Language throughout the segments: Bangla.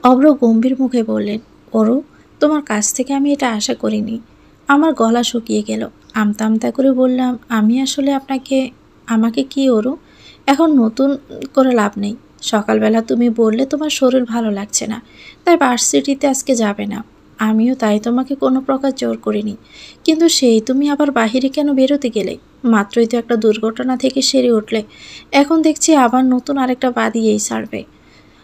অব্র গম্ভীর মুখে বললেন, ওরু, তোমার কাছ থেকে আমি এটা আশা করিনি। আমার গলা শুকিয়ে গেল। আমতা আমতা করে বললাম, আমি আসলে আমাকে কি ওরু? এখন নতুন করে লাভ নেই। সকালবেলা তুমি বললে তোমার শরীর ভালো লাগছে না, তাই ভার্সিটিতে আজকে যাবে না। আমিও তাই তোমাকে কোনো প্রকার জোর করিনি। কিন্তু সেই তুমি আবার বাহিরে কেন বেরোতে গেলে? মাত্রই তো একটা দুর্ঘটনা থেকে সেরে উঠলে, এখন দেখছি আবার নতুন আরেকটা বাদিয়েই ছাড়বে।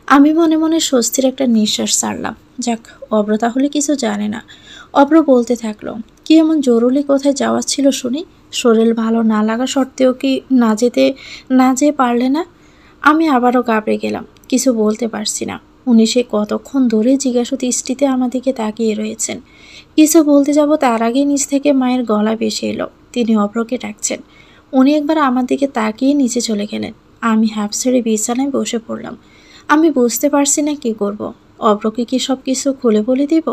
আমি মনে মনে স্বস্তির একটা নিঃশ্বাস ছাড়লাম। যাক, অব্র তাহলে কিছু জানে না। অব্র বলতে থাকলো, কি এমন জরুরি কোথায় যাওয়ার ছিল শুনি? শরীর ভালো না লাগা সত্ত্বেও কি না যেয়ে পারলে না? আমি আবারও ঘাবড়ে গেলাম, কিছু বলতে পারছি না। উনি সে কতক্ষণ ধরে জিজ্ঞাসা দৃষ্টিতে আমার দিকে তাকিয়ে রয়েছেন। কিছু বলতে যাব তার আগে নিচ থেকে মায়ের গলা ভেসে এলো, তিনি অব্রকে ডাকছেন। উনি একবার আমার দিকে তাকিয়ে নিচে চলে গেলেন। আমি হাঁপ ছেড়ে বিছানায় বসে পড়লাম। আমি বুঝতে পারছি না কি করব। অব্রকে কি সব কিছু খুলে বলে দিব?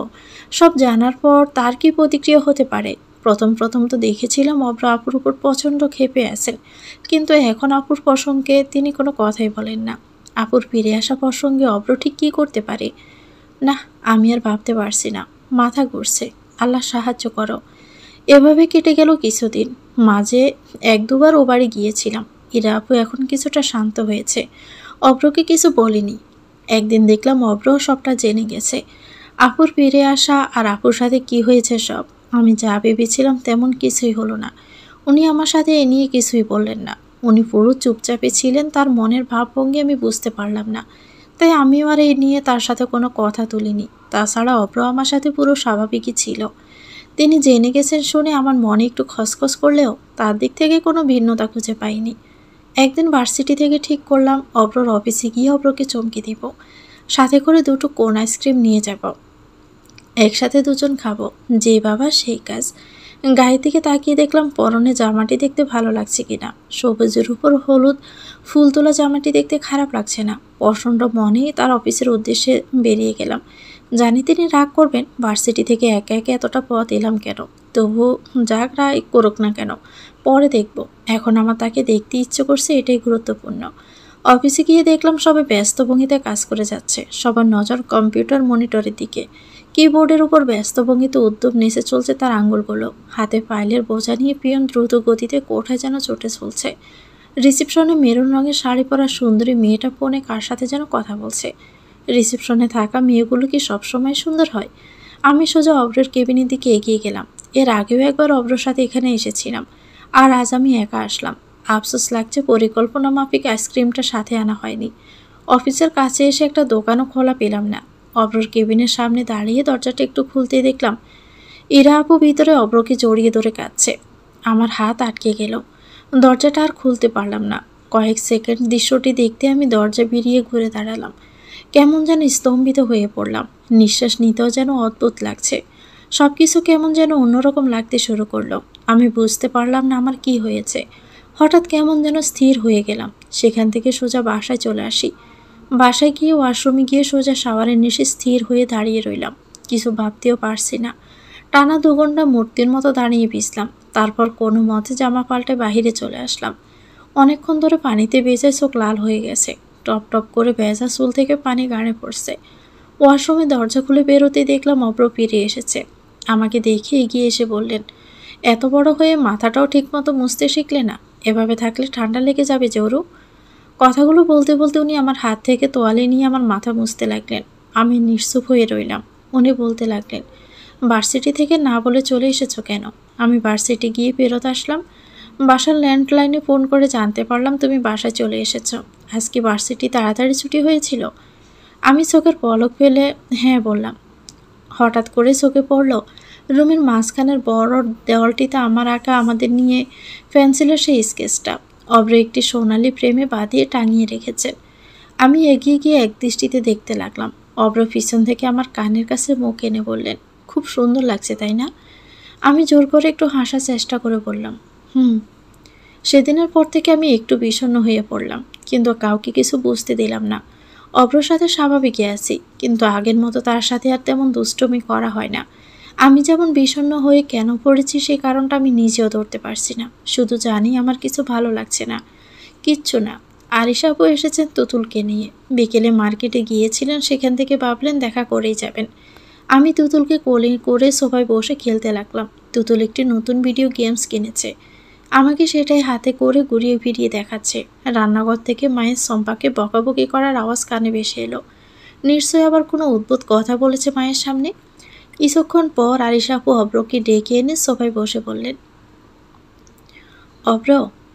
সব জানার পর তার কি প্রতিক্রিয়া হতে পারে? প্রথম প্রথম তো দেখেছিলাম অব্র আপুর উপর প্রচণ্ড ক্ষেপে আছেন, কিন্তু এখন আপুর প্রসঙ্গে তিনি কোনো কথাই বলেন না। আপুর ফিরে আসা প্রসঙ্গে অব্র ঠিক কী করতে পারে? না, আমি আর ভাবতে পারছি না। মাথা ঘুরছে। আল্লাহ সাহায্য করো। এভাবে কেটে গেল কিছুদিন। মাঝে এক দুবার ও বাড়ি গিয়েছিলাম। ইরা আপু এখন কিছুটা শান্ত হয়েছে। অব্রকে কিছু বলিনি। একদিন দেখলাম অব্র সবটা জেনে গেছে। আপুর ফিরে আসা আর আপুর সাথে কি হয়েছে সব। আমি যা ভেবেছিলাম তেমন কিছুই হলো না। উনি আমার সাথে এ নিয়ে কিছুই বললেন না। উনি পুরো চুপচাপে ছিলেন, তার মনের ভাবভঙ্গি আমি বুঝতে পারলাম না। তাই আমিও আর এই নিয়ে তার সাথে কোনো কথা তুলিনি। তাছাড়া অব্র আমার সাথে পুরো স্বাভাবিকই ছিল। তিনি জেনে গেছেন শুনে আমার মনে একটু খসখস করলেও তার দিক থেকে কোনো ভিন্নতা খুঁজে পাইনি। একদিন ভার্সিটি থেকে ঠিক করলাম অব্রর অফিসে গিয়ে অব্রকে চমকে দিব। সাথে করে দুটো কোন আইসক্রিম নিয়ে যাব। একসাথে দুজন খাবো। যে বাবা সেই কাজ। গায়ের দিকে তাকিয়ে দেখলাম পরনে জামাটি দেখতে ভালো লাগছে কিনা। সবুজের উপর হলুদ ফুল তোলা জামাটি দেখতে খারাপ লাগছে না। প্রচণ্ড মনে তার অফিসের উদ্দেশ্যে বেরিয়ে গেলাম। জানি তিনি রাগ করবেন, ভার্সিটি থেকে একে একে এতটা পথ এলাম কেন। তবু যাক রাগ করুক না কেন, পরে দেখব। এখন আমার তাকে দেখতে ইচ্ছে করছে, এটাই গুরুত্বপূর্ণ। অফিসে গিয়ে দেখলাম সবাই ব্যস্ত ভঙ্গিতে কাজ করে যাচ্ছে। সবার নজর কম্পিউটার মনিটরের দিকে। কিবোর্ডের উপর ব্যস্ত ভঙ্গিতে উদ্যোগ নেচে চলছে তার আঙুলগুলো। হাতে ফাইলের বোঝা নিয়ে পিয়ন দ্রুত গতিতে কোঠায় যেন ছুটে চলছে। রিসেপশনে মেরুন রঙের শাড়ি পরা সুন্দরী মেয়েটা ফোনে কার সাথে যেন কথা বলছে। রিসেপশনে থাকা মেয়েগুলো কি সবসময় সুন্দর হয়? আমি সোজা অব্রের কেবিনের দিকে এগিয়ে গেলাম। এর আগেও একবার অব্রের সাথে এখানে এসেছিলাম, আর আজ আমি একা আসলাম। আফসোস লাগছে পরিকল্পনা মাফিক আইসক্রিমটা সাথে আনা হয়নি। অফিসের কাছে এসে একটা দোকানও খোলা পেলাম না। অব্রর কেবিনের সামনে দাঁড়িয়ে দরজাটা একটু খুলতেই দেখলাম ইরা আপু ভিতরে অব্রকে জড়িয়ে ধরে কাঁদছে। আমার হাত আটকে গেল। দরজাটা আর খুলতে পারলাম না। কয়েক সেকেন্ড দৃশ্যটি দেখতে আমি দরজা বেরিয়ে ঘুরে দাঁড়ালাম। কেমন যেন স্তম্ভিত হয়ে পড়লাম। নিঃশ্বাস নিতেও যেন অদ্ভুত লাগছে। সব কিছু কেমন যেন অন্যরকম লাগতে শুরু করলো। আমি বুঝতে পারলাম না আমার কি হয়েছে। হঠাৎ কেমন যেন স্থির হয়ে গেলাম। সেখান থেকে সোজা বাসায় চলে আসি। বাসায় গিয়ে ওয়াশরুমে গিয়ে সোজা শাওয়ারের নিচে স্থির হয়ে দাঁড়িয়ে রইলাম। কিছু ভাবতেও পারছি না। টানা 2 ঘন্টা মূর্তির মতো দাঁড়িয়ে ভিজলাম। তারপর কোনো মতে জামা পাল্টে বাহিরে চলে আসলাম। অনেকক্ষণ ধরে পানিতে ভেজে চোখ লাল হয়ে গেছে। টপ টপ করে ভেজা চুল থেকে পানি গাড়ে পড়ছে। ওয়াশরুমে দরজা খুলে বেরোতেই দেখলাম অব্র ফিরে এসেছে। আমাকে দেখে এগিয়ে এসে বললেন, এত বড় হয়ে মাথাটাও ঠিকমতো মুছতে শিখলে না? এভাবে থাকলে ঠান্ডা লেগে যাবে জরু। কথাগুলো বলতে বলতে উনি আমার হাত থেকে তোয়ালে নিয়ে আমার মাথা মুছতে লাগলেন। আমি নিশ্চুপ হয়ে রইলাম। উনি বলতে লাগলেন, ভার্সিটি থেকে না বলে চলে এসেছো কেন? আমি ভার্সিটি গিয়ে ফেরত আসলাম। বাসার ল্যান্ডলাইনে ফোন করে জানতে পারলাম তুমি বাসায় চলে এসেছো। আজ কি ভার্সিটি তাড়াতাড়ি ছুটি হয়েছিল? আমি চোখের পলক ফেলে হ্যাঁ বললাম। হঠাৎ করে চোখে পড়ল রুমের মাঝখানের বড় দেওয়ালটিতে আমার আঁকা আমাদের নিয়ে পেন্সিলের সেই স্কেচটা। অব্র একটি সোনালি ফ্রেমে বাঁধিয়ে টাঙিয়ে রেখেছেন। আমি এগিয়ে গিয়ে এক দৃষ্টিতে দেখতে লাগলাম। অব্র পিছন থেকে আমার কানের কাছে মুখ এনে বললেন, খুব সুন্দর লাগছে তাই না? আমি জোর করে একটু হাসার চেষ্টা করে বললাম, হুম। সেদিনের পর থেকে আমি একটু বিষণ্ণ হয়ে পড়লাম, কিন্তু কাউকে কিছু বুঝতে দিলাম না। অব্রর সাথে স্বাভাবিকই আছি, কিন্তু আগের মতো তার সাথে আর তেমন দুষ্টুমি করা হয় না। আমি যেমন বিষণ্ণ হয়ে কেন পড়েছি সেই কারণটা আমি নিজেও ধরতে পারছি না। শুধু জানি আমার কিছু ভালো লাগছে না, কিচ্ছু না। আরিশা আপু এসেছেন তুতুলকে নিয়ে। বিকেলে মার্কেটে গিয়েছিলেন, সেখান থেকে ভাবলেন দেখা করেই যাবেন। আমি তুতুলকে কোলে করে সোফায় বসে খেলতে লাগলাম। তুতুল একটি নতুন ভিডিও গেমস কিনেছে, আমাকে সেটাই হাতে করে ঘুরিয়ে ফিরিয়ে দেখাচ্ছে। রান্নাঘর থেকে মায়ের সম্পাকে বকাবকি করার আওয়াজ কানে ভেসে এলো। নিশ্চয়ই আবার কোনো অদ্ভুত কথা বলেছে মায়ের সামনে। কিছুক্ষণ পর আরিশা আপু অব্রকে ডেকে এনে সোফায় বসে বললেন, অব্র,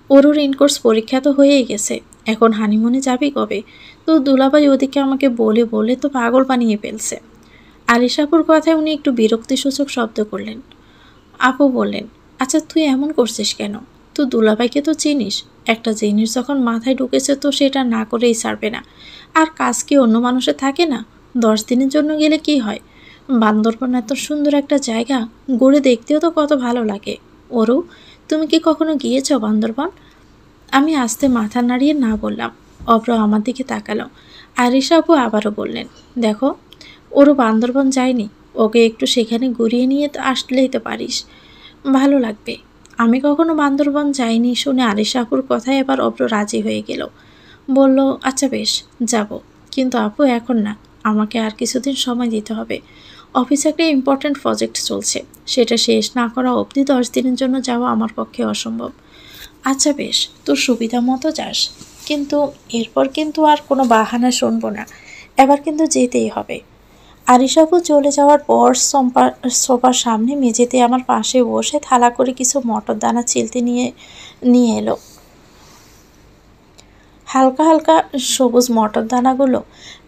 ওর ইনকোর্স পরীক্ষা তো হয়েই গেছে, এখন হানিমুনে যাবি কবে? তো দুলাভাই ওদিকে আমাকে বলে বলে তো পাগল বানিয়ে ফেলছে। আরিশা আপুর কথায় উনি একটু বিরক্তিসূচক শব্দ করলেন। আপু বললেন, আচ্ছা তুই এমন করছিস কেন? তুই দুলাভাইকে তো চিনিস, একটা জিনিস যখন মাথায় ঢুকেছে তো সেটা না করেই ছাড়বে না। আর কাজ কি অন্য মানুষের থাকে না? 10 দিনের জন্য গেলে কি হয়? বান্দরবন এত সুন্দর একটা জায়গা, ঘুরে দেখতেও তো কত ভালো লাগে। ওরও, তুমি কি কখনো গিয়েছ বান্দরবন? আমি আস্তে মাথা নাড়িয়ে না বললাম। অব্র আমার দিকে তাকালো। আরিশা আপু আবারও বললেন, দেখো, ওরও বান্দরবন যায়নি, ওকে একটু সেখানে ঘুরিয়ে নিয়ে তো আসলেই তো পারিস, ভালো লাগবে। আমি কখনো বান্দরবন যাইনি শুনে আরিশা আপুর কথায় এবার অব্র রাজি হয়ে গেল। বলল, আচ্ছা বেশ, যাব, কিন্তু আপু এখন না, আমাকে আর কিছুদিন সময় দিতে হবে। অফিসে একটা ইম্পর্ট্যান্ট প্রজেক্ট চলছে, সেটা শেষ না করা অবধি 10 দিনের জন্য যাওয়া আমার পক্ষে অসম্ভব। আচ্ছা বেশ, তোর সুবিধা মতো যাস, কিন্তু এরপর কিন্তু আর কোনো বাহানা শুনবো না, এবার কিন্তু যেতেই হবে। আরিশা আপু চলে যাওয়ার পর সোফার সামনে মেঝেতে আমার পাশে বসে থালা করে কিছু মটর দানা চিলতে নিয়ে নিয়ে এলো। হালকা হালকা সবুজ মটর দানাগুলো,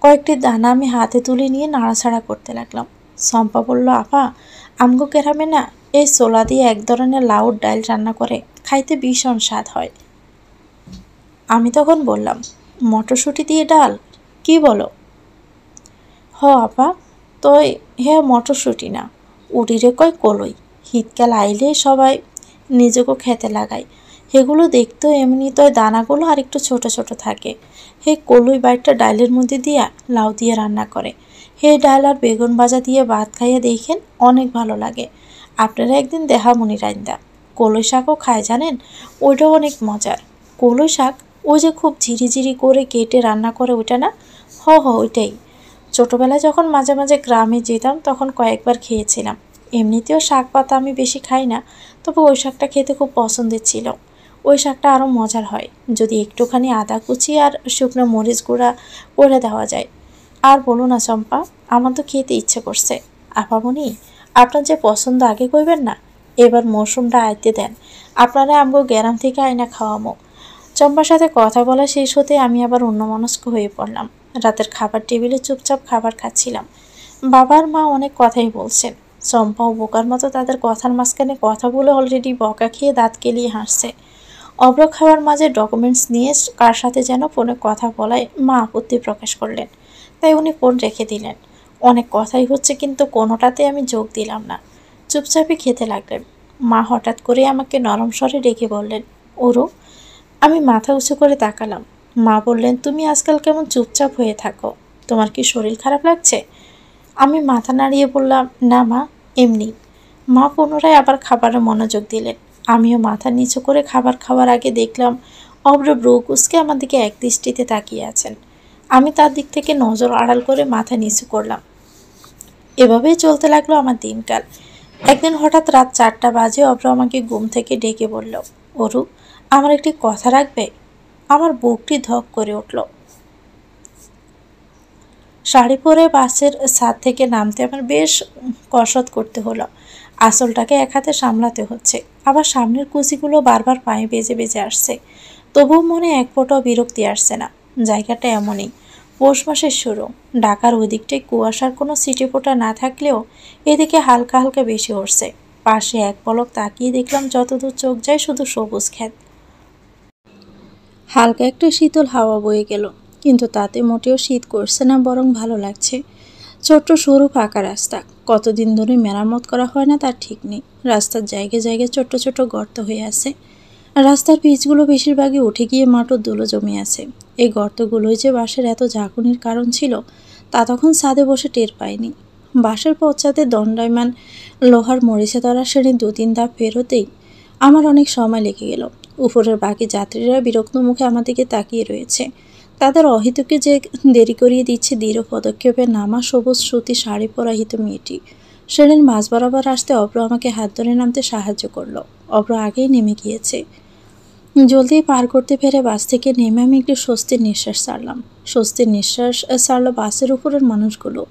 কয়েকটি দানা আমি হাতে তুলে নিয়ে নাড়াচাড়া করতে লাগলাম। শম্পা বলল, আপা, আমগো গ্রামে না এই ছোলা দিয়ে এক ধরনের লাউর ডাল রান্না করে, খাইতে ভীষণ স্বাদ হয়। আমি তখন বললাম, মটরশুঁটি দিয়ে ডাল? কি বলো? হ আপা, তই হে মটরশুঁটি না, উডিরে কয় কলই। শীতকাল আইলে সবাই নিজেকে খেতে লাগায়, সেগুলো দেখতেও এমনি, তয় দানাগুলো আর একটু ছোট ছোট থাকে। হে কলই বাইটটা ডালের মধ্যে দিয়া লাউ দিয়ে রান্না করে, হে ডাল আর বেগুন ভাজা দিয়ে ভাত খাইয়ে দেখেন, অনেক ভালো লাগে। আপনারা একদিন দেহামনি রাইন্দা। কলই শাকও খায় জানেন, ওইটাও অনেক মজার। কলই শাক, ওই যে খুব ঝিরিঝিরি করে কেটে রান্না করে ওইটা না? হ হ, ওইটাই। ছোটোবেলায় যখন মাঝে মাঝে গ্রামে যেতাম তখন কয়েকবার খেয়েছিলাম। এমনিতেও শাক পাতা আমি বেশি খাই না, তবে ওই শাকটা খেতে খুব পছন্দের ছিল। ওই শাকটা আরও মজার হয় যদি একটুখানি আদা কুচি আর শুকনো মরিচ গুঁড়া করে দেওয়া যায়। আর বলো না চম্পা, আমার তো খেতে ইচ্ছে করছে। আপামনি, আপনার যে পছন্দ আগে কইবেন না, এবার মৌসুমটা আইতে দেন, আপনারা আমগো গ্রাম থেকে আইনা খাওয়ামো। চম্পার সাথে কথা বলা শেষ হতে আমি আবার অন্যমনস্ক হয়ে পড়লাম। রাতের খাবার টেবিলে চুপচাপ খাবার খাচ্ছিলাম। বাবার মা অনেক কথাই বলছেন। চম্পাও বোকার মতো তাদের কথার মাঝখানে কথা বলে অলরেডি বকা খেয়ে দাঁত কেলিয়ে হাসছে। অব্র খাওয়ার মাঝে ডকুমেন্টস নিয়ে কার সাথে যেন ফোনে কথা বলায় মা আপত্তি প্রকাশ করলেন, তাই উনি ফোন রেখে দিলেন। অনেক কথাই হচ্ছে, কিন্তু কোনোটাতে আমি যোগ দিলাম না, চুপচাপই খেতে লাগলেন। মা হঠাৎ করে আমাকে নরম স্বরে ডেকে বললেন, ওরু। আমি মাথা উঁচু করে তাকালাম। মা বললেন, তুমি আজকাল কেমন চুপচাপ হয়ে থাকো, তোমার কি শরীর খারাপ লাগছে? আমি মাথা নাড়িয়ে বললাম, না মা, এমনি। মা পুনরায় আবার খাবারে মনোযোগ দিলেন। আমিও মাথা নিচু করে খাবার খাওয়ার আগে দেখলাম অব্র ব্রু কুঁচকে আমার দিকে এক দৃষ্টিতে তাকিয়ে আছেন। আমি তার দিক থেকে নজর আড়াল করে মাথা নিচু করলাম। এভাবেই চলতে লাগলো আমার দিনকাল। একদিন হঠাৎ রাত 4টা বাজে অব্র আমাকে ঘুম থেকে ডেকে বলল, অরু, আমার একটি কথা রাখবে? আমার বুকটি ধক করে উঠল। শাড়ি পরে বাসের ছাদ থেকে নামতে আমার বেশ কসরত করতে হলো। আসলটাকে এক হাতে সামলাতে হচ্ছে, আবার সামনের কুচিগুলো বারবার পায়ে বেজে বেজে আসছে। তবুও মনে এক ফোঁটাও বিরক্তি আসছে না। জায়গাটা এমনই, পৌষ মাসের শুরু। ঢাকার ওই দিকটায় কুয়াশার কোনো সিটে ফোঁটা না থাকলেও এদিকে হালকা হালকা বেশি উঠছে। পাশে এক পলক তাকিয়ে দেখলাম যতদূর চোখ যায় শুধু সবুজ ক্ষেত। হালকা একটা শীতল হাওয়া বয়ে গেল, কিন্তু তাতে মোটেও শীত করছে না, বরং ভালো লাগছে। ছোট্ট সরু ফাঁকা রাস্তা, কতদিন ধরে মেরামত করা হয় না তার ঠিক নেই। রাস্তার জায়গায় জায়গায় ছোট্ট ছোট্ট গর্ত হয়ে আছে। রাস্তার পিচগুলো বেশিরভাগই উঠে গিয়ে মাটির ধুলো জমে আছে। এই গর্তগুলোই যে বাঁশের এত ঝাঁকুনির কারণ ছিল তা তখন ছাদে বসে টের পাইনি। বাঁশের পশ্চাতে দণ্ডায়মান লোহার মরিচে ধরা শ্রেণী 2-3 ধাপ পেরোতেই আমার অনেক সময় লেগে গেল। উপরের বাকি যাত্রীরা বিরক্ত মুখে আমার দিকে তাকিয়ে রয়েছে। তাদের অহেতুকে যে দেরি করিয়ে দিচ্ছে দৃঢ় পদক্ষেপে নামা সবুজ সুতি শাড়ি পরাহিত মেয়েটি। সেদিন মাঝ বরাবর আসতে অব্র আমাকে হাত ধরে নামতে সাহায্য করলো। অব্র আগেই নেমে গিয়েছে। জলদি পার করতে পেরে বাস থেকে নেমে আমি একটু স্বস্তির নিঃশ্বাস ছাড়লাম। স্বস্তির নিঃশ্বাস ছাড়লো বাসের উপরের মানুষগুলো।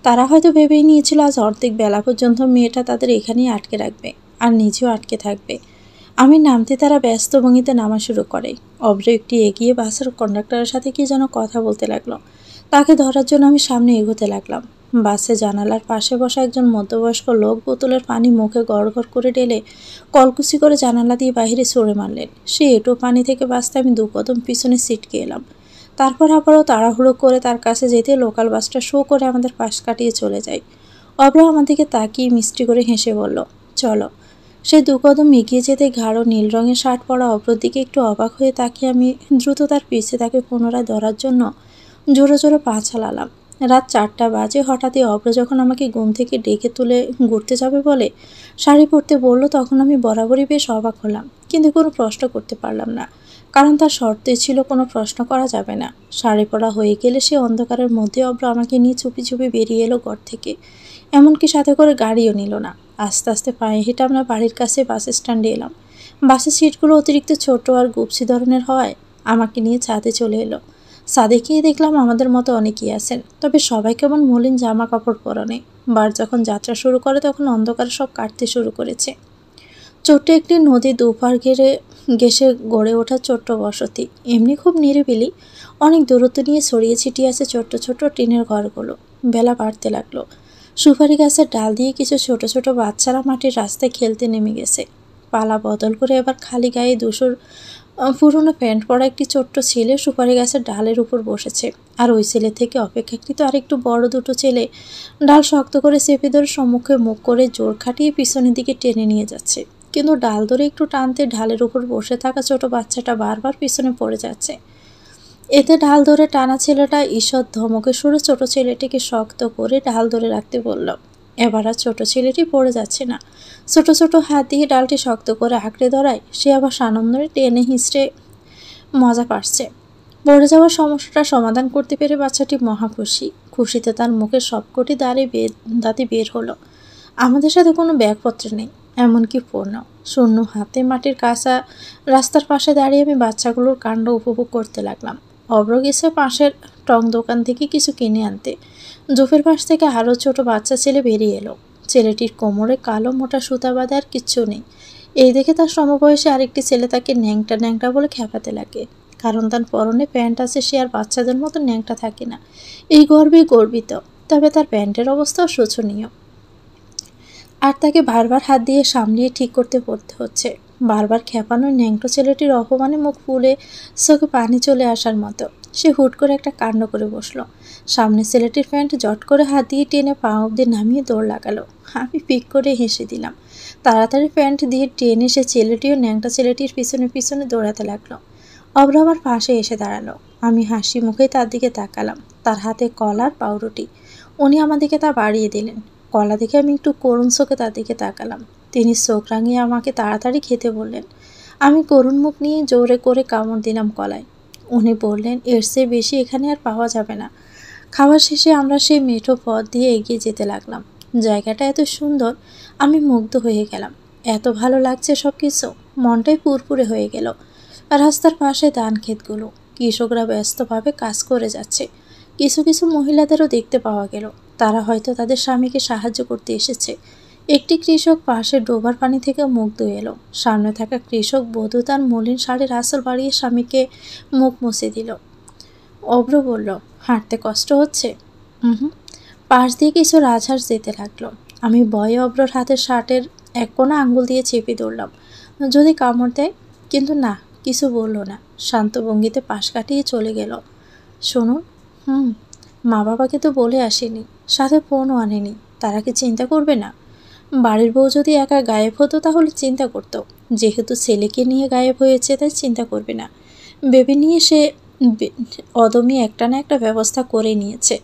তারা হয়তো ভেবেই নিয়েছিল আজ অর্ধেক বেলা পর্যন্ত মেয়েটা তাদের এখানেই আটকে রাখবে, আর নিজেও আটকে থাকবে। আমি নামতে তারা ব্যস্ত ভঙ্গিতে নামা শুরু করে। অব্র একটি এগিয়ে বাসের কন্ডাক্টরের সাথে কি যেন কথা বলতে লাগলো। তাকে ধরার জন্য আমি সামনে এগোতে লাগলাম। বাসে জানালার পাশে বসা একজন মধ্যবয়স্ক লোক বোতলের পানি মুখে গড় করে ঢেলে কলকুচি করে জানালা দিয়ে বাহিরে ছড়ে মারলেন। সে এঁটো পানি থেকে বাঁচতে আমি 2 কদম পিছনে ছিটকে এলাম। তারপর আবারও তাড়াহুড়ো করে তার কাছে যেতে লোকাল বাসটা শো করে আমাদের পাশ কাটিয়ে চলে যায়। অব্র আমার দিকে তাকিয়ে মিষ্টি করে হেসে বলল, চলো। সে 2 কদম এগিয়ে যেতে গাঢ় নীল রঙের শার্ট পরা অব্রর দিকে একটু অবাক হয়ে তাকিয়ে আমি দ্রুত তার পিছে তাকে পুনরায় ধরার জন্য জোরে জোরে পা চালালাম। রাত 4টা বাজে। হঠাৎই অব্র যখন আমাকে ঘুম থেকে ডেকে তুলে ঘুরতে যাবে বলে শাড়ি পরতে বলল, তখন আমি বরাবরই বেশ অবাক হলাম, কিন্তু কোনো প্রশ্ন করতে পারলাম না, কারণ তার শর্তে ছিল কোনো প্রশ্ন করা যাবে না। শাড়ি পরা হয়ে গেলে সে অন্ধকারের মধ্যে অব্র আমাকে নিয়ে চুপি চুপি বেরিয়ে এলো ঘর থেকে। এমনকি সাথে করে গাড়িও নিল না। আস্তে আস্তে পায়ে হেঁটে আমরা বাড়ির কাছে বাস স্ট্যান্ডে এলাম। বাসের সিটগুলো অতিরিক্ত ছোট আর গুপসি ধরনের হওয়ায় আমাকে নিয়ে ছাদে চলে এলো। ছাদে গিয়ে দেখলাম আমাদের মতো অনেকেই আছেন, তবে সবাই কেমন মলিন জামা কাপড় পরনে। বার যখন যাত্রা শুরু করে তখন অন্ধকারে সব কাটতে শুরু করেছে। ছোট্ট একটি নদী দুপার ঘেঁষে গড়ে ওঠা ছোট্ট বসতি। এমনি খুব নিরিবিলি। অনেক দূরত্ব নিয়ে ছড়িয়ে ছিটিয়ে আছে ছোট্ট ছোট্ট টিনের ঘরগুলো। বেলা বাড়তে লাগলো। সুপারি গাছের ডাল দিয়ে কিছু ছোট ছোট বাচ্চারা মাটির রাস্তায় খেলতে নেমে গেছে। পালা বদল করে এবার খালি গায়ে ধূসর পুরনো প্যান্ট পরা একটি ছোট্ট ছেলে সুপারি গাছের ডালের উপর বসেছে। আর ওই ছেলে থেকে অপেক্ষাকৃত আরেকটু বড় 2টো ছেলে ডাল শক্ত করে চেপে ধরে সম্মুখে মুখ করে জোর খাটিয়ে পিছনের দিকে টেনে নিয়ে যাচ্ছে। কিন্তু ডাল ধরে একটু টানতে ঢালের উপর বসে থাকা ছোট বাচ্চাটা বারবার পিছনে পড়ে যাচ্ছে। এতে ঢাল ধরে টানা ছেলেটা ঈষৎ ধমকে সুরে ছোট ছেলেটিকে শক্ত করে ঢাল ধরে রাখতে বলল। এবার আর ছোট ছেলেটি পড়ে যাচ্ছে না। ছোট ছোট হাত দিয়ে ডালটি শক্ত করে আঁকড়ে ধরায় সে আবার সানন্দে টেনে হিঁচড়ে মজা পাচ্ছে। পড়ে যাওয়ার সমস্যাটা সমাধান করতে পেরে বাচ্চাটি মহা খুশি। খুশিতে তার মুখে সবকটি দাঁতি বের হলো। আমাদের সাথে কোনো ব্যাগপত্র নেই, এমনকি ফোনও। শূন্য হাতে মাটির কাঁচা রাস্তার পাশে দাঁড়িয়ে আমি বাচ্চাগুলোর কাণ্ড উপভোগ করতে লাগলাম। অব্র গেছে পাশের টং দোকান থেকে কিছু কিনে আনতে। জোফের পাশ থেকে আরও ছোট বাচ্চা ছেলে বেরিয়ে এলো। ছেলেটির কোমরে কালো মোটা সুতা বাঁধা আর কিচ্ছু নেই। এই দেখে তার সমবয়সী আরেকটি ছেলে তাকে ন্যাংটা ন্যাংটা বলে খেপাতে লাগে, কারণ তার পরনে প্যান্ট আছে। সে আর বাচ্চাদের মতো ন্যাংটা থাকে না, এই গর্বে গর্বিত। তবে তার প্যান্টের অবস্থাও শোচনীয়, আর তাকে বারবার হাত দিয়ে সামলিয়ে ঠিক করতে পড়তে হচ্ছে। বারবার খেপানো ন্যাংটো ছেলেটির অপমানে মুখ ফুলে চোখে পানি চলে আসার মতো। সে হুট করে একটা কাণ্ড করে বসলো। সামনে ছেলেটির প্যান্ট জট করে হাত দিয়ে টেনে পা অব্দি নামিয়ে দৌড় লাগালো। আমি পিক করে হেসে দিলাম। তাড়াতাড়ি প্যান্ট দিয়ে টেনে সে ছেলেটিও ন্যাংটা ছেলেটির পিছনে পিছনে দৌড়াতে লাগলো। অব্র আমার পাশে এসে দাঁড়ালো। আমি হাসি মুখে তার দিকে তাকালাম। তার হাতে কলার পাউরুটি। উনি আমার দিকে তা বাড়িয়ে দিলেন। কলা দেখে আমি একটু করুণ চোখে তার দিকে তাকালাম। তিনি চোখ রাঙিয়ে আমাকে তাড়াতাড়ি খেতে বললেন। আমি করুণ মুখ নিয়ে জোরে করে কামড় দিলাম কলায়। উনি বললেন, এর চেয়ে বেশি এখানে আর পাওয়া যাবে না। খাওয়া শেষে আমরা সেই মেঠো পথ দিয়ে এগিয়ে যেতে লাগলাম। জায়গাটা এত সুন্দর, আমি মুগ্ধ হয়ে গেলাম। এত ভালো লাগছে সব কিছু, মনটাই পুরপুরে হয়ে গেল। রাস্তার পাশে ধান ক্ষেতগুলো, কৃষকরা ব্যস্তভাবে কাজ করে যাচ্ছে। কিছু কিছু মহিলাদেরও দেখতে পাওয়া গেল। তারা হয়তো তাদের স্বামীকে সাহায্য করতে এসেছে। একটি কৃষক পাশে ডোবার পানি থেকে মুখ ধুয়ে এলো। সামনে থাকা কৃষক বধূ তার মলিন শাড়ির আঁচল বাড়িয়ে স্বামীকে মুখ মুছে দিল। অব্র বলল, হাঁটতে কষ্ট হচ্ছে? পাশ দিয়ে কিছু রাজহাঁস যেতে লাগলো। আমি ভয়ে অব্রর হাতের শার্টের এক কোণা আঙ্গুল দিয়ে চেপে ধরলাম, যদি কামড় দেয়। কিন্তু না, কিছু বলল না। শান্ত ভঙ্গিতে পাশ কাটিয়ে চলে গেল। শুনুন। মা বাবাকে তো বলে আসেনি, সাথে ফোনও আনেনি। তারা কি চিন্তা করবে না? বাড়ির বউ যদি একা গায়েব হতো তাহলে চিন্তা করত। যেহেতু ছেলেকে নিয়ে গায়েব হয়েছে তাই চিন্তা করবে না ভেবে নিয়ে সে অদমই একটা না একটা ব্যবস্থা করে নিয়েছে।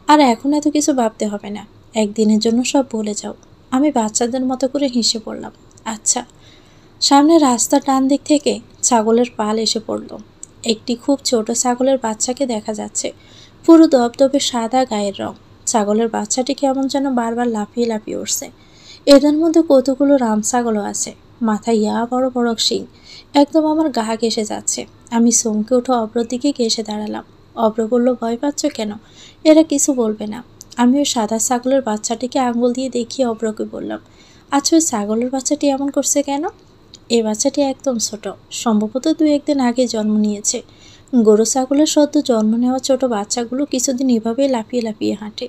আর এখন এত কিছু ভাবতে হবে না। একদিনের জন্য সব ভুলে যাও। আমি বাচ্চাদের মতো করে হেসে পড়লাম। আচ্ছা। সামনে রাস্তার ডান দিক থেকে ছাগলের পাল এসে পড়ল। একটি খুব ছোট ছাগলের বাচ্চাকে দেখা যাচ্ছে, পুরো দবদবে সাদা গায়ের রং। ছাগলের বাচ্চাটি কেমন যেন বারবার লাফিয়ে লাফিয়ে উঠছে। এদের মধ্যে কতগুলো রাম ছাগলও আছে, মাথায় ইয়া বড় বড় শিং, একদম আমার গা ঘেঁষে যাচ্ছে। আমি চমকে উঠে অব্রর দিকে ঘেঁষে দাঁড়ালাম। অব্র বলল, ভয় পাচ্ছ কেন? এরা কিছু বলবে না। আমি ওই সাদা ছাগলের বাচ্চাটিকে আঙুল দিয়ে দেখিয়ে অব্রকে বললাম, আচ্ছা ওই ছাগলের বাচ্চাটি এমন করছে কেন? এই বাচ্চাটি একদম ছোট, সম্ভবত 2-1 দিন আগে জন্ম নিয়েছে। গরু ছাগলের সদ্য জন্ম নেওয়া ছোট বাচ্চাগুলো কিছুদিন এভাবেই লাফিয়ে লাফিয়ে হাঁটে।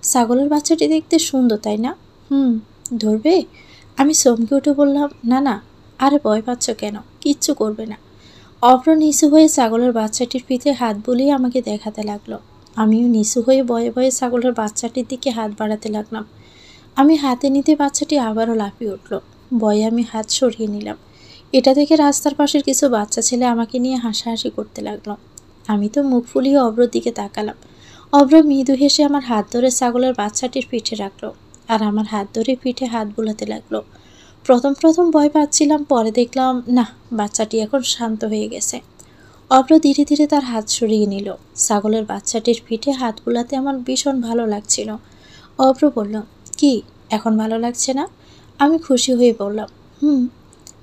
ছাগলের বাচ্চাটি দেখতে সুন্দর, তাই না? ধরবে? আমি চমকে উঠে বললাম, না না। আরে ভয় পাচ্ছ কেন? কিচ্ছু করবে না। অভ্র নিচু হয়ে ছাগলের বাচ্চাটির পিঠে হাত বুলিয়ে আমাকে দেখাতে লাগলো। আমিও নিচু হয়ে ভয়ে ভয়ে ছাগলের বাচ্চাটির দিকে হাত বাড়াতে লাগলাম। আমি হাতে নিতে বাচ্চাটি আবারও লাফিয়ে উঠল। ভয়ে আমি হাত সরিয়ে নিলাম। এটা দেখে রাস্তার পাশের কিছু বাচ্চা ছেলে আমাকে নিয়ে হাসাহাসি করতে লাগলো। আমি তো মুখ ফুলিয়ে অভ্রর দিকে তাকালাম। অভ্র মৃদু হেসে আমার হাত ধরে ছাগলের বাচ্চাটির পিঠে রাখলো আর আমার হাত ধরে পিঠে হাত বুলাতে লাগলো। প্রথম প্রথম ভয় পাচ্ছিলাম, পরে দেখলাম না, বাচ্চাটি এখন শান্ত হয়ে গেছে। অভ্র ধীরে ধীরে তার হাত সরিয়ে নিল। ছাগলের বাচ্চাটির পিঠে হাত বুলাতে আমার ভীষণ ভালো লাগছিল। অভ্র বলল, কি এখন ভালো লাগছে না? আমি খুশি হয়ে বললাম,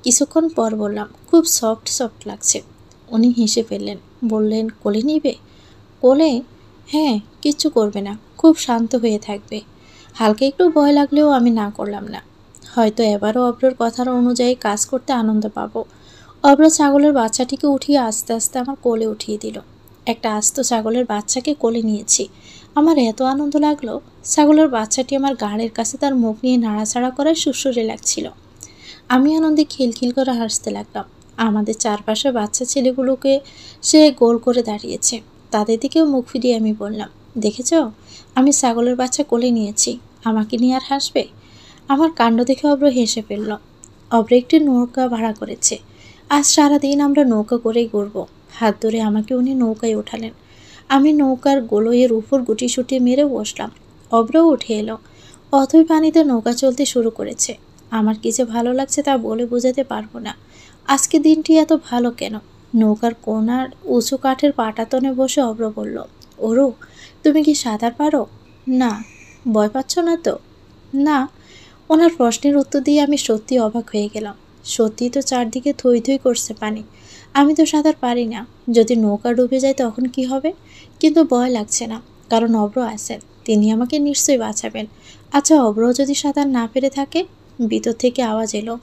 কিছুক্ষণ পর বললাম, খুব সফট সফট লাগছে। উনি হেসে ফেললেন, বললেন, কোলে নিবে? কোলে? হ্যাঁ, কিচ্ছু করবে না, খুব শান্ত হয়ে থাকবে। হালকা একটু ভয় লাগলেও আমি না করলাম না। হয়তো এবারও অভ্রর কথার অনুযায়ী কাজ করতে আনন্দ পাবো। অভ্র ছাগলের বাচ্চাটিকে উঠিয়ে আস্তে আস্তে আমার কোলে উঠিয়ে দিল। একটা আস্ত ছাগলের বাচ্চাকে কোলে নিয়েছি। আমার এত আনন্দ লাগলো, ছাগলের বাচ্চাটি আমার গাড়ির কাছে তার মুখ নিয়ে নাড়াচাড়া করায় সুরসুরে লাগছিল। আমি আনন্দে খিলখিল করে হাসতে লাগলাম। আমাদের চারপাশে বাচ্চা ছেলেগুলোকে সে গোল করে দাঁড়িয়েছে, তাদের দিকেও মুখ ফিরিয়ে আমি বললাম, দেখেছ, আমি ছাগলের বাচ্চা কোলে নিয়েছি, আমাকে নিয়ে আর হাসবে? আমার কাণ্ড দেখে অভ্র হেসে ফেলল। অভ্র একটি নৌকা ভাড়া করেছে, আজ সারাদিন আমরা নৌকা করেই ঘুরব। হাত ধরে আমাকে উনি নৌকায় ওঠালেন। আমি নৌকার গোলইয়ের উপর গুটিসুটি মেরে বসলাম। অভ্রও উঠে এলো। অথই পানিতে নৌকা চলতে শুরু করেছে। আমার কি যে ভালো লাগছে তা বলে বোঝাতে পারবো না। আজকে দিনটি এত ভালো কেন? নৌকার কোনার উঁচু কাঠের পাটাতনে বসে অভ্র বলল, ওরু, তুমি কি সাঁতার পারো? না। ভয় পাচ্ছ না তো? না। ওনার প্রশ্নের উত্তর দিয়ে আমি সত্যি অবাক হয়ে গেলাম। সত্যি তো চারদিকে থই থই করছে পানি। আমি তো সাঁতার পারি না। যদি নৌকা ডুবে যায় তখন কি হবে? কিন্তু ভয় লাগছে না, কারণ অভ্র আছেন, তিনি আমাকে নিশ্চয়ই বাঁচাবেন। আচ্ছা, অভ্র যদি সাঁতার না পেরে থাকে? ভিতর থেকে আওয়াজ এলো,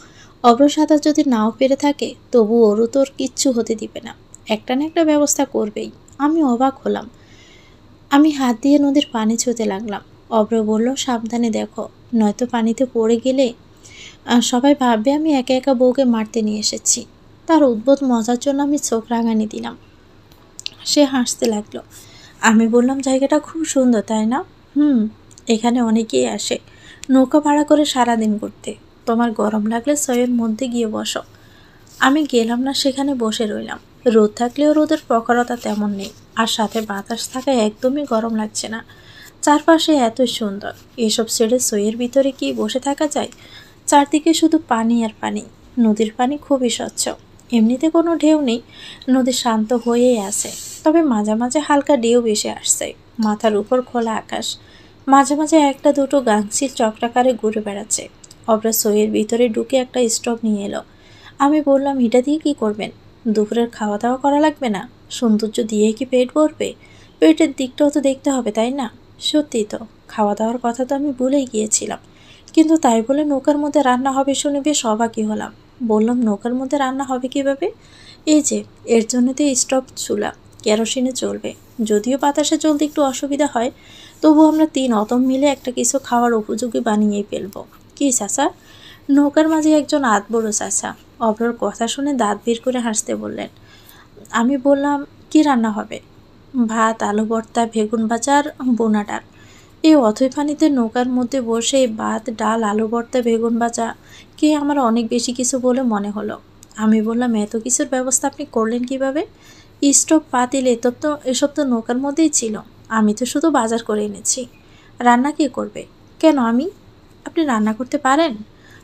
অভ্র সাঁতার যদি নাও পেরে থাকে তবু ওরও তোর কিচ্ছু হতে দিবে না, একটা না একটা ব্যবস্থা করবেই। আমি অবাক হলাম। আমি হাত দিয়ে নদীর পানি ছুঁতে লাগলাম। অভ্র বলল, সাবধানে দেখো, নয়তো পানিতে পড়ে গেলে সবাই ভাববে আমি একা একা বউকে মারতে নিয়ে এসেছি। তার উদ্ভট মজার জন্য আমি চোখ রাঙানি দিলাম। সে হাসতে লাগলো। আমি বললাম, জায়গাটা খুব সুন্দর, তাই না? এখানে অনেকেই আসে নৌকা ভাড়া করে সারাদিন ঘুরতে। তোমার গরম লাগলে ছয়ের মধ্যে গিয়ে বসো। আমি গেলাম না, সেখানে বসে রইলাম। রোদ থাকলেও রোদের প্রখরতা তেমন নেই, আর সাথে বাতাস থাকায় একদমই গরম লাগছে না। চারপাশে এত সুন্দর, এসব ছেড়ে সইয়ের ভিতরে কি বসে থাকা যায়? চারদিকে শুধু পানি আর পানি। নদীর পানি খুবই স্বচ্ছ, এমনিতে কোনো ঢেউ নেই, নদী শান্ত হয়েই আছে। তবে মাঝে মাঝে হালকা ঢেউ ভেসে আসছে। মাথার উপর খোলা আকাশ, মাঝে মাঝে একটা দুটো গাংচিল চক্রাকারে ঘুরে বেড়াচ্ছে। অভ্র সইয়ের ভিতরে ঢুকে একটা স্টোভ নিয়ে এলো। আমি বললাম, এটা দিয়ে কি করবেন? দুপুরের খাওয়া দাওয়া করা লাগবে না? সৌন্দর্য দিয়ে কি পেট ভরবে? পেটের দিকটাও তো দেখতে হবে, তাই না? সত্যি তো, খাওয়া দাওয়ার কথা তো আমি ভুলেই গিয়েছিলাম। কিন্তু তাই বলে নৌকার মধ্যে রান্না হবে শুনে বেশ অবাকই হলাম। বললাম, নৌকার মধ্যে রান্না হবে কিভাবে? এই যে, এর জন্য তো স্টোভ চুলা, কেরোসিনে চলবে। যদিও বাতাসে চলতে একটু অসুবিধা হয়, তবু আমরা 3 অতম মিলে একটা কিছু খাওয়ার উপযোগী বানিয়েই ফেলবো। কি চাচা? নৌকার মাঝে একজন আধবড় চাচা অভ্রর কথা শুনে দাঁত বের করে হাসতে বললেন। আমি বললাম, কি রান্না হবে? ভাত, আলু ভর্তা, বেগুন ভাজা আর বোনা ডাল। এই অথই পানিতে নৌকার মধ্যে বসে ভাত, ডাল, আলু ভর্তা, বেগুন ভাজা কে আমার অনেক বেশি কিছু বলে মনে হলো। আমি বললাম, এত কিছুর ব্যবস্থা আপনি করলেন কিভাবে? স্টোভ, পাতিল, এসব তো নৌকার মধ্যেই ছিল। আমি তো শুধু বাজার করে এনেছি। রান্না কে করবে? কেন আমি? আপনি রান্না করতে পারেন?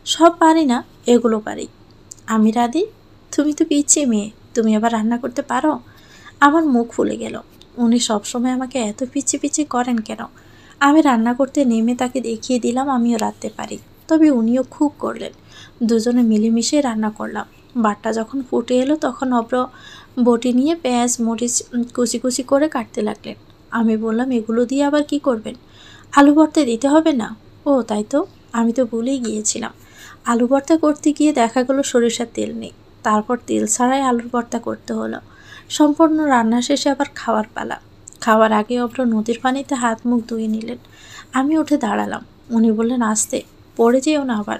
সব পারি না, এগুলো পারি। আমি রাধি? তুমি তো পিচ্ছি মেয়ে, তুমি আবার রান্না করতে পারো? আমার মুখ ফুলে গেল। উনি সবসময় আমাকে এত পিচ্ছি পিচ্ছি করেন কেন? আমি রান্না করতে নেমে তাকে দেখিয়ে দিলাম আমিও রাঁধতে পারি। তবে উনিও খুব করলেন। দুজনে মিলেমিশে রান্না করলাম। বাটটা যখন ফুটে এলো তখন অব্র বটি নিয়ে পেঁয়াজ মরিচ কুচি কুচি করে কাটতে লাগলেন। আমি বললাম, এগুলো দিয়ে আবার কি করবেন? আলু ভর্তা দিতে হবে না? ও তাই তো, আমি তো ভুলেই গিয়েছিলাম। আলু ভর্তা করতে গিয়ে দেখা গেল সরিষার তেল নেই। তারপর তেল ছাড়াই আলুর ভর্তা করতে হলো। সম্পূর্ণ রান্না শেষে আবার খাওয়ার পালা। খাওয়ার আগে অব্র নদীর পানিতে হাত মুখ ধুয়ে নিলেন। আমি উঠে দাঁড়ালাম। উনি বললেন, আস্তে, পড়ে যেও না আবার।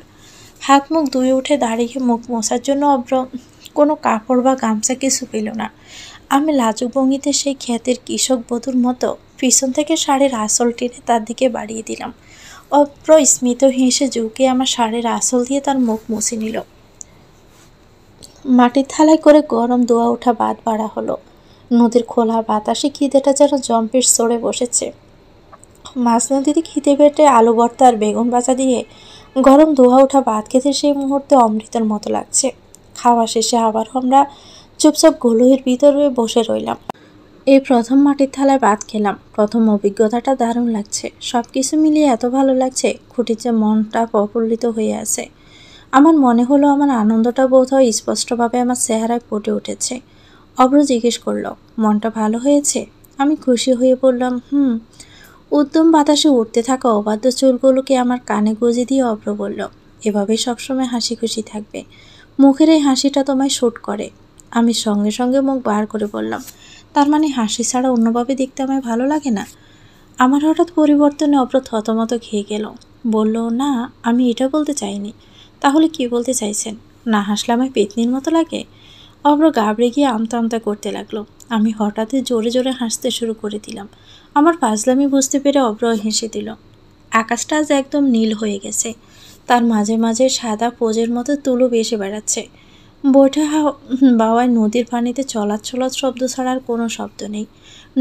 হাত মুখ ধুয়ে উঠে দাঁড়িয়ে মুখ মোছার জন্য অব্র কোনো কাপড় বা গামছা কিছু পেল না। আমি লাজুক ভঙ্গিতে সেই ক্ষেতের কৃষক বধূর মতো পিছন থেকে শাড়ির আঁচল টেনে তার দিকে বাড়িয়ে দিলাম। অব্র স্মিত হেসে ঝুঁকে আমার শাড়ির আঁচল দিয়ে তার মুখ মুছে নিল। মাটির থালায় করে গরম দোয়া ওঠা ভাত বাড়া হলো। নদীর খোলা বাতাসে খিদেটা যেন জম্পেশ চড়ে বসেছে। মাছ নদীতে খিদে পেটে আলু ভর্তা আর বেগুন ভাজা দিয়ে গরম দোয়া ওঠা ভাত খেতে সেই মুহূর্তে অমৃতের মতো লাগছে। খাওয়া শেষে আবারও আমরা চুপচাপ গলুইয়ের ভিতরে বসে রইলাম। এই প্রথম মাটির থালায় ভাত খেলাম। প্রথম অভিজ্ঞতাটা দারুণ লাগছে। সব কিছু মিলিয়ে এত ভালো লাগছে, খুঁটির যে মনটা প্রফুল্লিত হয়ে আছে। আমার মনে হলো আমার আনন্দটা বোধহয় স্পষ্টভাবে আমার চেহারায় ফুটে উঠেছে। অব্র জিজ্ঞেস করলো, মনটা ভালো হয়েছে? আমি খুশি হয়ে বললাম, উদ্যম বাতাসে উঠতে থাকা অবাধ্য চুলগুলোকে আমার কানে গুঁজে দিয়ে অব্র বলল, এভাবেই সবসময় হাসি খুশি থাকবে। মুখের এই হাসিটা তোমায় শ্যুট করে। আমি সঙ্গে সঙ্গে মুখ বার করে বললাম, তার মানে হাসি ছাড়া অন্যভাবে দেখতে আমায় ভালো লাগে না? আমার হঠাৎ পরিবর্তনে অব্র থতমত খেয়ে গেল। বলল, না, আমি এটা বলতে চাইনি। তাহলে কি বলতে চাইছেন? না হাসলে আমায় পেতনির মতো লাগে? অব্র গাবড়ে গিয়ে আমতা আমতা করতে লাগলো। আমি হঠাৎই জোরে জোরে হাসতে শুরু করে দিলাম। আমার ফাজলামি বুঝতে পেরে অব্র হেসে দিল। আকাশটা আজ একদম নীল হয়ে গেছে। তার মাঝে মাঝে সাদা পোজের মতো তুলো ভেসে বেড়াচ্ছে। বৈঠা বাওয়ায় নদীর পানিতে চলাচল শব্দ ছাড়া আর কোনো শব্দ নেই।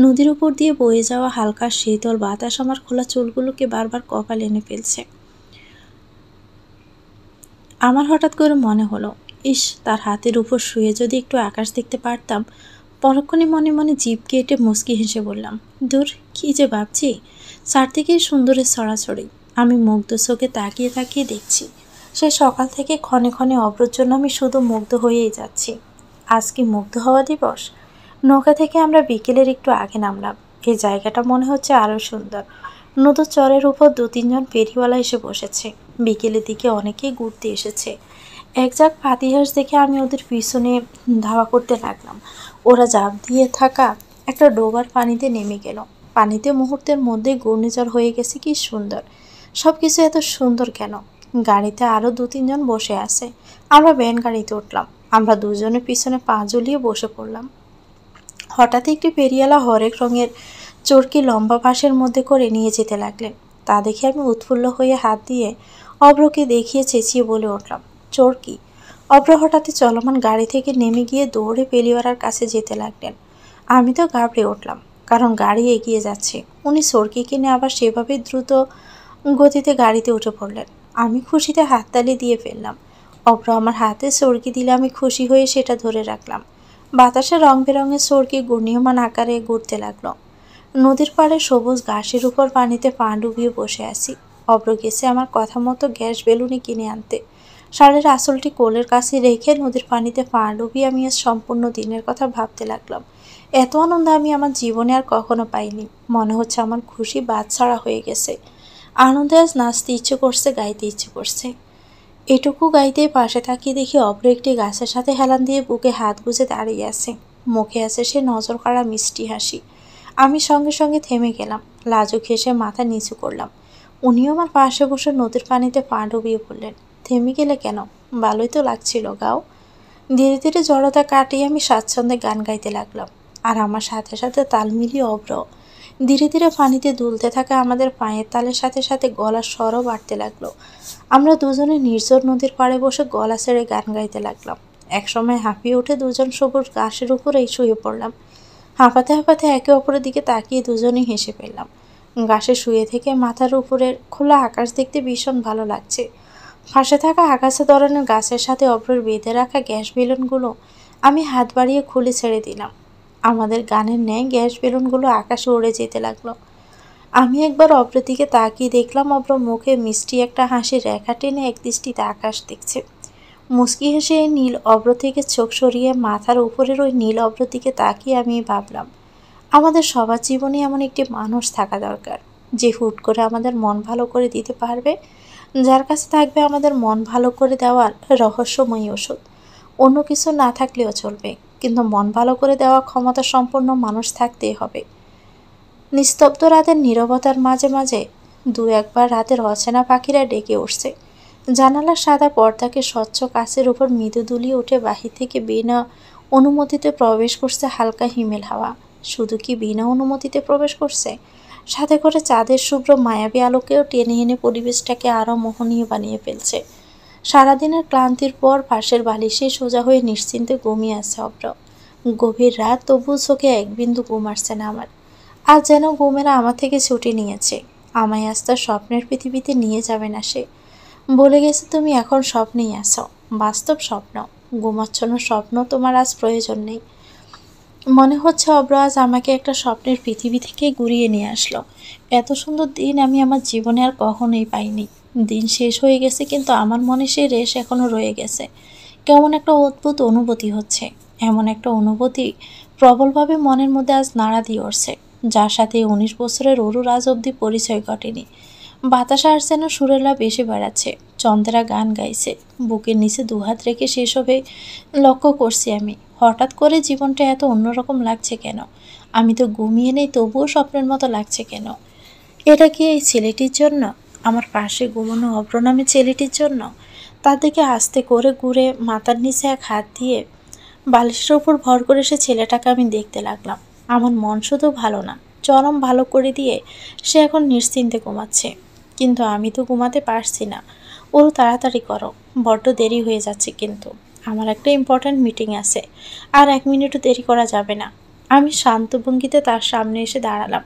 নদীর উপর দিয়ে বয়ে যাওয়া হালকা শীতল বাতাস আমার খোলা চুলগুলোকে বারবার কপালে এনে ফেলছে। আমার হঠাৎ করে মনে হলো, ইস, তার হাতের উপর শুয়ে যদি একটু আকাশ দেখতে পারতাম। পরক্ষণে মনে মনে জিভ কেটে মুচকি হেসে বললাম, দূর, কি যে ভাবছি। চারদিকেই সুন্দরের ছড়াছড়ি। আমি মুগ্ধ চোখে তাকিয়ে তাকিয়ে দেখছি। সে সকাল থেকে ক্ষণে ক্ষণে অব্রর জন্য আমি শুধু মুগ্ধ হয়েই যাচ্ছি। আজ কি মুগ্ধ হওয়া দিবস? নৌকা থেকে আমরা বিকেলের একটু আগে নামলাম। এই জায়গাটা মনে হচ্ছে আরও সুন্দর। নদীর চরের উপর 2-3 জন ফেরিওয়ালা এসে বসেছে। বিকেলের দিকে অনেকেই ঘুরতে এসেছে। এক ঝাঁক পাতিহাঁস দেখে আমি ওদের পিছনে ধাওয়া করতে লাগলাম। ওরা ঝাঁপ দিয়ে থাকা একটা ডোবার পানিতে নেমে গেল। পানিতে মুহূর্তের মধ্যে ঘূর্ণিঝড় হয়ে গেছে। কি সুন্দর! সব কিছু এত সুন্দর কেন? গাড়িতে আরও 2-3 জন বসে আছে। আমরা ভ্যান গাড়িতে উঠলাম। আমরা দুজনের পিছনে পা ঝুলিয়ে বসে পড়লাম। হঠাৎ একটি ফেরিওয়ালা হরেক রঙের চরকি লম্বা বাঁশের মধ্যে করে নিয়ে যেতে লাগলেন। তা দেখে আমি উৎফুল্ল হয়ে হাত দিয়ে অব্রকে দেখিয়ে চেঁচিয়ে বলে উঠলাম, চরকি! অব্র হঠাৎই চলমান গাড়ি থেকে নেমে গিয়ে দৌড়ে ফেরিওয়ালার কাছে যেতে লাগলেন। আমি তো ঘাবড়ে উঠলাম, কারণ গাড়ি এগিয়ে যাচ্ছে। উনি চরকি কিনে আবার সেভাবে দ্রুত গতিতে গাড়িতে উঠে পড়লেন। আমি খুশিতে হাততালি দিয়ে ফেললাম। অব্র আমার হাতে চরকি দিলে আমি খুশি হয়ে সেটা ধরে রাখলাম। বাতাসে রং বেরঙের চরকি ঘূর্ণীয়মান আকারে ঘুরতে লাগলো। নদীর পাড়ে সবুজ ঘাসের উপর পানিতে পা ডুবিয়ে বসে আছি। অব্র গেছে আমার কথা মতো গ্যাস বেলুনি কিনে আনতে। শাড়ির আঁচলটি কোলের কাছে রেখে নদীর পানিতে পা ডুবিয়ে আমি আজ সম্পূর্ণ দিনের কথা ভাবতে লাগলাম। এত আনন্দ আমি আমার জীবনে আর কখনো পাইনি। মনে হচ্ছে আমার খুশি বাদছাড়া হয়ে গেছে। আনন্দে আজ নাচতে ইচ্ছে করছে, গাইতে ইচ্ছে করছে। এটুকু গাইতে পাশে তাকিয়ে দেখি অব্র একটি গাছের সাথে হেলান দিয়ে বুকে হাত গুজে দাঁড়িয়ে আছে। মুখে আছে সে নজর কাড়া মিষ্টি হাসি। আমি সঙ্গে সঙ্গে থেমে গেলাম। লাজুক হেসে মাথা নিচু করলাম। উনিও আমার পাশে বসে নদীর পানিতে পা ডুবিয়ে পড়লেন। থেমে গেলে কেন? ভালোই তো লাগছিল, গাও। ধীরে ধীরে জড়তা কাটিয়ে আমি স্বাচ্ছন্দ্যে গান গাইতে লাগলাম। আর আমার সাথে সাথে তাল মিলিয়ে অব্র ধীরে ধীরে পানিতে দুলতে থাকা আমাদের পায়ের তালের সাথে সাথে গলার স্বরও বাড়তে লাগলো। আমরা দুজনে নির্জন নদীর পাড়ে বসে গলা ছেড়ে গান গাইতে লাগলাম। একসময় হাঁপিয়ে উঠে দুজন সবুজ ঘাসের উপরেই শুয়ে পড়লাম। হাঁপাতে হাঁপাতে একে অপরের দিকে তাকিয়ে দুজনেই হেসে ফেললাম। ঘাসে শুয়ে থেকে মাথার উপরের খোলা আকাশ দেখতে ভীষণ ভালো লাগছে। পাশে থাকা আগাছা ধরনের গাছের সাথে অব্রর বেঁধে রাখা গ্যাস বেলুনগুলো আমি হাত বাড়িয়ে খুলে ছেড়ে দিলাম। আমাদের গানের ন্যায় গ্যাস বেলুনগুলো আকাশে উড়ে যেতে লাগলো। আমি একবার অব্রের দিকে তাকিয়ে দেখলাম অব্র মুখে মিষ্টি একটা হাসির রেখা টেনে একদৃষ্টিতে আকাশ দেখছে। মুচকি হেসে এই নীল অব্র থেকে চোখ সরিয়ে মাথার উপরের ওই নীল অব্রের দিকে তাকিয়ে আমি ভাবলাম, আমাদের সবার জীবনে এমন একটি মানুষ থাকা দরকার, যে হুট করে আমাদের মন ভালো করে দিতে পারবে, যার কাছে থাকবে আমাদের মন ভালো করে দেওয়ার রহস্যময়ী ওষুধ। অন্য কিছু না থাকলেও চলবে, কিন্তু মন ভালো করে দেওয়া ক্ষমতা সম্পন্ন মানুষ থাকতেই হবে। নিস্তব্ধ রাতের নীরবতার মাঝে মাঝে দু একবার রাতের অচেনা পাখিরা ডেকে উঠছে। জানালার সাদা পর্দাকে স্বচ্ছ কাচের উপর মৃদু দুলিয়ে উঠে বাহির থেকে বিনা অনুমতিতে প্রবেশ করছে হালকা হিমেল হাওয়া। শুধু কি বিনা অনুমতিতে প্রবেশ করছে, সাথে করে চাঁদের শুভ্র মায়াবী আলোকেও টেনে এনে পরিবেশটাকে আরও মোহনীয় বানিয়ে ফেলছে। সারাদিনের ক্লান্তির পর পাশের বালিশে সোজা হয়ে নিশ্চিন্তে ঘুমিয়ে আছে অব্র। গভীর রাত, তবু চোখে এক বিন্দু ঘুম আসছে না আমার। আজ যেন ঘুমেরা আমার থেকে ছুটি নিয়েছে। আমায় আজ তার স্বপ্নের পৃথিবীতে নিয়ে যাবে না সে। বলে গেছে, তুমি এখন স্বপ্নেই আছো, বাস্তব স্বপ্ন। ঘুমাচ্ছন্ন স্বপ্ন তোমার আজ প্রয়োজন নেই। মনে হচ্ছে অব্র আজ আমাকে একটা স্বপ্নের পৃথিবী থেকে ঘুরিয়ে নিয়ে আসলো। এত সুন্দর দিন আমি আমার জীবনে আর কখনোই পাইনি। দিন শেষ হয়ে গেছে, কিন্তু আমার মনে সেই রেশ এখনো রয়ে গেছে। কেমন একটা অদ্ভুত অনুভূতি হচ্ছে, এমন একটা অনুভূতি প্রবলভাবে মনের মধ্যে আজ নাড়া দিয়ে উঠছে, যার সাথে 19 বছরের অরুর আজ অব্দি পরিচয় ঘটেনি। বাতাসে আর যেন সুরেলা বেশি বেড়াচ্ছে, চন্দ্রা গান গাইছে। বুকের নিচে দুহাত রেখে সেসবে লক্ষ্য করছি আমি। হঠাৎ করে জীবনটা এত অন্যরকম লাগছে কেন? আমি তো ঘুমিয়ে নেই, তবুও স্বপ্নের মতো লাগছে কেন? এটা কি এই ছেলেটির জন্য, আমার পাশে ঘুমানো অভ্র নামে ছেলেটির জন্য? তার দিকে আস্তে করে ঘুরে মাথার নিচে এক হাত দিয়ে বালিশের ওপর ভর করে সে ছেলেটাকে আমি দেখতে লাগলাম। আমার মন শুধু ভালো না, চরম ভালো করে দিয়ে সে এখন নিশ্চিন্তে ঘুমাচ্ছে। কিন্তু আমি তো ঘুমাতে পারছি না। ওর তাড়াতাড়ি করো, বড্ড দেরি হয়ে যাচ্ছে। কিন্তু আমার একটা ইম্পর্ট্যান্ট মিটিং আছে, আর 1 মিনিটও দেরি করা যাবে না। আমি শান্ত ভঙ্গিতে তার সামনে এসে দাঁড়ালাম।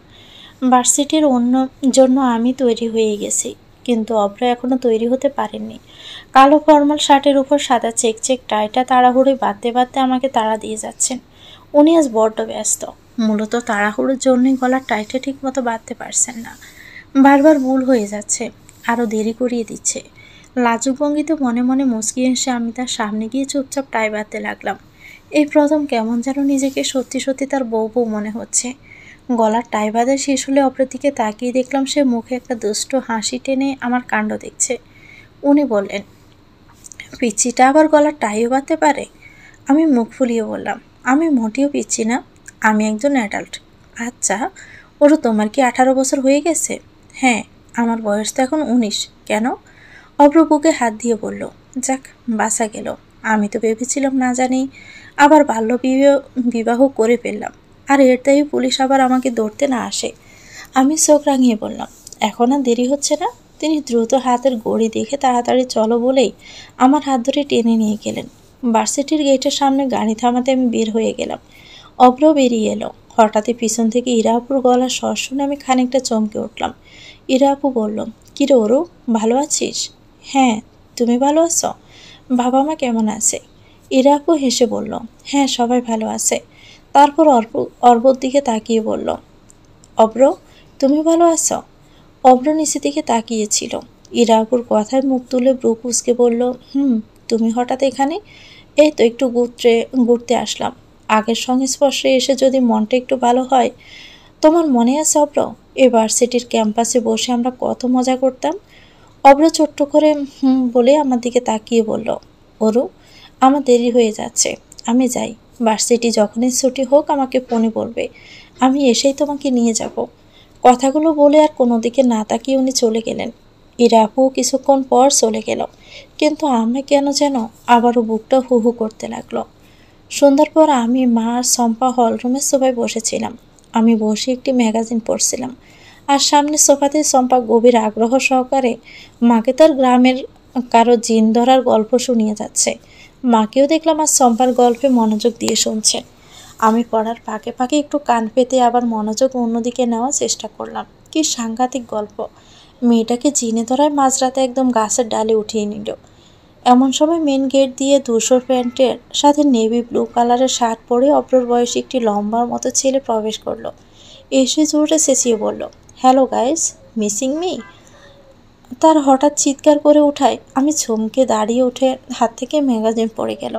ভার্সিটির অন্য জন্য আমি তৈরি হয়ে গেছি, কিন্তু অভ্র এখনো তৈরি হতে পারেননি। কালো ফর্মাল শার্টের উপর সাদা চেক চেক টাইটা তাড়াহুড়োয় বাঁধতে বাঁধতে আমাকে তাড়া দিয়ে যাচ্ছেন। উনি আজ বড্ড ব্যস্ত। মূলত তাড়াহুড়োর জন্যই গলার টাইটা ঠিক মতো বাঁধতে পারছেন না। বারবার ভুল হয়ে যাচ্ছে, আরও দেরি করিয়ে দিচ্ছে। লাজুক ভঙ্গিতে মনে মনে মুচকি হেসে আমি তার সামনে গিয়ে চুপচাপ টাই বাঁধতে লাগলাম। এই প্রথম কেমন যেন নিজেকে সত্যি সত্যি তার বউ বউ মনে হচ্ছে। গলার টাই বাঁধা শেষ হলে অপরের দিকে তাকিয়ে দেখলাম সে মুখে একটা দুষ্ট হাসি টেনে আমার কাণ্ড দেখছে। উনি বললেন, পিচ্চিটা আবার গলার টাইও বাঁধতে পারে? আমি মুখ ফুলিয়ে বললাম, আমি মোটেও পিচ্ছি না, আমি একজন অ্যাডাল্ট। আচ্ছা, ওরও তোমার কি 18 বছর হয়ে গেছে? হ্যাঁ, আমার বয়স তো এখন 19। কেন? অভ্র বুকে হাত দিয়ে বলল, যাক, বাঁচা গেল। আমি তো ভেবেছিলাম না জানি আবার বাল্য বিবাহ করে ফেললাম, আর এর দায়ী পুলিশ আবার আমাকে ধরতে না আসে। আমি চোখ রাঙিয়ে বললাম, এখন আর দেরি হচ্ছে না? তিনি দ্রুত হাতের ঘড়ি দেখে তাড়াতাড়ি চলো বলেই আমার হাত ধরে টেনে নিয়ে গেলেন। ভার্সিটির গেটের সামনে গাড়ি থামাতে আমি বের হয়ে গেলাম। অভ্র বেরিয়ে এলো। হঠাৎই পিছন থেকে ইরাপুর গলার স্বর শুনে আমি খানিকটা চমকে উঠলাম। ইরাপু বলল, কিরে ওরু, ভালো আছিস? হ্যাঁ, তুমি ভালো আছো? বাবা মা কেমন আছে? ইরাপু হেসে বলল, হ্যাঁ, সবাই ভালো আছে। তারপর অর্বর দিকে তাকিয়ে বলল, অভ্র, তুমি ভালো আছো? অভ্র নিচের দিকে তাকিয়েছিল। ইরাপুর কথায় মুখ তুলে ব্রু কুঁচকে বলল, তুমি হঠাৎ এখানে? এই তো একটু ঘুরতে আসলাম। আগের সংস্পর্শে এসে যদি মনটা একটু ভালো হয়। তোমার মনে আছে অভ্র, এই ভার্সিটির ক্যাম্পাসে বসে আমরা কত মজা করতাম? অভ্র ছোট্ট করে বলে আমার দিকে তাকিয়ে বলল, ওরু, আমার দেরি হয়ে যাচ্ছে, আমি যাই। ভার্সিটি যখনই ছুটি হোক আমাকে ফোনে বলবে, আমি এসেই তোমাকে নিয়ে যাব। কথাগুলো বলে আর কোনো দিকে না তাকিয়ে উনি চলে গেলেন। ইরাপু কিছুক্ষণ পর চলে গেল, কিন্তু আমি কেন যেন আবারও বুকটা হু হু করতে লাগলো। সন্ধ্যার পর আমি, মা আর শম্পা হলরুমের সোফায় বসেছিলাম। আমি বসে একটি ম্যাগাজিন পড়ছিলাম, আর সামনে সোফাতে শম্পা গভীর আগ্রহ সহকারে মাকে তার গ্রামের কারো জিন ধরার গল্প শুনিয়ে যাচ্ছে। মাকেও দেখলাম আর শম্পার গল্পে মনোযোগ দিয়ে শুনছে। আমি পড়ার ফাঁকে ফাঁকে একটু কান পেতে আবার মনোযোগ অন্যদিকে নেওয়ার চেষ্টা করলাম। কি সাংঘাতিক গল্প! মেয়েটাকে চিনে ধরায় মাঝরাতে একদম গাছের ডালে উঠিয়ে নিল। এমন সময় মেন গেট দিয়ে ধূসর প্যান্টের সাথে নেভি ব্লু কালারের শার্ট পরে অপ্রর বয়সী একটি লম্বার মতো ছেলে প্রবেশ করলো। এসে জোরে চেঁচিয়ে বলল, হ্যালো গাইস, মিসিং মি? তার হঠাৎ চিৎকার করে ওঠায় আমি চমকে দাঁড়িয়ে উঠে হাত থেকে ম্যাগাজিন পড়ে গেল।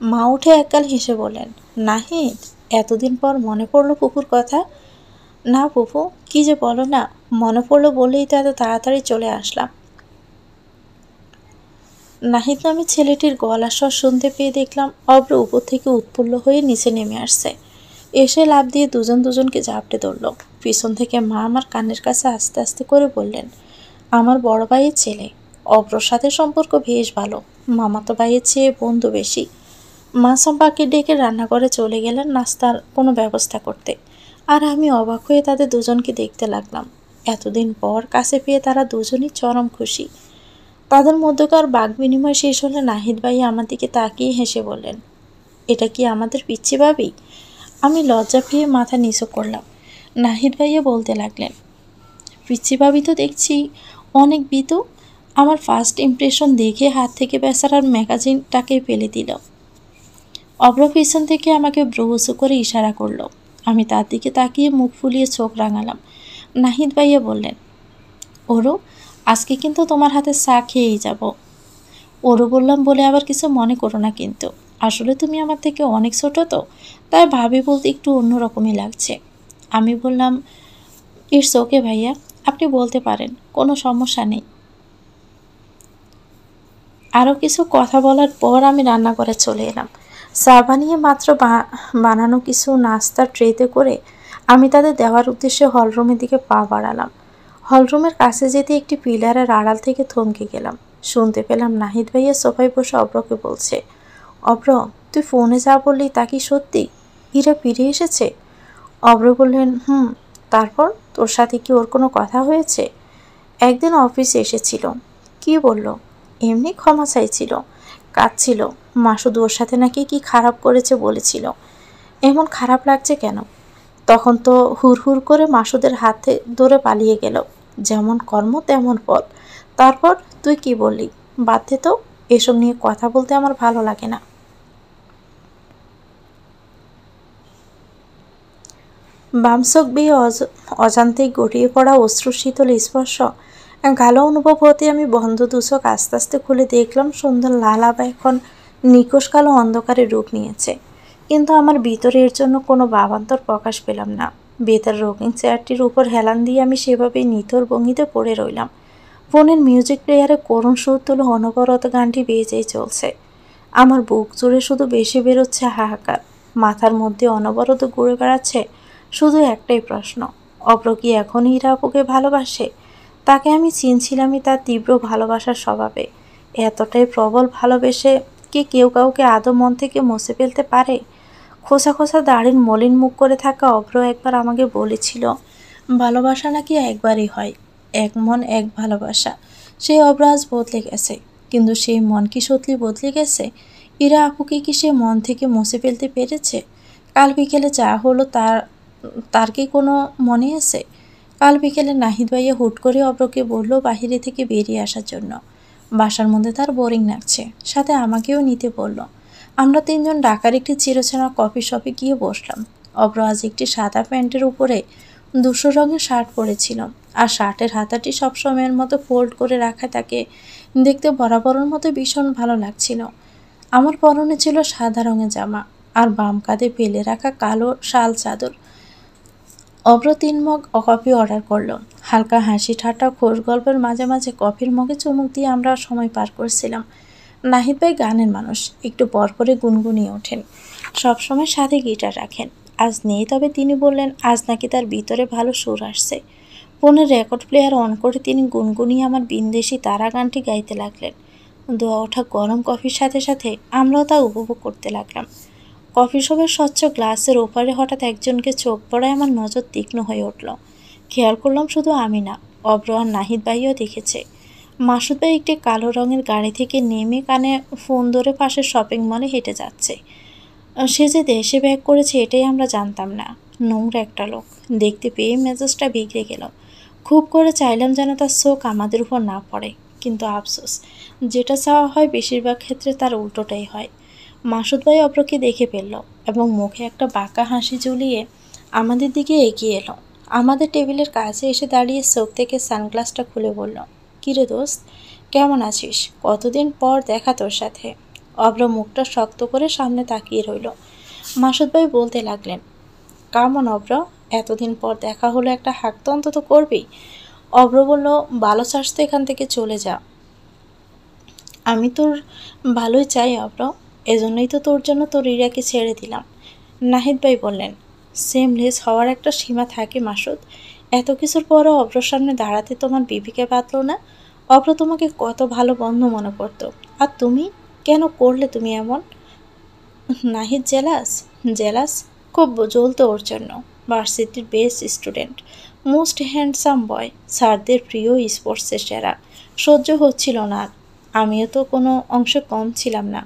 মা উঠে একগাল হেসে বললেন, নাহিদ, এতদিন পর মনে পড়লো ফুপুর কথা? না ফুপু, কি যে বলো না, মনে পড়লো বলেই তো এত তাড়াতাড়ি চলে আসলাম। নাহিদ নামে ছেলেটির গলার স্বর শুনতে পেয়ে দেখলাম অব্র উপর থেকে উৎফুল্ল হয়ে নিচে নেমে আসছে। এসে লাফ দিয়ে দুজন দুজনকে ঝাপটে ধরল। পিছন থেকে মা আমার কানের কাছে আস্তে আস্তে করে বললেন, আমার বড় ভাইয়ের ছেলে। অব্রর সাথে সম্পর্ক বেশ ভালো, মামাতো ভাইয়ের চেয়ে বন্ধু বেশি। মা সম্পাকে ডেকে রান্নাঘরে চলে গেলেন নাস্তার কোনো ব্যবস্থা করতে। আর আমি অবাক হয়ে তাদের দুজনকে দেখতে লাগলাম। এতদিন পর কাছে পেয়ে তারা দুজনই চরম খুশি। তাদের মধ্যকার বাক বিনিময় শেষ হলে নাহিদ ভাই আমার দিকে তাকিয়ে হেসে বললেন, এটা কি আমাদের পিচ্ছি ভাবি? আমি লজ্জা পেয়ে মাথা নিচু করলাম। নাহিদ ভাইয়া বলতে লাগলেন, পিচ্ছি ভাবি তো দেখছি অনেক বিতু। আমার ফার্স্ট ইমপ্রেশন দেখে হাত থেকে বেচারার ম্যাগাজিনটাকে ফেলে দিল। অব্র পিছন থেকে আমাকে ব্রুহুসু করে ইশারা করলো। আমি তার দিকে তাকিয়ে মুখ ফুলিয়ে চোখ রাঙালাম। নাহিদ ভাইয়া বললেন, ওরু, আজকে কিন্তু তোমার হাতে চা খেয়েই যাব। ওরু বললাম বলে আবার কিছু মনে করো না কিন্তু, আসলে তুমি আমার থেকে অনেক ছোট তো, তাই ভাবি বলতে একটু অন্যরকমই লাগছে। আমি বললাম, ইটস ওকে ভাইয়া, আপনি বলতে পারেন, কোনো সমস্যা নেই। আরও কিছু কথা বলার পর আমি রান্নাঘরে চলে এলাম। চা বানিয়ে মাত্র বানানো কিছু নাস্তার ট্রেতে করে আমি তাদের দেওয়ার উদ্দেশ্যে হলরুমের দিকে পা বাড়ালাম। হলরুমের কাছে যেতে একটি পিলারের আড়াল থেকে থমকে গেলাম। শুনতে পেলাম নাহিদ ভাইয়া সোফায় বসে অব্রকে বলছে, অব্র, তুই ফোনে যা বললি তা কি সত্যি? ইরা ফিরে এসেছে? অব্র বললেন, তারপর তোর সাথে কি ওর কোনো কথা হয়েছে? একদিন অফিসে এসেছিল। কি বলল? এমনি ক্ষমা চাইছিল, কাঁদছিল। মাসুদ ওর সাথে নাকি কি খারাপ করেছে বলেছিল। এমন খারাপ লাগছে কেন? তখন তো হুড় করে মাসুদের হাতে ধরে পালিয়ে গেল। যেমন কর্ম তেমন ফল। তারপর তুই কি বললি? বাদ দে তো, এসব নিয়ে কথা বলতে আমার ভালো লাগে না। বামচোখ বেয়ে অজান্তেই গড়িয়ে পড়া অশ্রু শীতল স্পর্শ গাঢ় অনুভব হতে আমি বন্ধ দুচোখ আস্তে আস্তে খুলে দেখলাম সুন্দর লাল আভা এখন নিকষ কালো অন্ধকারে রূপ নিয়েছে। কিন্তু আমার ভিতরে এর জন্য কোনো ভাবান্তর প্রকাশ পেলাম না। বেতার রঙিন চেয়ারটির উপর হেলান দিয়ে আমি সেভাবেই নিথর ভঙ্গিতে পড়ে রইলাম। ফোনের মিউজিক প্লেয়ারে করুণ সুর তুলে অনবরত গানটি বেজেই চলছে। আমার বুক জুড়ে শুধু বেশি বেরোচ্ছে হাহাকার। মাথার মধ্যে অনবরত ঘুরে বেড়াচ্ছে শুধু একটাই প্রশ্ন, অব্র কি এখন হীরা আপুকে ভালোবাসে? তাকে আমি চিনছিলামই তার তীব্র ভালোবাসার স্বভাবে। এতটাই প্রবল ভালোবেসে কি কেউ কাউকে আদৌ মন থেকে মুছে ফেলতে পারে? খোসা খোসা দাড়ির মলিন মুখ করে থাকা অব্র একবার আমাকে বলেছিল, ভালোবাসা নাকি একবারই হয়, এক মন এক ভালোবাসা। সেই অব্র আজ বদলে গেছে, কিন্তু সেই মন কি সত্যি বদলে গেছে? ইরা আপুকে কি সে মন থেকে মুছে ফেলতে পেরেছে? কাল বিকেলে যা হলো তার কি কোনো মনে আছে? কাল বিকেলে নাহিদ ভাইয়া হুট করে অব্রকে বলল বাহিরে থেকে বেরিয়ে আসার জন্য। বাসার মধ্যে তার বোরিং লাগছে, সাথে আমাকেও নিতে বলল। আমরা তিনজন ঢাকার একটি চিরচেনা কফি শপে গিয়ে বসলাম। অব্র আজ একটি সাদা প্যান্টের উপরে ধূসর রঙের শার্ট পরেছিল, আর শার্টের হাতাটি সবসময়ের মতো ফোল্ড করে রাখা তাকে দেখতে বরাবরের মতো ভীষণ ভালো লাগছিল। আমার পরনে ছিল সাদা রঙের জামা আর বাম কাঁধে ফেলে রাখা কালো শাল চাদর। অব্র 3 মগ কফি অর্ডার করলো। হালকা হাসি ঠাট্টা খোশ গল্পের মাঝে মাঝে কফির মগে চুমুক দিয়ে আমরা সময় পার করছিলাম। নাহিদ ভাই গানের মানুষ, একটু পরপরে গুনগুনিয়ে ওঠেন, সবসময় সাথে গিটার রাখেন। আজ নেই, তবে তিনি বললেন আজ নাকি তার ভিতরে ভালো সুর আসছে। ফোনের রেকর্ড প্লেয়ার অন করে তিনি গুনগুনিয়ে আমার বিন্দেশি তারা গানটি গাইতে লাগলেন। দোয়া ওঠা গরম কফির সাথে সাথে আমরাও তা উপভোগ করতে লাগলাম। কফি শপের স্বচ্ছ গ্লাসের ওপারে হঠাৎ একজনকে চোখ পড়ায় আমার নজর তীক্ষ্ণ হয়ে উঠল। খেয়াল করলাম শুধু আমি না, অব্র আর নাহিদ ভাইও দেখেছে। মাসুদ ভাই একটি কালো রঙের গাড়ি থেকে নেমে কানে ফোন ধরে পাশের শপিং মলে হেঁটে যাচ্ছে। সে যে দেশে ব্যাক করেছে এটাই আমরা জানতাম না। নোংরা একটা লোক, দেখতে পেয়ে মেজাজটা বিগড়ে গেল। খুব করে চাইলাম যেন তার চোখ আমাদের উপর না পড়ে, কিন্তু আফসোস, যেটা চাওয়া হয় বেশিরভাগ ক্ষেত্রে তার উল্টোটাই হয়। মাসুদ ভাই অব্রকে দেখে ফেলল এবং মুখে একটা বাঁকা হাসি ঝুলিয়ে আমাদের দিকে এগিয়ে এলো। আমাদের টেবিলের কাছে এসে দাঁড়িয়ে চোখ থেকে সানগ্লাসটা খুলে বলল, কিরে দোস্ত, কেমন আছিস? কতদিন পর দেখা তোর সাথে। অব্র মুখটা শক্ত করে সামনে তাকিয়ে রইল। মাসুদ ভাই বলতে লাগলেন, কেমন অব্র, এতদিন পর দেখা হলো, একটা হাঁক তো অন্তত করবি। অব্র বলল, ভালো চাস তো এখান থেকে চলে যা। আমি তোর ভালোই চাই অব্র, এজন্যই তো তোর জন্য তোর ইরাকে ছেড়ে দিলাম। নাহিদ ভাই বললেন, সেমলেস হওয়ার একটা সীমা থাকে মাসুদ। এত কিছুর পরও অব্রর সামনে দাঁড়াতে তোমার বিবিকে বাঁধল না? অব্র তোমাকে কত ভালো বন্ধু মনে করতো, আর তুমি কেন করলে তুমি এমন? নাহিদ জেলাস? জেলাস? খুব জ্বলতো ওর জন্য। ভার্সিটির best student, most handsome boy, স্যারদের প্রিয়, স্পোর্টসের সেরা। সহ্য হচ্ছিল না আর। আমিও তো কোনো অংশে কম ছিলাম না,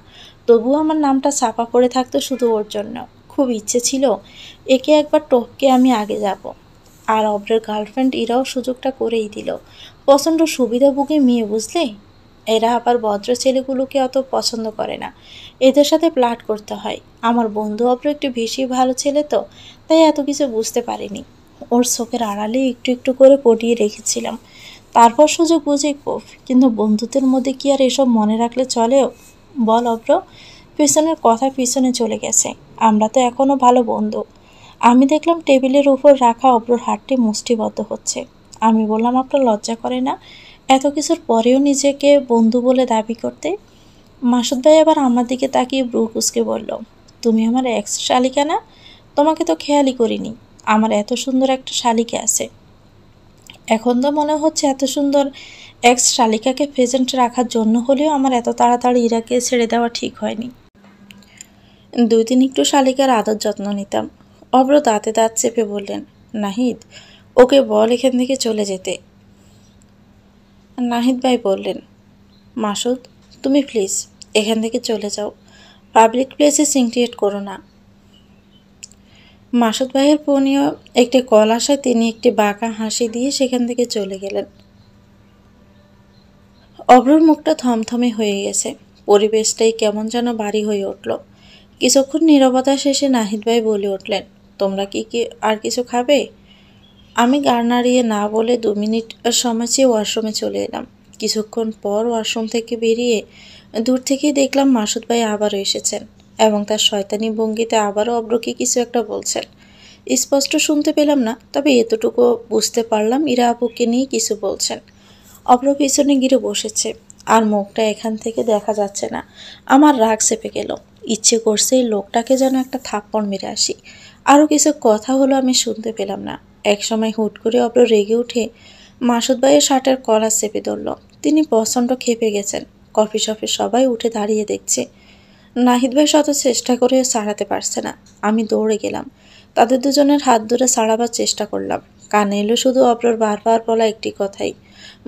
তবুও আমার নামটা ছাপা পড়ে থাকতো শুধু ওর জন্য। খুব ইচ্ছে ছিল একে একবার টপকে আমি আগে যাব। আর অব্রের গার্লফ্রেন্ড ইরাও সুযোগটা করেই দিল। প্রচণ্ড সুবিধাভোগী মেয়ে, বুঝলে? এরা আবার ভদ্র ছেলেগুলোকে অত পছন্দ করে না, এদের সাথে প্লাট করতে হয়। আমার বন্ধু অব্র একটু বেশি ভালো ছেলে তো, তাই এত কিছু বুঝতে পারিনি। ওর চোখের আড়ালে একটু একটু করে পটিয়ে রেখেছিলাম, তারপর সুযোগ বুঝে কোফ। কিন্তু বন্ধুদের মধ্যে কি আর এসব মনে রাখলে চলেও? বল অব্র, পেছনের কথা পিছনে চলে গেছে, আমরা তো এখনও ভালো বন্ধু। আমি দেখলাম টেবিলের উপর রাখা অব্রর হাতটি মুষ্টিবদ্ধ হচ্ছে। আমি বললাম, আপনার লজ্জা করে না এত কিছুর পরেও নিজেকে বন্ধু বলে দাবি করতে? মাসুদ ভাই আবার আমার দিকে তাকিয়ে ব্রু কুঁচকে বলল, তুমি আমার এক্স শালিকা না? তোমাকে তো খেয়ালই করিনি। আমার এত সুন্দর একটা শালিকা আছে। এখন তো মনে হচ্ছে এত সুন্দর এক্স শালিকাকে প্রেজেন্ট রাখার জন্য হলেও আমার এত তাড়াতাড়ি ইরাকে ছেড়ে দেওয়া ঠিক হয়নি। 2 দিন একটু শালিকার আদর যত্ন নিতাম। অব্র দাঁতে দাঁত চেপে বললেন, নাহিদ, ওকে বল এখান থেকে চলে যেতে। নাহিদ ভাই বললেন, মাসুদ, তুমি প্লিজ এখান থেকে চলে যাও, পাবলিক প্লেসে সিন ক্রিয়েট করো না। মাসুদ ভাইয়ের পনীয় একটি কল আসায় তিনি একটি বাঁকা হাসি দিয়ে সেখান থেকে চলে গেলেন। অব্রর মুখটা থমথমে হয়ে গেছে, পরিবেশটাই কেমন যেন ভারী হয়ে উঠল। কিছুক্ষণ নীরবতা শেষে নাহিদ ভাই বলে উঠলেন, তোমরা কি আর কিছু খাবে? আমি গা নাড়িয়ে না বলে 2 মিনিট সময় চেয়ে ওয়াশরুমে চলে এলাম। কিছুক্ষণ পর ওয়াশরুম থেকে বেরিয়ে দূর থেকেই দেখলাম মাসুদ ভাই আবারও এসেছেন এবং তার শয়তানি ভঙ্গিতে আবারও অব্রকে কিছু একটা বলছেন। স্পষ্ট শুনতে পেলাম না, তবে এতটুকু বুঝতে পারলাম ইরা আপুকে নিয়ে কিছু বলছেন। অব্র পিছনে গিরে বসেছে, আর মুখটা এখান থেকে দেখা যাচ্ছে না। আমার রাগ চেপে গেল, ইচ্ছে করছে এই লোকটাকে যেন একটা থাপ্পড় মেরে আসি। আরও কিছু কথা হলো আমি শুনতে পেলাম না। একসময় হুট করে অব্র রেগে উঠে মাসুদ ভাইয়ের শার্টের কলার চেপে ধরল। তিনি প্রচণ্ড খেপে গেছেন। কফি শপে সবাই উঠে দাঁড়িয়ে দেখছে। নাহিদ ভাই শত চেষ্টা করে ছাড়াতে পারছে না। আমি দৌড়ে গেলাম, তাদের দুজনের হাত ধরে ছাড়াবার চেষ্টা করলাম। কানে এলো শুধু অব্রর বারবার বলা একটি কথাই,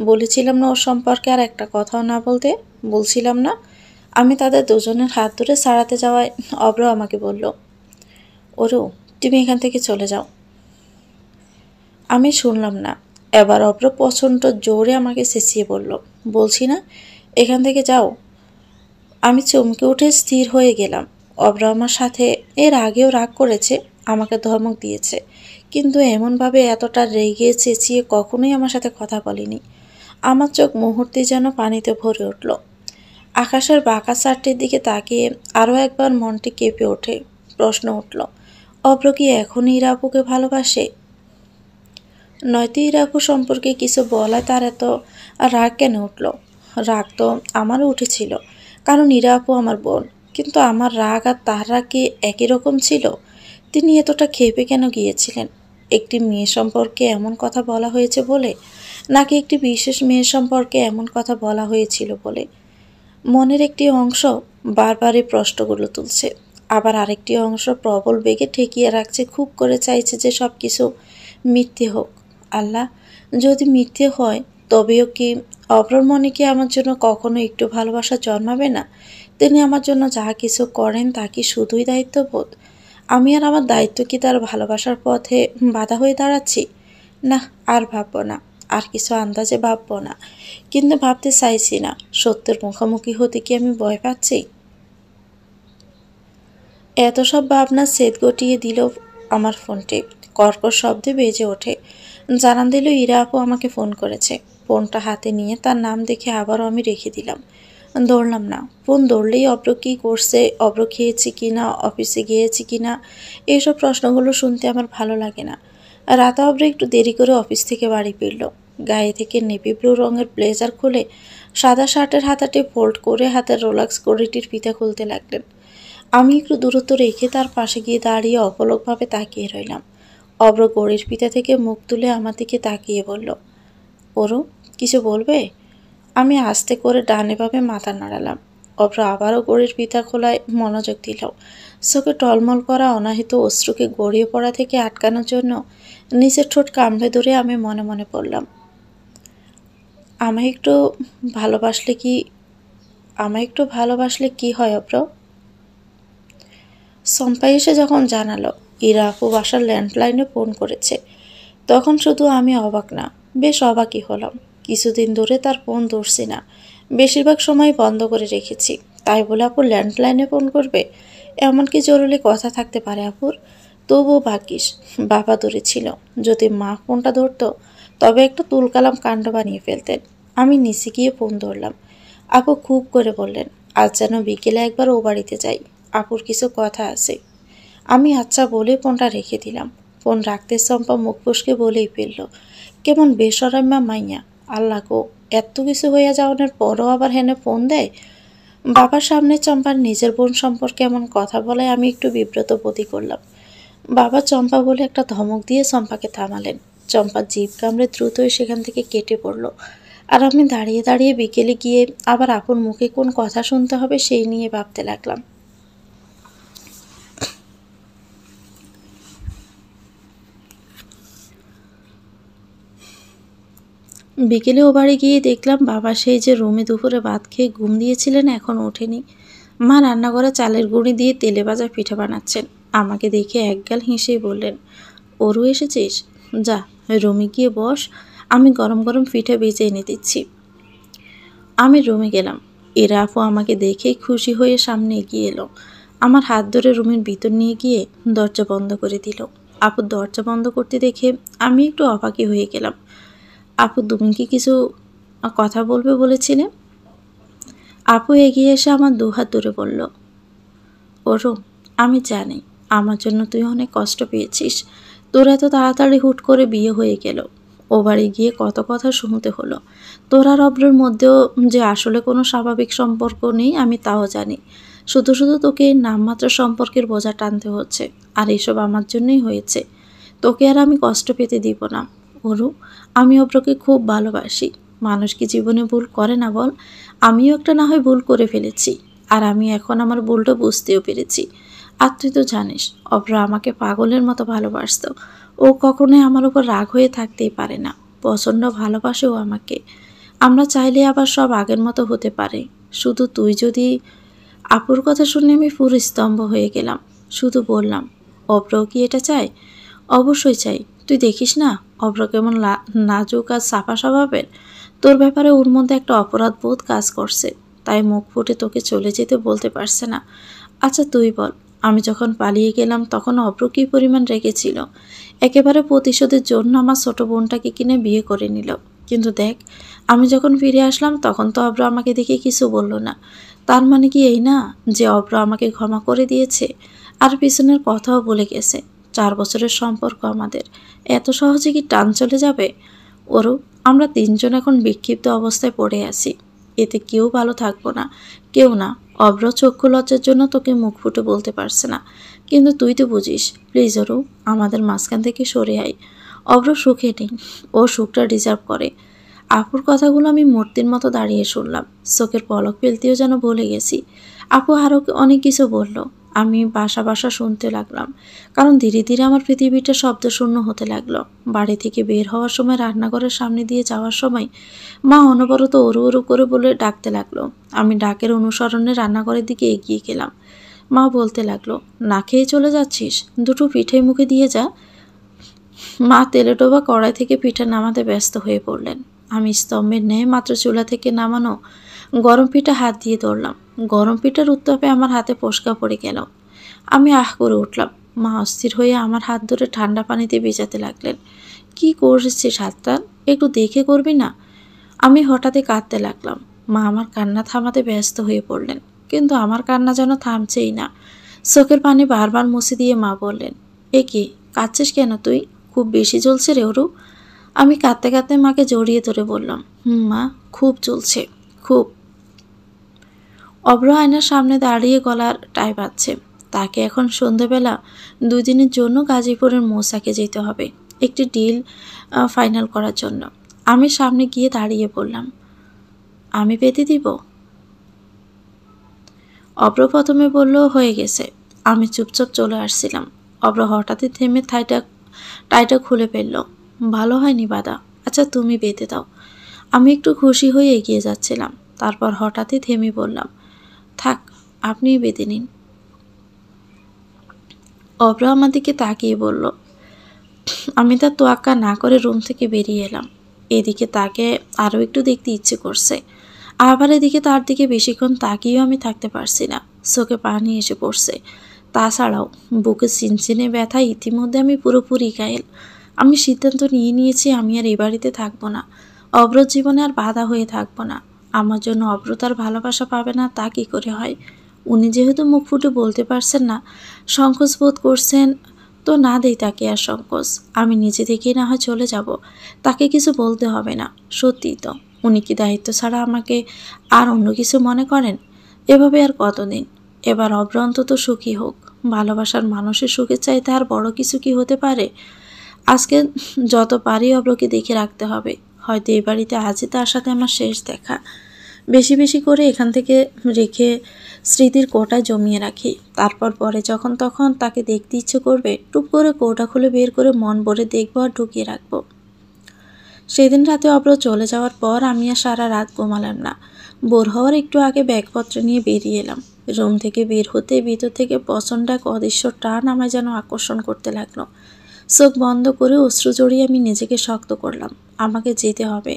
বলেছিলাম না ওর সম্পর্কে আর একটা কথাও না বলতে? বলছিলাম না? আমি তাদের দুজনের হাত ধরে ছাড়াতে যাওয়ায় অব্র আমাকে বলল, ওরু, তুমি এখান থেকে চলে যাও। আমি শুনলাম না। এবার অব্র প্রচণ্ড জোরে আমাকে চেঁচিয়ে বলল, বলছি না এখান থেকে যাও। আমি চমকে উঠে স্থির হয়ে গেলাম। অব্র আমার সাথে এর আগেও রাগ করেছে, আমাকে ধমক দিয়েছে, কিন্তু এমনভাবে এতটা রেগে চেঁচিয়ে কখনোই আমার সাথে কথা বলেনি। আমার চোখ মুহূর্তে যেন পানিতে ভরে উঠল। আকাশের বাঁকা চারটির দিকে তাকিয়ে আরও একবার মনটি কেঁপে ওঠে। প্রশ্ন উঠল, অব্র কি এখনই ইরাপুকে ভালোবাসে? নয়তো ইরাপু সম্পর্কে কিছু বলায় তার এত রাগ কেন উঠল? রাগ তো আমারও উঠেছিল, কারণ ইরাপু আমার বোন। কিন্তু আমার রাগ আর তার রাগ কি একই রকম ছিল? তিনি এতটা ক্ষেপে কেন গিয়েছিলেন? একটি মেয়ে সম্পর্কে এমন কথা বলা হয়েছে বলে, নাকি একটি বিশেষ মেয়ের সম্পর্কে এমন কথা বলা হয়েছিল বলে? মনের একটি অংশ বারবার এই প্রশ্নগুলো তুলছে, আবার আরেকটি অংশ প্রবল বেগে ঠেকিয়ে রাখছে, খুব করে চাইছে যে সব কিছু মিথ্যে হোক। আল্লাহ, যদি মিথ্যে হয় তবেও কি অপর মনে কি আমার জন্য কখনো একটু ভালোবাসা জন্মাবে না? তিনি আমার জন্য যা কিছু করেন তা কি শুধুই দায়িত্ববোধ? আমি আর আমার দায়িত্ব কি তার ভালোবাসার পথে বাধা হয়ে দাঁড়াচ্ছি? না, আর ভাববো না। আর কিছু আন্দাজে ভাববো না, কিন্তু ভাবতে চাইছি না। সত্যের মুখোমুখি হতে কি আমি ভয় পাচ্ছি? এত সব ভাবনা সেদ গটিয়ে দিল আমার ফোনটি। কর্কশ শব্দে বেজে ওঠে। জানান দিল ইরা আপু আমাকে ফোন করেছে। ফোনটা হাতে নিয়ে তার নাম দেখে আবারও আমি রেখে দিলাম। দৌড়লাম না। ফোন দৌড়লেই অব্র কী করছে, অব্র খেয়েছি কিনা, অফিসে গিয়েছি কিনা, এইসব প্রশ্নগুলো শুনতে আমার ভালো লাগে না। রাতে অব্র একটু দেরি করে অফিস থেকে বাড়ি ফিরল। গায়ে থেকে নেভি ব্লু রঙের ব্লেজার খুলে সাদা শার্টের হাতাটি ফোল্ড করে হাতের রোলাক্স ঘড়িটির ফিতা খুলতে লাগলেন। আমি একটু দূরত্ব রেখে তার পাশে গিয়ে দাঁড়িয়ে অপলকভাবে তাকিয়ে রইলাম। অব্র ঘড়ির ফিতা থেকে মুখ তুলে আমার দিকে তাকিয়ে বলল, ওরু, কিছু বলবে? আমি আস্তে করে ডানে বামে মাথা নাড়ালাম। অব্র আবারও ঘড়ির ফিতা খোলায় মনোযোগ দিল। চোখে টলমল করা অনাহিত অশ্রুকে গড়িয়ে পড়া থেকে আটকানোর জন্য নিচের ঠোঁট কামড়ে ধরে আমি মনে মনে পড়লাম, আমায় একটু ভালোবাসলে কি হয় অব্র? সম্পাই এসে যখন জানালো ইরা আপু বাসার ল্যান্ডলাইনে ফোন করেছে, তখন শুধু আমি অবাক না, বেশ অবাকই হলাম। কিছুদিন ধরে তার ফোন ধরছি না, বেশিরভাগ সময় বন্ধ করে রেখেছি। তাই বলে আপু ল্যান্ডলাইনে ফোন করবে? এমন কি জরুরি কথা থাকতে পারে আপুর? তবুও ভাগ্যিস বাবা ধরেছিল। যদি মা ফোনটা ধরতো তবে একটা তুলকালাম কাণ্ড বানিয়ে ফেলতেন। আমি নিচে গিয়ে ফোন ধরলাম। আপু খুব করে বললেন, আজ যেন বিকেলে একবার ও বাড়িতে যাই, আপুর কিছু কথা আছে। আমি আচ্ছা বলে ফোনটা রেখে দিলাম। ফোন রাখতে চম্পা মুখ ফসকে বলেই ফেলল, কেমন বেসরাম্মা মাইয়া, আল্লাহ গো, এত কিছু হইয়া যাওয়ার পরও আবার হেনে ফোন দেয়। বাবার সামনে চম্পার নিজের বোন সম্পর্কে এমন কথা বলায় আমি একটু বিব্রত বোধই করলাম। বাবা চম্পা বলে একটা ধমক দিয়ে চম্পাকে থামালেন। চম্পা জিভ কামড়ে দ্রুতই সেখান থেকে কেটে পড়ল। আর আমি দাঁড়িয়ে দাঁড়িয়ে বিকেলে গিয়ে আবার আপন মুখে কোন কথা শুনতে হবে সেই নিয়ে ভাবতে লাগলাম। বিকেলে ও বাড়ি গিয়ে দেখলাম বাবা সেই যে রুমে দুপুরে ভাত খেয়ে ঘুম দিয়েছিলেন এখন ওঠেনি। মা রান্নাঘরে চালের গুঁড়ি দিয়ে তেলে ভাজা পিঠা বানাচ্ছেন। আমাকে দেখে একগাল হেসেই বললেন, ওরু এসেছিস? যা রুমে গিয়ে বস, আমি গরম গরম পিঠা ভেজে এনে দিচ্ছি। আমি রুমে গেলাম। এরা আপু আমাকে দেখেই খুশি হয়ে সামনে এগিয়ে এলো। আমার হাত ধরে রুমের ভিতর নিয়ে গিয়ে দরজা বন্ধ করে দিল। আপু দরজা বন্ধ করতে দেখে আমি একটু অবাকই হয়ে গেলাম। আপু, তুমি কি কিছু কথা বলবে বলেছিলে? আপু এগিয়ে এসে আমার দুহাত ধরে বলল, ওরু, আমি জানি আমার জন্য তুই অনেক কষ্ট পেয়েছিস। তোর এত তাড়াতাড়ি হুট করে বিয়ে হয়ে গেল। ও বাড়ি গিয়ে কত কথা শুনতে হলো। তোর আর অব্রের মধ্যেও যে আসলে কোনো স্বাভাবিক সম্পর্ক নেই আমি তাও জানি। শুধু শুধু তোকে নামমাত্র সম্পর্কের বোঝা টানতে হচ্ছে। আর এসব আমার জন্যই হয়েছে। তোকে আর আমি কষ্ট পেতে দিব না। ওরু, আমি অব্রকে খুব ভালোবাসি। মানুষ কি জীবনে ভুল করে না বল? আমিও একটা না হয় ভুল করে ফেলেছি। আর আমি এখন আমার ভুলটা বুঝতেও পেরেছি। আর তুই তো জানিস অব্র আমাকে পাগলের মতো ভালোবাসত। ও কখনোই আমার উপর রাগ হয়ে থাকতেই পারে না। প্রচণ্ড ভালোবাসে ও আমাকে। আমরা চাইলে আবার সব আগের মতো হতে পারে। শুধু তুই যদি... আপুর কথা শুনে আমি পুরো স্তম্ভ হয়ে গেলাম। শুধু বললাম, অব্রও কি এটা চায়? অবশ্যই চাই। তুই দেখিস না অব্র কেমন নাজুক আর সাফা স্বভাবের। তোর ব্যাপারে ওর মধ্যে একটা অপরাধ বোধ কাজ করছে, তাই মুখ ফুটে তোকে চলে যেতে বলতে পারছে না। আচ্ছা তুই বল, আমি যখন পালিয়ে গেলাম তখন অব্র কী পরিমাণ রেগেছিল। একেবারে প্রতিশোধের জন্য আমার ছোট বোনটাকে কিনে বিয়ে করে নিল। কিন্তু দেখ, আমি যখন ফিরে আসলাম তখন তো অব্র আমাকে দেখে কিছু বলল না। তার মানে কি এই না যে অব্র আমাকে ক্ষমা করে দিয়েছে আর পিছনের কথাও বলে গেছে? 4 বছরের সম্পর্ক আমাদের, এত সহজে কি টান চলে যাবে? ওরও আমরা 3 জন এখন বিক্ষিপ্ত অবস্থায় পড়ে আছি। এতে কেউ ভালো থাকবো না, কেউ না। অব্র চক্ষু লজ্জার জন্য তোকে মুখ ফুটে বলতে পারছে না, কিন্তু তুই তো বুঝিস। প্লিজ ওরু, আমাদের মাঝখান থেকে সরে আয়। অব্র সুখে নেই, ও সুখটা ডিজার্ভ করে। আপুর কথাগুলো আমি মূর্তির মতো দাঁড়িয়ে শুনলাম। চোখের পলক ফেলতেও যেন বলে গেছি। আপু আরও অনেক কিছু বলল। আমি বাসা বাসা শুনতে লাগলাম, কারণ ধীরে ধীরে আমার পৃথিবীটা শব্দশূন্য হতে লাগলো। বাড়ি থেকে বের হওয়ার সময় রান্নাঘরের সামনে দিয়ে যাওয়ার সময় মা অনবরত ওরু ওরু করে বলে ডাকতে লাগলো। আমি ডাকের অনুসরণে রান্নাঘরের দিকে এগিয়ে গেলাম। মা বলতে লাগলো, না খেয়ে চলে যাচ্ছিস? দুটো পিঠে মুখে দিয়ে যা। মা তেলে ডোবা কড়াই থেকে পিঠা নামাতে ব্যস্ত হয়ে পড়লেন। আমি স্তম্ভের ন্যায় মাত্র চুলা থেকে নামানো গরম পিঠা হাত দিয়ে ধরলাম। গরম পিঠার উত্তাপে আমার হাতে ফোস্কা পড়ে গেল। আমি আহ করে উঠলাম। মা অস্থির হয়ে আমার হাত ধরে ঠান্ডা পানিতে ভিজাতে লাগলেন। কি করছিস হাতটা, একটু দেখে করবি না? আমি হঠাৎই কাঁদতে লাগলাম। মা আমার কান্না থামাতে ব্যস্ত হয়ে পড়লেন, কিন্তু আমার কান্না যেন থামছেই না। চোখের পানি বারবার মুছে দিয়ে মা বললেন, এ কি, কাঁদছিস কেন তুই? খুব বেশি জ্বলছে রে ওরু। আমি কাঁদতে কাঁদতে মাকে জড়িয়ে ধরে বললাম, মা, খুব জ্বলছে, খুব। অব্র আয়নার সামনে দাঁড়িয়ে গলার টাই বাজছে। তাকে এখন সন্ধ্যাবেলা 2 দিনের জন্য গাজীপুরের মৌসাকে যেতে হবে, একটি ডিল ফাইনাল করার জন্য। আমি সামনে গিয়ে দাঁড়িয়ে বললাম, আমি পেতে দিব? অব্র প্রথমে বলল হয়ে গেছে। আমি চুপচাপ চলে আসছিলাম। অব্র হঠাৎই থেমে টাইটা খুলে ফেলল। ভালো হয়নি বাদা, আচ্ছা তুমি বেঁধে দাও। আমি একটু খুশি হয়ে এগিয়ে যাচ্ছিলাম। তারপর হঠাৎই থেমে বললাম, থাক, আপনিই বেঁধে নিন। অব্র আমার দিকে তাকিয়ে বলল। আমি তার তোয়াক্কা না করে রুম থেকে বেরিয়ে এলাম। এদিকে তাকে আরও একটু দেখতে ইচ্ছে করছে, আবার এদিকে তার দিকে বেশিক্ষণ তাকিয়েও আমি থাকতে পারছি না। চোখে পানি এসে পড়ছে। তাছাড়াও বুকে চিনচিনে ব্যথা, ইতিমধ্যে আমি পুরোপুরি ঘায়েল। আমি সিদ্ধান্ত নিয়েছি আমি আর এই বাড়িতে থাকবো না। অব্রর জীবনে আর বাধা হয়ে থাকবো না। আমার জন্য অব্র তার ভালোবাসা পাবে না তা কী করে হয়? উনি যেহেতু মুখ ফুটে বলতে পারছেন না, সংকোচ বোধ করছেন, তো না দেই তাকে আর সংকোচ। আমি নিজে থেকেই না হয় চলে যাব, তাকে কিছু বলতে হবে না। সত্যিই তো, উনি কি দায়িত্ব ছাড়া আমাকে আর অন্য কিছু মনে করেন? এভাবে আর কতদিন? এবার অব্র অন্তত সুখী হোক। ভালোবাসার মানুষের সুখের চাইতে আর বড় কিছু কি হতে পারে? আজকে যত পারি অব্রকে দেখে রাখতে হবে। হয়তো এই বাড়িতে আজই তার সাথে আমার শেষ দেখা। বেশি বেশি করে এখান থেকে রেখে স্মৃতির কোটা জমিয়ে রাখি। তারপর পরে যখন তখন তাকে দেখতে ইচ্ছে করবে, টুপ করে কোটা খুলে বের করে মন ভরে দেখবো আর ঢুকিয়ে রাখবো। সেদিন রাতে অব্র চলে যাওয়ার পর আমি আর সারা রাত ঘুমালাম না। ভোর হওয়ার একটু আগে ব্যাগপত্র নিয়ে বেরিয়ে এলাম। রুম থেকে বের হতে ভিতর থেকে প্রচণ্ড এক অদৃশ্য টান আমায় যেন আকর্ষণ করতে লাগলো। চোখ বন্ধ করে অশ্রু জড়িয়ে আমি নিজেকে শক্ত করলাম। আমাকে যেতে হবে।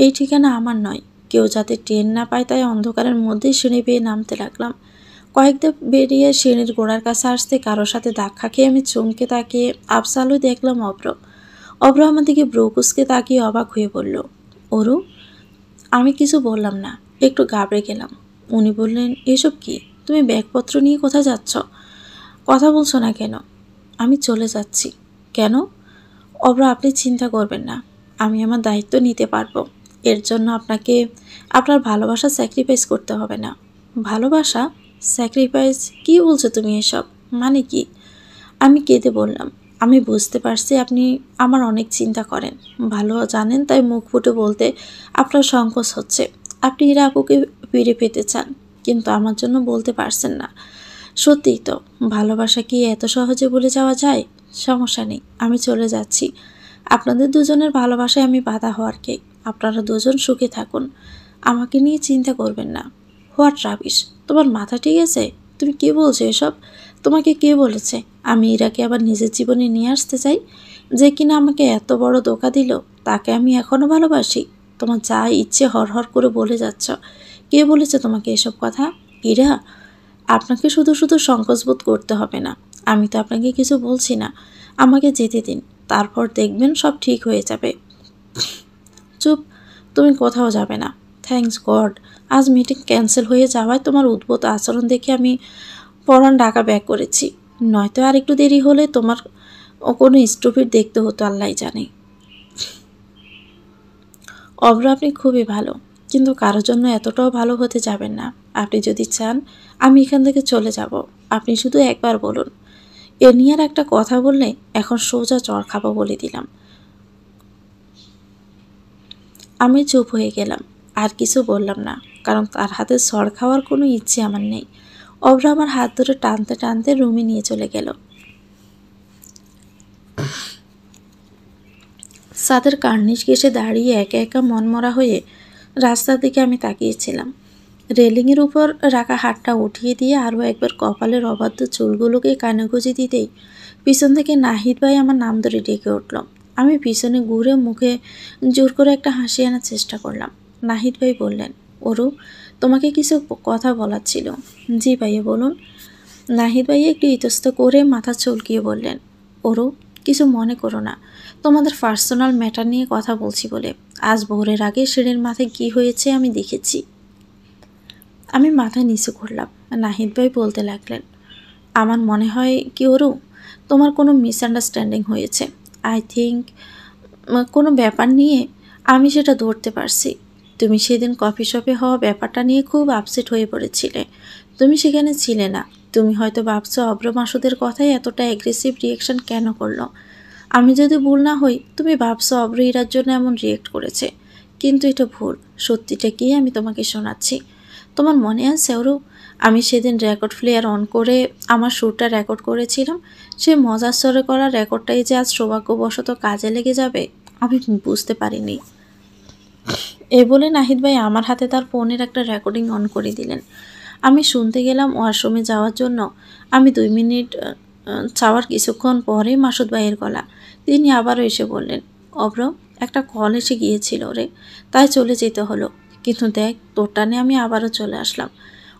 এই ঠিকানা আমার নয়। কেউ যাতে ট্রেন না পায় তাই অন্ধকারের মধ্যেই সিঁড়ি বেয়ে নামতে লাগলাম। কয়েকবার বেরিয়ে সিঁড়ির গোড়ার কাছে আসতে কারোর সাথে ধাক্কা খেয়ে আমি চমকে তাকিয়ে আফসালু দেখলাম অব্র। অব্র আমার দিকে ব্রকুসকে তাকিয়ে অবাক হয়ে বলল, অরু। আমি কিছু বললাম না, একটু ঘাবড়ে গেলাম। উনি বললেন, এসব কি? তুমি ব্যাগপত্র নিয়ে কোথায় যাচ্ছ? কথা বলছো না কেন? আমি চলে যাচ্ছি। কেন? অব্র, আপনি চিন্তা করবেন না, আমি আমার দায়িত্ব নিতে পারবো। এর জন্য আপনাকে আপনার ভালোবাসা স্যাক্রিফাইস করতে হবে না। ভালোবাসা স্যাক্রিফাইস? কি বলছো তুমি এসব? মানে কি? আমি কেঁদে বললাম, আমি বুঝতে পারছি আপনি আমার অনেক চিন্তা করেন, ভালো জানেন, তাই মুখ ফুটে বলতে আপনার সংকোচ হচ্ছে। আপনি হীরা আপুকে ফিরে পেতে চান, কিন্তু আমার জন্য বলতে পারছেন না। সত্যিই তো, ভালোবাসা কি এত সহজে ভুলে যাওয়া যায়? সমস্যা নেই, আমি চলে যাচ্ছি। আপনাদের দুজনের ভালোবাসায় আমি বাধা হওয়ার কে? আপনারা দুজন সুখে থাকুন, আমাকে নিয়ে চিন্তা করবেন না। What rubbish! তোমার মাথা ঠিক আছে? তুমি কি বলছো এসব? তোমাকে কে বলেছে আমি ইরাকে আবার নিজের জীবনে নিয়ে আসতে চাই? যে কিনা আমাকে এত বড় ধোঁকা দিল, তাকে আমি এখনও ভালোবাসি? তোমার যা ইচ্ছে হর হর করে বলে যাচ্ছ। কে বলেছে তোমাকে এসব কথা? ইরা, আপনাকে শুধু শুধু সংকোচবোধ করতে হবে না। আমি তো আপনাকে কিছু বলছি না। আমাকে যেতে দিন, তারপর দেখবেন সব ঠিক হয়ে যাবে। চুপ, তুমি কোথাও যাবে না। থ্যাঙ্কস গড, আজ মিটিং ক্যান্সেল হয়ে যাওয়ায় তোমার উদ্ভূত আচরণ দেখে আমি পরান ঢাকা ব্যাক করেছি। নয়তো আর একটু দেরি হলে তোমার কোনো স্টুপিড দেখতে হতো, আল্লাহ জানে। অব্র, আপনি খুবই ভালো, কিন্তু কারোর জন্য এতটাও ভালো হতে যাবেন না। আপনি যদি চান আমি এখান থেকে চলে যাব, আপনি শুধু একবার বলুন। এ নিয়ে আর একটা কথা বললে এখন সোজা চড় খাবো বলে দিলাম। আমি চুপ হয়ে গেলাম, আর কিছু বললাম না, কারণ তার হাতে চড় খাওয়ার কোনো ইচ্ছে আমার নেই। অব্র আমার হাত ধরে টানতে টানতে রুমে নিয়ে চলে গেল। ছাদের কার্নিশ ঘেঁষে দাঁড়িয়ে একা একা মনমরা হয়ে রাস্তার দিকে আমি তাকিয়েছিলাম। রেলিংয়ের উপর রাখা হাতটা উঠিয়ে দিয়ে আরও একবার কপালের অবাধ্য চুলগুলোকে কানে গুঁজে দিতেই পিছন থেকে নাহিদ ভাই আমার নাম ধরে ডেকে উঠল। আমি পিছনে ঘুরে মুখে জোর করে একটা হাসি আনার চেষ্টা করলাম। নাহিদ ভাই বললেন, ওরু, তোমাকে কিছু কথা বলার ছিল। জি ভাইয়া বলুন। নাহিদ ভাইয়া একটু ইতস্ত করে মাথা চুলকিয়ে বললেন, ওরু, কিছু মনে করো না, তোমাদের পার্সোনাল ম্যাটার নিয়ে কথা বলছি বলে। আজ ভোরের আগে সিঁড়ির মাথায় কি হয়েছে আমি দেখেছি। আমি মাথা নিচু করলাম। নাহিদ ভাই বলতে লাগলেন, আমার মনে হয় কি ওরু, তোমার কোনো মিসআন্ডারস্ট্যান্ডিং হয়েছে। আই থিঙ্ক কোনো ব্যাপার নিয়ে আমি সেটা ধরতে পারছি। তুমি সেদিন কফি শপে হওয়া ব্যাপারটা নিয়ে খুব আপসেট হয়ে পড়েছিলে। তুমি সেখানে ছিলে না। তুমি হয়তো ভাবছো অব্র মাসুদের কথায় এতটা অ্যাগ্রেসিভ রিয়েকশন কেন করলো। আমি যদি ভুল না হই, তুমি ভাবছো অব্র ইরার জন্য এমন রিয়েক্ট করেছে, কিন্তু এটা ভুল। সত্যিটা কি আমি তোমাকে শোনাচ্ছি। তোমার মনে আছে ওরু, আমি সেদিন রেকর্ড প্লেয়ার অন করে আমার সুরটা রেকর্ড করেছিলাম। সে মজার স্বরে করা রেকর্ডটাই যে আজ সৌভাগ্যবশত কাজে লেগে যাবে আমি বুঝতে পারিনি। এ বলে নাহিদ ভাই আমার হাতে তার ফোনের একটা রেকর্ডিং অন করে দিলেন। আমি শুনতে গেলাম ওয়াশরুমে যাওয়ার জন্য। আমি 2 মিনিট চাওয়ার কিছুক্ষণ পরে মাসুদ ভাইয়ের গলা। তিনি আবারও এসে বললেন, অব্র, একটা কল এসে গিয়েছিল রে, তাই চলে যেতে হলো। কিন্তু দেখ, তোর টানে আমি আবারও চলে আসলাম।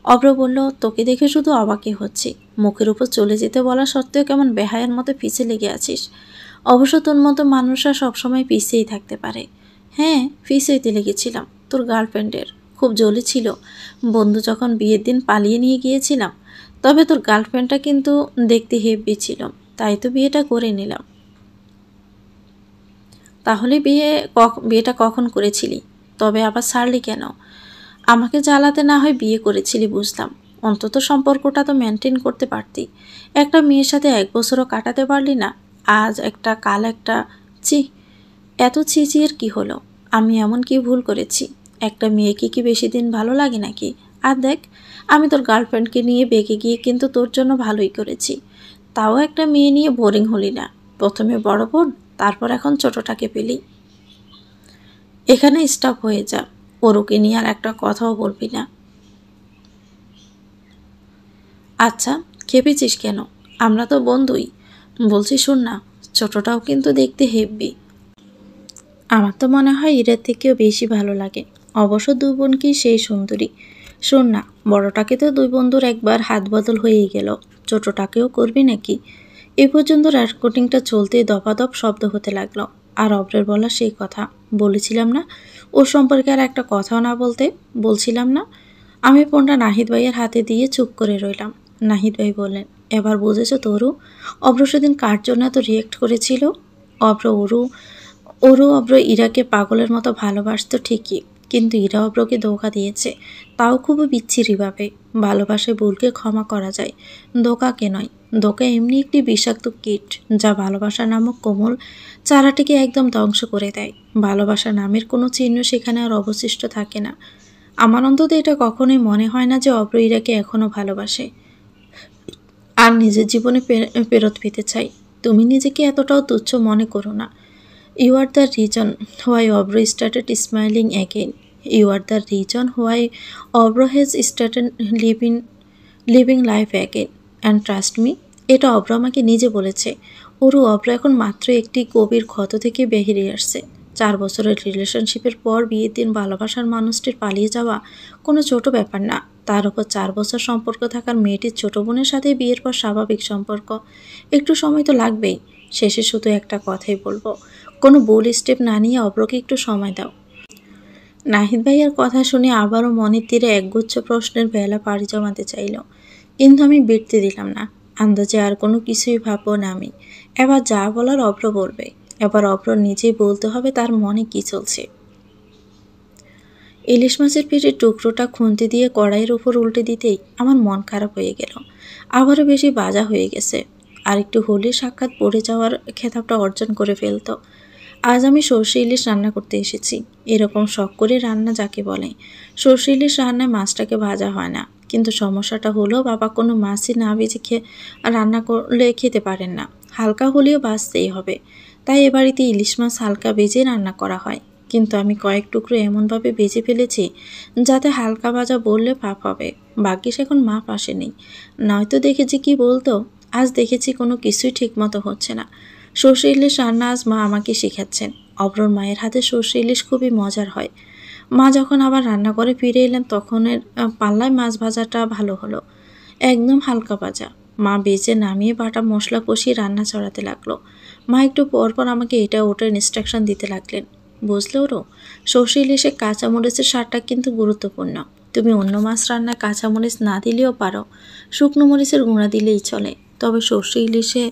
অব্র বলল, তোকে দেখে শুধু অবাকই হচ্ছি। মুখের উপর চলে যেতে বলা সত্ত্বেও কেমন বেহায়ের মতো পিছে লেগে আছিস। অবশ্য তোর মতো মানুষরা সবসময় পিছিয়েই থাকতে পারে। হ্যাঁ, পিছিয়েতে লেগেছিলাম তোর গার্লফ্রেন্ডের। খুব জ্বলে ছিল বন্ধু যখন বিয়ের দিন পালিয়ে নিয়ে গিয়েছিলাম। তবে তোর গার্লফ্রেন্ডটা কিন্তু দেখতে হেব্বি ছিল, তাই তো বিয়েটা করে নিলাম। তাহলে বিয়েটা কখন করেছিলি? তবে আবার ছাড়লি কেন? আমাকে জ্বালাতে না হয় বিয়ে করেছিলি বুঝলাম, অন্তত সম্পর্কটা তো মেনটেন করতে পারতি। একটা মেয়ের সাথে 1 বছরও কাটাতে পারলি না। আজ একটা কাল একটা। ছি, এত ছিচিয়ের কি হলো? আমি এমন কি ভুল করেছি? একটা মেয়েকে কি বেশি দিন ভালো লাগে নাকি? আর দেখ, আমি তোর গার্লফ্রেন্ডকে নিয়ে বেঁকে গিয়ে কিন্তু তোর জন্য ভালোই করেছি। তাও একটা মেয়ে নিয়ে বোরিং হলি না? প্রথমে বড় বোন, তারপর এখন ছোটটাকে পেলি। এখানে স্টপ হয়ে যা। ওরুকে নিয়ে আর একটা কথাও বলবি না। আচ্ছা, খেপেছিস কেন? আমরা তো বন্ধুই। বলছি শোন না, ছোটটাও কিন্তু দেখতে হেব্বি। আমার তো মনে হয় ইরার থেকেও বেশি ভালো লাগে। অবশ্য 2 বোনকেই সেই সুন্দরী। শোন না, বড়টাকে তো 2 বন্ধুর একবার হাত বদল হয়েই গেল, ছোটটাকেও করবি নাকি? এ পর্যন্ত রেকর্ডিংটা চলতেই দপাদপ শব্দ হতে লাগলো। আর অব্রের বলা সেই কথা বলেছিলাম না, ওর সম্পর্কে আর একটা কথাও না বলতে। বলছিলাম না। আমি ফোনটা নাহিদ ভাইয়ের হাতে দিয়ে চুপ করে রইলাম। নাহিদ ভাই বললেন, এবার বুঝেছ তরু, অব্র সেদিন কার জন্য এত রিয়েক্ট করেছিল? অব্র অব্র ইরাকে পাগলের মতো ভালোবাসত ঠিকই, কিন্তু ইরা অব্রকে ধোঁকা দিয়েছে, তাও খুবই বিচ্ছিরিভাবে। ভালোবাসায় ভুলকে ক্ষমা করা যায়, ধোঁকাকে নয়। ধোঁকা এমনি একটি বিষাক্ত কীট, যা ভালোবাসা নামক কোমল চারাটিকে একদম ধ্বংস করে দেয়। ভালোবাসা নামের কোনো চিহ্ন সেখানে আর অবশিষ্ট থাকে না। আমার অন্তত এটা কখনোই মনে হয় না যে অব্র ইরাকে এখনও ভালোবাসে আর নিজের জীবনে ফেরত পেতে চাই। তুমি নিজেকে এতটাও তুচ্ছ মনে করো না। You are the reason why Obro started smiling again. You are the reason why Obro has started living life again. And trust me, এটা অব্র আমাকে নিজে বলেছে। অব্র এখন মাত্র একটি গভীর ক্ষত থেকে বেরিয়ে আসছে। 4 বছরের রিলেশনশিপের পর বিয়ের দিন ভালোবাসার মানুষটির পালিয়ে যাওয়া কোনো ছোট ব্যাপার না। তার উপর 4 বছর সম্পর্ক থাকার মেয়েটির ছোট বোনের সাথে বিয়ের পর স্বাভাবিক সম্পর্ক। একটু সময় তো লাগবেই। শেষে শুধু একটা কথাই বলবো, কোনো ভুল স্টেপ না নিয়ে অব্রকে একটু সময় দাও। নাহিদ ভাইয়ের কথা শুনে আবারও মনের তীরে একগুচ্ছ প্রশ্নের বেলা পাড়ি জমাতে চাইল, কিন্তু আমি বিরতি দিলাম না। আন্দাজে আর কোনো কিছুই ভাববো না আমি। এবার যা বলার অব্র বলবে। এবার অব্র নিজেই বলতে হবে তার মনে কি চলছে। ইলিশ মাছের পেটের টুকরোটা খুন্তি দিয়ে কড়াইয়ের উপর উল্টে দিতেই আমার মন খারাপ হয়ে গেল। আবারও বেশি বাজা হয়ে গেছে। আর একটু হলে সাক্ষাৎ পড়ে যাওয়ার খেতাবটা অর্জন করে ফেলত। আজ আমি সর্ষে ইলিশ রান্না করতে এসেছি। এরকম শখ করে রান্না যাকে বলে। সর্ষে ইলিশ রান্নায় মাছটাকে ভাজা হয় না, কিন্তু সমস্যাটা হলো বাবা কোনো মাছই না ভেজে রান্না করলে খেতে পারেন না। হালকা হলেও ভাজতেই হবে। তাই এ বাড়িতে ইলিশ মাছ হালকা ভেজে রান্না করা হয়। কিন্তু আমি কয়েক টুকরো এমনভাবে বেজে ফেলেছি যাতে হালকা ভাজা বললে পাপ হবে। ভাগ্যিস এখন মাপ আসেনি, নয়তো দেখেছি কি বলতো। আজ দেখেছি কোনো কিছুই ঠিকমতো হচ্ছে না। সর্ষে ইলিশ রান্না আজ মা আমাকে শেখাচ্ছেন। অব্রর মায়ের হাতে সর্ষে ইলিশ খুবই মজার হয়। মা যখন আবার রান্না করে ফিরে এলেন তখনের পাল্লায় মাছ ভাজাটা ভালো হলো, একদম হালকা ভাজা। মা বেজে নামিয়ে বাটা মশলা কষিয়ে রান্না চড়াতে লাগলো। মা একটু পরপর আমাকে এটা ওটার ইনস্ট্রাকশন দিতে লাগলেন। বুঝলে ওরও, সর্ষে ইলিশে কাঁচামরিচের স্বাদটা কিন্তু গুরুত্বপূর্ণ। তুমি অন্য মাছ রান্নায় কাঁচামরিচ না দিলেও পারো, শুকনো মরিচের গুঁড়া দিলেই চলে। তবে সর্ষে ইলিশে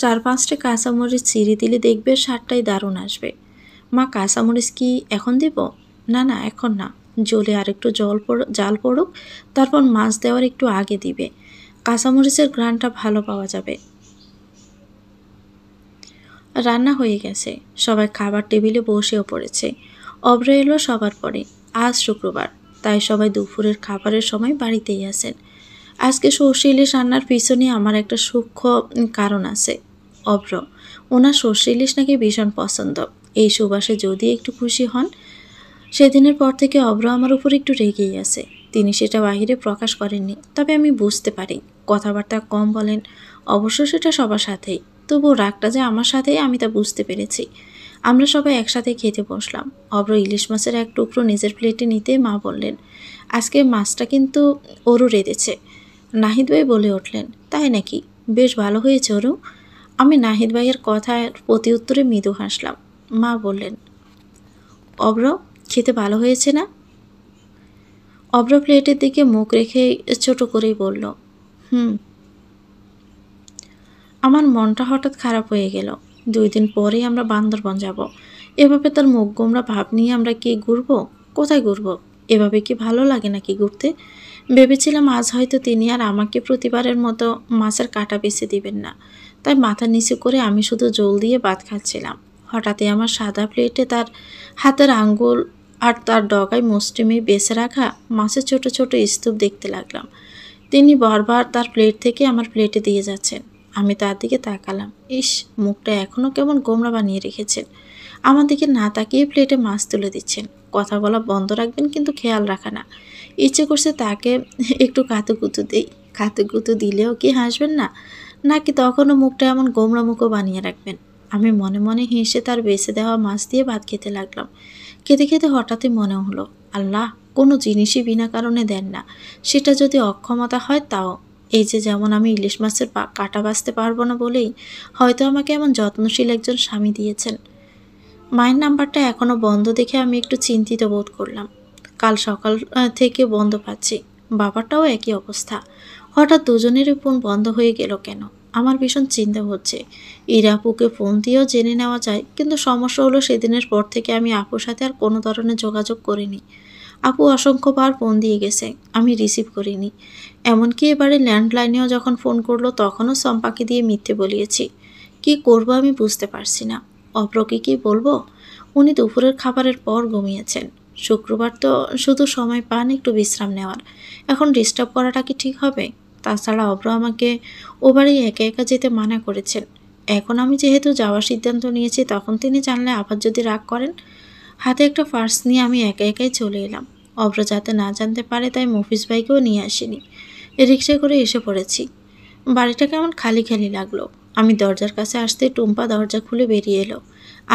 4-5টা কাঁচামরিচ চিড়ে দিলে দেখবে স্বাদটাই দারুণ আসবে। মা কাঁচামরিচ কি এখন দেব? না না, এখন না, জ্বলে আর একটু জাল পড়ুক, তারপর মাছ দেওয়ার একটু আগে দিবে। কাঁচামরিচের ঘ্রাণটা ভালো পাওয়া যাবে। রান্না হয়ে গেছে, সবাই খাবার টেবিলে বসেও পড়েছে। অব্র এলো সবার পরে। আজ শুক্রবার, তাই সবাই দুপুরের খাবারের সময় বাড়িতেই আছেন। আজকে সর্ষে ইলিশ রান্নার পিছনে আমার একটা সূক্ষ্ম কারণ আছে। অব্র, ওনার সর্ষে ইলিশ নাকি ভীষণ পছন্দ। এই সুবাসে যদি একটু খুশি হন। সেদিনের পর থেকে অব্র আমার উপর একটু রেগেই আছে। তিনি সেটা বাহিরে প্রকাশ করেননি, তবে আমি বুঝতে পারি। কথাবার্তা কম বলেন, অবশ্য সেটা সবার সাথেই। তবুও রাগটা যে আমার সাথেই, আমি তা বুঝতে পেরেছি। আমরা সবাই একসাথে খেতে বসলাম। অব্র ইলিশ মাছের এক টুকরো নিজের প্লেটে নিতে মা বললেন, আজকে মাছটা কিন্তু ওরু রেঁধেছে। নাহিদ ভাই বলে উঠলেন, তাই নাকি? বেশ ভালো হয়েছে ওরু। আমি নাহিদ ভাইয়ের কথার প্রতি উত্তরে মৃদু হাসলাম। মা বললেন, অব্র, খেতে ভালো হয়েছে না? অব্র প্লেটের দিকে মুখ রেখে ছোট করেই বলল, হুম। আমার মনটা হঠাৎ খারাপ হয়ে গেল। 2 দিন পরেই আমরা বান্দরবন যাব। এভাবে তার মুখ গোমরা ভাব নিয়ে আমরা কি ঘুরবো? কোথায় ঘুরবো? এভাবে কি ভালো লাগে নাকি ঘুরতে? ভেবেছিলাম আজ হয়তো তিনি আর আমাকে প্রতিবারের মতো মাছের কাঁটা বেছে দিবেন না, তাই মাথা নিচু করে আমি শুধু জল দিয়ে ভাত খাচ্ছিলাম। হঠাৎই আমার সাদা প্লেটে তার হাতের আঙ্গুল আর তার ডগায় মুষ্টিমে বেছে রাখা মাছের ছোট ছোট স্তূপ দেখতে লাগলাম। তিনি বারবার তার প্লেট থেকে আমার প্লেটে দিয়ে যাচ্ছেন। আমি তার দিকে তাকালাম। ইস, মুখটা এখনও কেমন গোমরা বানিয়ে রেখেছেন। আমার দিকে না তাকিয়ে প্লেটে মাছ তুলে দিচ্ছেন। কথা বলা বন্ধ রাখবেন, কিন্তু খেয়াল রাখা না। ইচ্ছে করছে তাকে একটু কাতুকুতু দেই। কাতুকুতু দিলেও কি হাসবেন না, নাকি তখনও মুখটা এমন গোমরা মুখও বানিয়ে রাখবেন? আমি মনে মনে হেসে তার বেছে দেওয়া মাছ দিয়ে ভাত খেতে লাগলাম। খেতে খেতে হঠাৎই মনে হলো, আল্লাহ কোনো জিনিসই বিনা কারণে দেন না। সেটা যদি অক্ষমতা হয় তাও। এই যে যেমন আমি ইলিশ মাছের কাঁটা বাছতে পারবো না বলেই হয়তো আমাকে এমন যত্নশীল একজন স্বামী দিয়েছেন। মায়ের নাম্বারটা এখনও বন্ধ দেখে আমি একটু চিন্তিত বোধ করলাম। কাল সকাল থেকে বন্ধ পাচ্ছি। বাবারটাও একই অবস্থা। হঠাৎ দুজনেরই ফোন বন্ধ হয়ে গেল কেন? আমার ভীষণ চিন্তা হচ্ছে। আপুকে ফোন দিয়েও জেনে নেওয়া যায়, কিন্তু সমস্যা হলো সেদিনের পর থেকে আমি আপুর সাথে আর কোনো ধরনের যোগাযোগ করিনি। আপু অসংখ্যবার ফোন দিয়ে গেছে, আমি রিসিভ করিনি। এমনকি এবারে ল্যান্ডলাইনেও যখন ফোন করলো তখনও সম্পাকে দিয়ে মিথ্যে বলিয়েছি। কি করব আমি বুঝতে পারছি না। অপ্রকে কি বলবো? উনি দুপুরের খাবারের পর ঘুমিয়েছেন। শুক্রবার তো শুধু সময় পান একটু বিশ্রাম নেওয়ার। এখন ডিস্টার্ব করাটা কি ঠিক হবে? তাছাড়া অব্র আমাকে ও বাড়ি একা একা যেতে মানা করেছেন। এখন আমি যেহেতু যাওয়ার সিদ্ধান্ত নিয়েছি, তখন তিনি জানলে আবার যদি রাগ করেন। হাতে একটা পার্স নিয়ে আমি একা একাই চলে এলাম। অব্র যাতে না জানতে পারে তাই মফিজ ভাইকেও নিয়ে আসিনি। রিক্সা করে এসে পড়েছি। বাড়িটা কেমন খালি খালি লাগলো। আমি দরজার কাছে আসতে টুম্পা দরজা খুলে বেরিয়ে এলো।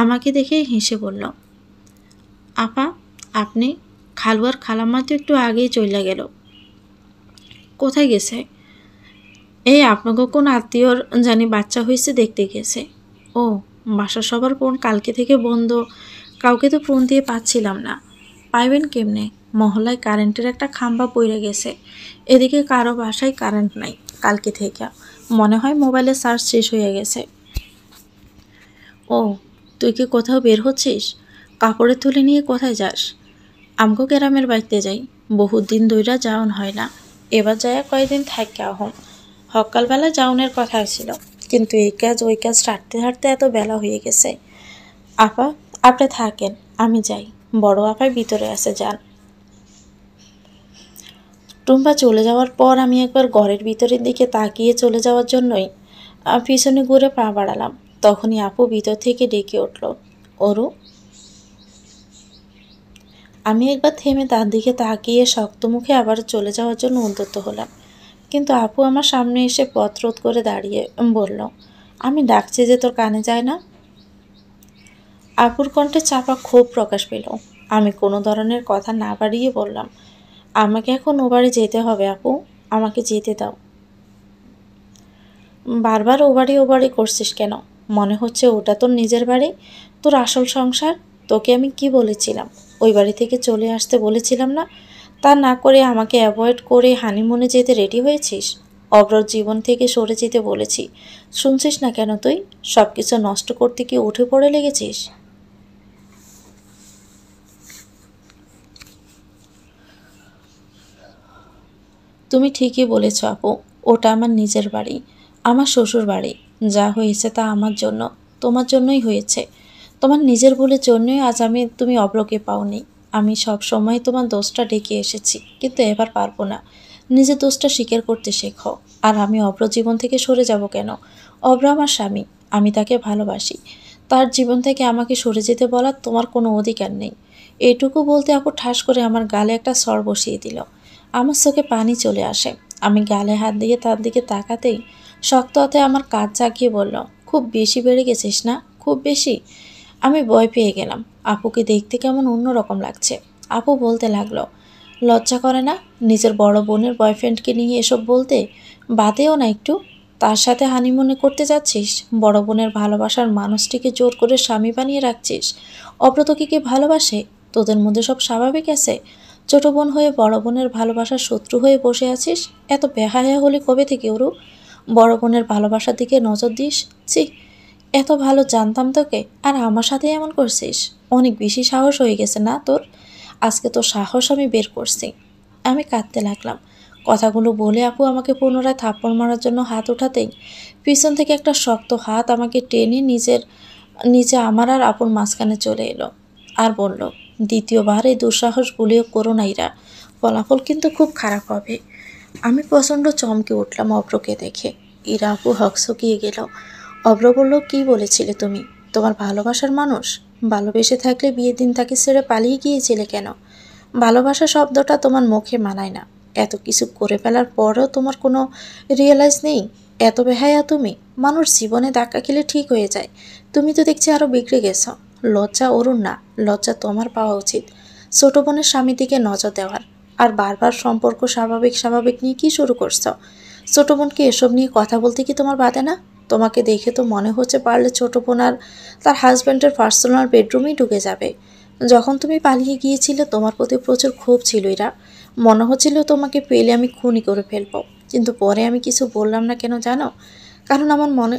আমাকে দেখে হেসে বলল, আপা, আপনি? খালু আর খালাম্মা তো একটু আগেই চলে গেল। কোথায় গেছে? এই আপনাকে কোন আত্মীয়র জানি বাচ্চা হয়েছে, দেখতে গেছে। ও, বাসার সবার ফোন কালকে থেকে বন্ধ। কাউকে তো ফোন দিয়ে পাচ্ছিলাম না। পাইবেন কেমনে? মহল্লায় কারেন্টের একটা খাম্বা পড়ে গেছে। এদিকে কারো বাসায় কারেন্ট নাই কালকে থেকে। মনে হয় মোবাইলের চার্জ শেষ হয়ে গেছে। ও, তুই কি কোথাও বের হচ্ছিস? কাপড়ের থলি নিয়ে কোথায় যাস? আমগো গ্রামের বাড়িতে যাই। বহুত দিন ধইরা যাওন হয় না। এবার যাইয়া কয়েকদিন থাকি আহম। সকালবেলা যাওনের কথা ছিল, কিন্তু এই কাজ ওই কাজ হাঁটতে হাঁটতে এত বেলা হয়ে গেছে। আপা, আপনি থাকেন, আমি যাই। বড় আপাই ভিতরে আছে, যান। টুম্পা চলে যাওয়ার পর আমি একবার ঘরের ভিতরের দিকে তাকিয়ে চলে যাওয়ার জন্যই পিছনে ঘুরে পা বাড়ালাম। তখনই আপু ভিতর থেকে ডেকে উঠল, অরু। আমি একবার থেমে তার দিকে তাকিয়ে শক্ত মুখে আবার চলে যাওয়ার জন্য উদ্যত হলাম, কিন্তু আপু আমার সামনে এসে পথ রোধ করে দাঁড়িয়ে বলল, আমি ডাকছি যে তোর কানে যায় না? আপুর কণ্ঠে চাপা ক্ষোভ প্রকাশ পেল। আমি কোনো ধরনের কথা না বাড়িয়ে বললাম, আমাকে এখন ও বাড়ি যেতে হবে আপু, আমাকে যেতে দাও। বারবার ও বাড়ি করছিস কেন? মনে হচ্ছে ওটা তোর নিজের বাড়ি, তোর আসল সংসার। তোকে আমি কি বলেছিলাম? ওই বাড়ি থেকে চলে আসতে বলেছিলাম না? তা না করে আমাকে অ্যাভয়েড করে হানিমুনে যেতে রেডি হয়েছিস। অব্রর জীবন থেকে সরে যেতে বলেছি, শুনছিস না কেন তুই? সব কিছু নষ্ট করতে কি উঠে পড়ে লেগেছিস? তুমি ঠিকই বলেছ আপু, ওটা আমার নিজের বাড়ি, আমার শ্বশুর বাড়ি। যা হয়েছে তা আমার জন্য, তোমার জন্যই হয়েছে। তোমার নিজের ভুলের জন্যই আজ তুমি অব্রকে পাওনি। আমি সব সময় তোমার দোষটা ডেকে এসেছি, কিন্তু এবার পারবো না। নিজের দোষটা স্বীকার করতে শেখো। আর আমি অব্র জীবন থেকে সরে যাব কেন? অব্র আমার স্বামী, আমি তাকে ভালোবাসি। তার জীবন থেকে আমাকে সরে যেতে বলার তোমার কোনো অধিকার নেই। এইটুকু বলতে আপু ঠাস করে আমার গালে একটা সর বসিয়ে দিল। আমার চোখে পানি চলে আসে। আমি গালে হাত দিয়ে তার দিকে তাকাতেই শক্ত হাতে আমার কাঁধ জাগিয়ে বলল, খুব বেশি বেড়ে গেছিস না? খুব বেশি? আমি ভয় পেয়ে গেলাম। আপুকে দেখতে কেমন অন্যরকম লাগছে। আপু বলতে লাগলো, লজ্জা করে না নিজের বড় বোনের বয়ফ্রেন্ডকে নিয়ে এসব বলতে? বাদেও না একটু, তার সাথে হানিমুনে করতে যাচ্ছিস। বড় বোনের ভালোবাসার মানুষটিকে জোর করে স্বামী বানিয়ে রাখছিস। অব্রতকে কি ভালোবাসে? তোদের মধ্যে সব স্বাভাবিক আছে? ছোট বোন হয়ে বড় বোনের ভালোবাসার শত্রু হয়ে বসে আছিস। এত বেহায়া হলে কবে থেকে ওরু? বড় বোনের ভালোবাসার দিকে নজর দিস? ছি, এত ভালো জানতাম তোকে, আর আমার সাথে এমন করছিস? অনেক বেশি সাহস হয়ে গেছে না তোর? আজকে তোর সাহস আমি বের করছি। আমি কাঁদতে লাগলাম। কথাগুলো বলে আপু আমাকে পুনরায় থাপ্পড় মারার জন্য হাত ওঠাতেই পিছন থেকে একটা শক্ত হাত আমাকে টেনে নিচে আমার আর আপুর মাঝখানে চলে এলো আর বলল, দ্বিতীয়বার এই দুঃসাহস ভুলেও করো না ইরা, ফলাফল কিন্তু খুব খারাপ হবে। আমি প্রচণ্ড চমকে উঠলাম অব্রকে দেখে। ইরা আপু হকচকিয়ে গেল। অব্র বলল, কি বলেছিলে তুমি? তোমার ভালোবাসার মানুষ? ভালোবেসে থাকলে বিয়ের দিন তাকে ছেড়ে পালিয়ে গিয়েছিলে কেন? ভালোবাসা শব্দটা তোমার মুখে মানায় না। এত কিছু করে ফেলার পরও তোমার কোনো রিয়েলাইজ নেই? এত বেহায়া তুমি? মানুষ জীবনে ধাক্কা খেলে ঠিক হয়ে যায়, তুমি তো দেখছি আরও বিগড়ে গেছো। লজ্জা অরুণ না, লজ্জা তোমার পাওয়া উচিত ছোট বোনের স্বামীর দিকে নজর দেওয়ার। আর বারবার সম্পর্ক স্বাভাবিক স্বাভাবিক নিয়ে কি শুরু করছো? ছোট বোনকে এসব নিয়ে কথা বলতে কি তোমার বাধে না? তোমাকে দেখে তো মনে হচ্ছে পারলে ছোট বোন আর তার হাজব্যান্ডের পার্সোনাল বেডরুমেই ঢুকে যাবে। যখন তুমি পালিয়ে গিয়েছিলে তোমার প্রতি প্রচুর ক্ষোভ ছিল এরা। মনে হচ্ছিল তোমাকে পেলে আমি খুনই করে ফেলবো। কিন্তু পরে আমি কিছু বললাম না কেন জানো? কারণ আমার মনে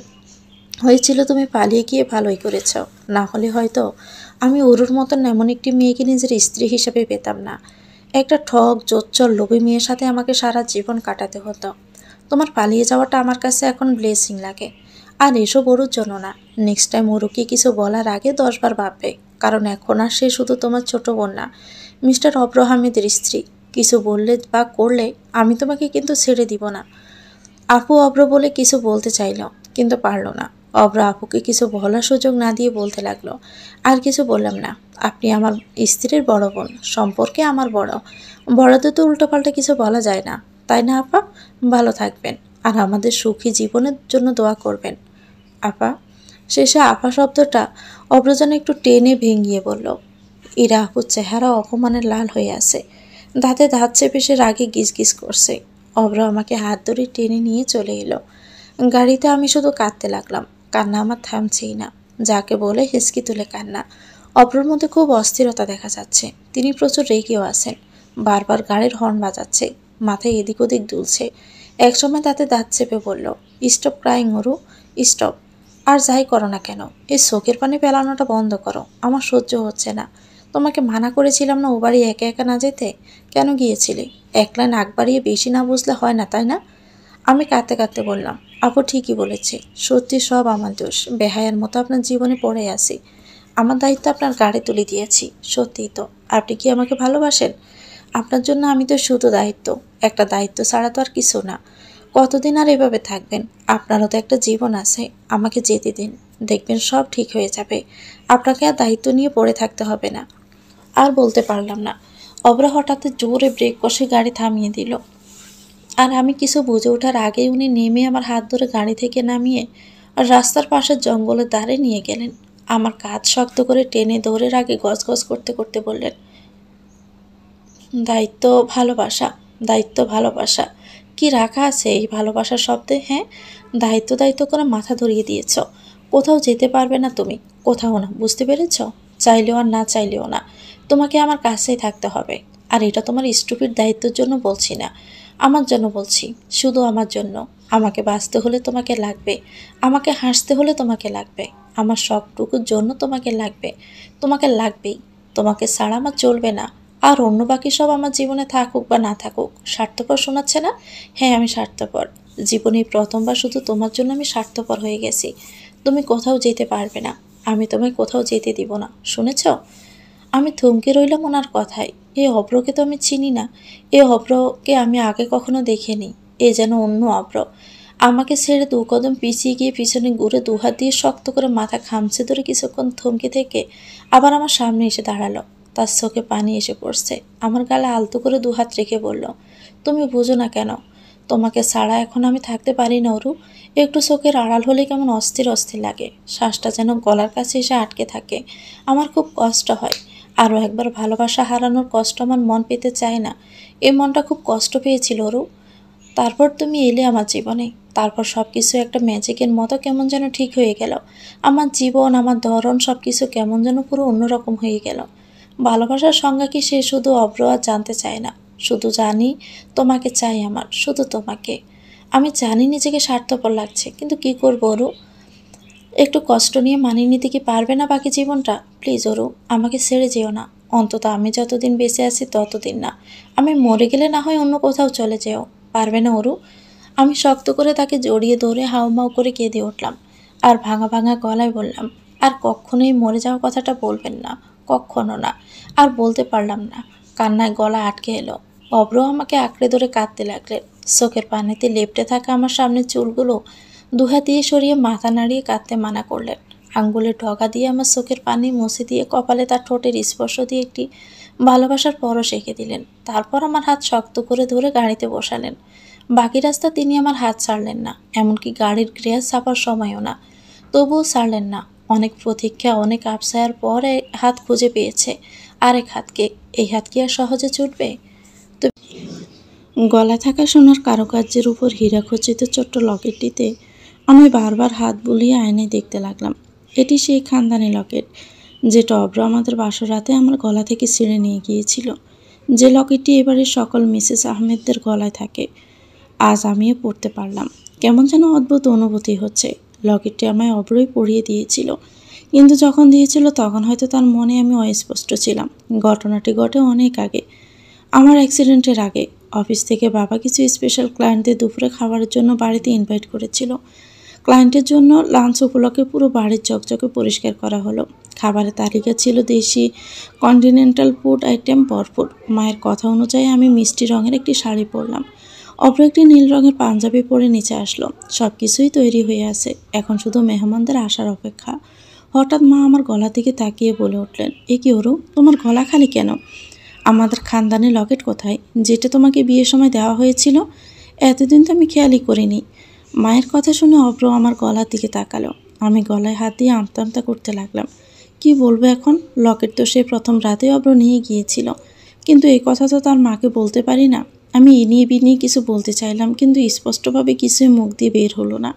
হয়েছিল তুমি পালিয়ে গিয়ে ভালোই করেছ। না হলে হয়তো আমি অরুর মতন এমন একটি মেয়েকে নিজের স্ত্রী হিসেবে পেতাম না। একটা ঠক জোচ্চর লোভী মেয়ের সাথে আমাকে সারা জীবন কাটাতে হতো। তোমার পালিয়ে যাওয়াটা আমার কাছে এখন ব্লেসিং লাগে। আর এসব অরুর জন্য না। নেক্সট টাইম অরুকে কিছু বলার আগে 10 বার ভাববে। কারণ এখন আর সে শুধু তোমার ছোট বোন না, মিস্টার অব্র আহমেদের স্ত্রী। কিছু বললে বা করলে আমি তোমাকে কিন্তু ছেড়ে দিব না। আপু অব্র বলে কিছু বলতে চাইল, কিন্তু পারল না। অব্র আপুকে কিছু বলার সুযোগ না দিয়ে বলতে লাগলো, আর কিছু বললাম না। আপনি আমার স্ত্রীর বড় বোন, সম্পর্কে আমার বড়। বড়দের তো উল্টোপাল্টা কিছু বলা যায় না, তাই না আপা? ভালো থাকবেন আর আমাদের সুখী জীবনের জন্য দোয়া করবেন আপা। শেষে আপা শব্দটা অব্র যেন একটু টেনে ভেঙিয়ে বলল। ইরা আপুর চেহারা অপমানের লাল হয়ে আছে, দাঁতে দাঁত চেপে সে রাগে গিজগিজ করছে। অব্র আমাকে হাত ধরে টেনে নিয়ে চলে এলো। গাড়িতে আমি শুধু কাঁদতে লাগলাম। কান্না আমার থামছেই না, যাকে বলে হিসকি তুলে কান্না। অব্রর মধ্যে খুব অস্থিরতা দেখা যাচ্ছে। তিনি প্রচুর রেগেও আছেন। বারবার গাড়ির হর্ন বাজাচ্ছে, মাথায় এদিক ওদিক দুলছে। একসময় তাতে দাঁত চেপে বলল, স্টপ ক্রাইং অরু, স্টপ। আর যাই করো না কেন, এই চোখের পানি ফেলানোটা বন্ধ করো। আমার সহ্য হচ্ছে না। তোমাকে মানা করেছিলাম না ও বাড়ি একা একা না যেতে? কেন গিয়েছিলে? একলা নাক বাড়িয়ে বেশি না বুঝলে হয় না, তাই না? আমি কাঁদতে কাঁদতে বললাম, আপু ঠিকই বলেছে, সত্যি সব আমার দোষ। বেহায়ার মতো আপনার জীবনে পড়ে আছি। আমার দায়িত্ব আপনার গাড়ি তুলে দিয়েছি, সত্যিই তো। আপনি কি আমাকে ভালোবাসেন? আপনার জন্য আমি তো শুধু দায়িত্ব। একটা দায়িত্ব ছাড়া তো আর কিছু না। কতদিন আর এভাবে থাকবেন? আপনারও তো একটা জীবন আছে। আমাকে যেতে দিন, দেখবেন সব ঠিক হয়ে যাবে। আপনাকে আর দায়িত্ব নিয়ে পড়ে থাকতে হবে না। আর বলতে পারলাম না। অব্র হঠাৎ জোরে ব্রেক কষে গাড়ি থামিয়ে দিল, আর আমি কিছু বুঝে ওঠার আগেই উনি নেমে আমার হাত ধরে গাড়ি থেকে নামিয়ে রাস্তার পাশের জঙ্গলের ধারে নিয়ে গেলেন। আমার কাঁধ শক্ত করে টেনে ধরে আগে গজগজ করতে করতে বললেন, দায়িত্ব ভালোবাসা, দায়িত্ব ভালোবাসা, কি রাখা আছে এই ভালোবাসার শব্দে? হ্যাঁ, দায়িত্ব দায়িত্ব করে মাথা ধরিয়ে দিয়েছ। কোথাও যেতে পারবে না তুমি, কোথাও না, বুঝতে পেরেছ? চাইলেও আর না চাইলেও না, তোমাকে আমার কাছেই থাকতে হবে। আর এটা তোমার স্টুপিড দায়িত্বের জন্য বলছি না, আমার জন্য বলছি, শুধু আমার জন্য। আমাকে বাঁচতে হলে তোমাকে লাগবে, আমাকে হাসতে হলে তোমাকে লাগবে, আমার শখটুকুর জন্য তোমাকে লাগবে, তোমাকে লাগবেই। তোমাকে ছাড়া আমার চলবে না। আর অন্য বাকি সব আমার জীবনে থাকুক বা না থাকুক, স্বার্থপর শোনাচ্ছে না? হ্যাঁ, আমি স্বার্থপর। জীবনে প্রথমবার শুধু তোমার জন্য আমি স্বার্থপর হয়ে গেছি। তুমি কোথাও যেতে পারবে না, আমি তোমায় কোথাও যেতে দিব না, শুনেছ? আমি থমকে রইলাম ওনার কথায়। এ অভ্রকে তো আমি চিনি না, এ অভ্রকে আমি আগে কখনো দেখিনি। এ যেন অন্য অভ্র। আমাকে ছেড়ে দু কদম পিছিয়ে গিয়ে পিছনে ঘুরে দুহাত দিয়ে শক্ত করে মাথা খামচে ধরে কিছুক্ষণ থমকে থেকে আবার আমার সামনে এসে দাঁড়ালো। তার চোখে পানি এসে পড়ছে। আমার গালে আলতো করে দুহাত রেখে বলল, তুমি বুঝো না কেন? তোমাকে ছাড়া এখন আমি থাকতে পারি না অরু। একটু চোখের আড়াল হলে কেমন অস্থির অস্থির লাগে, শ্বাসটা যেন গলার কাছে এসে আটকে থাকে। আমার খুব কষ্ট হয়। আরও একবার ভালোবাসা হারানোর কষ্ট আমার মন পেতে চায় না। এই মনটা খুব কষ্ট পেয়েছিল অরু। তারপর তুমি এলে আমার জীবনে। তারপর সব কিছু একটা ম্যাজিকের মতো কেমন যেন ঠিক হয়ে গেল। আমার জীবন, আমার ধরন, সব কিছু কেমন যেন পুরো অন্যরকম হয়ে গেল। ভালোবাসার সংজ্ঞা কি সে শুধু অব্র আর জানতে চায় না। শুধু জানি তোমাকে চাই আমার, শুধু তোমাকে। আমি জানি নিজেকে স্বার্থপর লাগছে, কিন্তু কি করবো অরু? একটু কষ্ট নিয়ে মানিয়ে নিতে কি পারবে না বাকি জীবনটা? প্লিজ অরু, আমাকে ছেড়ে যেও না। অন্তত আমি যতদিন বেঁচে আছি ততদিন না। আমি মরে গেলে না হয় অন্য কোথাও চলে যেও, পারবে না অরু? আমি শক্ত করে তাকে জড়িয়ে ধরে হাউমাউ করে কেঁদে উঠলাম, আর ভাঙা ভাঙা গলায় বললাম, আর কখনোই মরে যাওয়ার কথাটা বলবেন না, কখনো না। আর বলতে পারলাম না, কান্নায় গলা আটকে এলো। অব্র আমাকে আঁকড়ে ধরে কাঁদতে লাগলেন। চোখের পানিতে লেপ্টে থাকা আমার সামনের চুলগুলো দুহাত দিয়ে সরিয়ে মাথা নাড়িয়ে কাঁদতে মানা করলেন। আঙ্গুলের ঢগা দিয়ে আমার চোখের পানি মুছে দিয়ে কপালে তার ঠোঁটের স্পর্শ দিয়ে একটি ভালোবাসার পরশ এঁকে দিলেন। তারপর আমার হাত শক্ত করে ধরে গাড়িতে বসালেন। বাকি রাস্তা তিনি আমার হাত ছাড়লেন না, এমনকি গাড়ির গ্রিয়াজ চাপার সময়ও না। তবুও ছাড়লেন না। অনেক প্রতীক্ষা, অনেক আফসায়ার পরে হাত খুঁজে পেয়েছে। আরেক হাতকে, এই হাত কি আর সহজে ছুটবে? গলায় থাকা সোনার কারুকার্যের উপর হীরাখচিত ছোট্ট লকেটটিতে আমি বারবার হাত বুলিয়ে আয়নায় দেখতে লাগলাম। এটি সেই খানদানি লকেট, যেটা অব্র আমাদের বাসরাতে আমার গলা থেকে ছিঁড়ে নিয়ে গিয়েছিল। যে লকেটটি এবারের সকল মিসেস আহমেদদের গলায় থাকে। আজ আমিও পড়তে পারলাম। কেমন যেন অদ্ভুত অনুভূতি হচ্ছে। লকেটটি আমায় অব্রই পরিয়ে দিয়েছিল, কিন্তু যখন দিয়েছিল তখন হয়তো তার মনে আমি অস্পষ্ট ছিলাম। ঘটনাটি ঘটে অনেক আগে, আমার অ্যাক্সিডেন্টের আগে। অফিস থেকে বাবা কিছু স্পেশাল ক্লায়েন্টদের দুপুরে খাবারের জন্য বাড়িতে ইনভাইট করেছিল। ক্লায়েন্টের জন্য লাঞ্চ উপলক্ষে পুরো বাড়ির চকচকে পরিষ্কার করা হলো। খাবারের তালিকা ছিল দেশি কন্টিনেন্টাল ফুড আইটেম ভরপুর। মায়ের কথা অনুযায়ী আমি মিষ্টি রঙের একটি শাড়ি পরলাম। অপর একটি নীল রঙের পাঞ্জাবি পরে নিচে আসলো। সব কিছুই তৈরি হয়ে আছে, এখন শুধু মেহমানদের আসার অপেক্ষা। হঠাৎ মা আমার গলা দিকে তাকিয়ে বলে উঠলেন, এ কি ওরু, তোমার গলা খালি কেন? আমাদের খানদানি লকেট কোথায়, যেটা তোমাকে বিয়ের সময় দেওয়া হয়েছিল? এতদিন তো আমি খেয়ালই করিনি। মায়ের কথা শুনে অব্র আমার গলার দিকে তাকালো। আমি গলায় হাত দিয়ে আমতা আমতা করতে লাগলাম। কি বলবো এখন? লকেট তো সে প্রথম রাতেই অব্র নিয়ে গিয়েছিল, কিন্তু এই কথা তো তার মাকে বলতে পারি না। আমি ইনিয়ে বিনিয়ে কিছু বলতে চাইলাম, কিন্তু স্পষ্টভাবে কিছুই মুখ দিয়ে বের হলো না।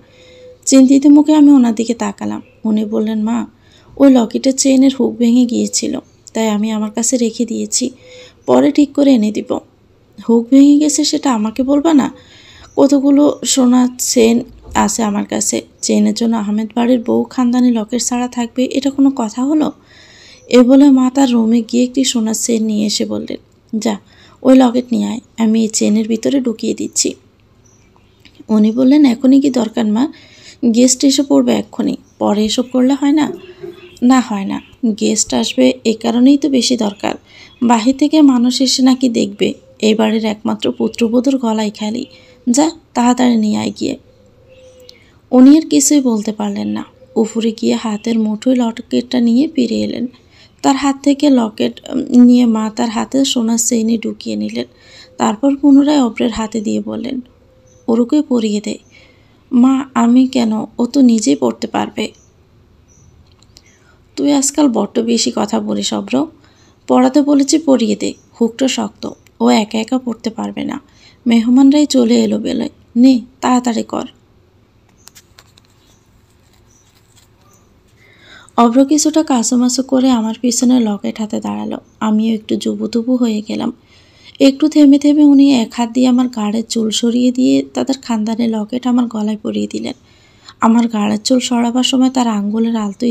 চিন্তিত মুখে আমি ওনার দিকে তাকালাম। উনি বললেন, মা, ওই লকেটের চেইনের হুক ভেঙে গিয়েছিল, তাই আমি আমার কাছে রেখে দিয়েছি, পরে ঠিক করে এনে দিব। হুক ভেঙে গেছে সেটা আমাকে বলবা না? কতগুলো সোনার চেন আছে আমার কাছে, চেনের জন্য আহমেদ বাড়ির বউ খানদানি লকেট ছাড়া থাকবে, এটা কোনো কথা হলো? এ বলে মা তার রুমে গিয়ে একটি সোনার চেন নিয়ে এসে বললেন, যা ওই লকেট নিয়ে আয়, আমি এই চেনের ভিতরে ঢুকিয়ে দিচ্ছি। উনি বললেন, এখনই কি দরকার মা? গেস্ট এসে পড়বে এক্ষুনি, পরে এসব করলে হয় না? না, হয় না। গেস্ট আসবে এ কারণেই তো বেশি দরকার। বাহির থেকে মানুষ এসে নাকি দেখবে এই বাড়ির একমাত্র পুত্রবধূর গলায় খালি। যা, তাড়াতাড়ি নিয়ে আয় গিয়ে। উনি আর কিছুই বলতে পারলেন না। উপরে গিয়ে হাতের মুঠোয় লকেটটা নিয়ে ফিরে এলেন। তার হাত থেকে লকেট নিয়ে মা তার হাতে সোনার চেইনে ঢুকিয়ে নিলেন। তারপর পুনরায় অভ্রের হাতে দিয়ে বললেন, ওরুকে পরিয়ে দে। মা, আমি কেন? ও তো নিজেই পড়তে পারবে। তুই আজকাল বড্ড বেশি কথা বলিস অভ্র। পড়াতে বলেছি পরিয়ে দে, হুকটা শক্ত, ও একা একা পড়তে পারবে না। মেহমানরাই চলে এলো বেলে, নে তাড়াতাড়ি কর। অভ্র কিছুটা কাঁচুমাচু করে আমার পিছনে লকেট হাতে দাঁড়ালো। আমিও একটু জুবুতুবু হয়ে গেলাম। একটু থেমে থেমে উনি এক হাত দিয়ে আমার গাড়ের চুল সরিয়ে দিয়ে তাদের খানদানের লকেট আমার গলায় পরিয়ে দিলেন। আমার গাড়ের চুল সরাবার সময় তার আঙ্গুলের আলতো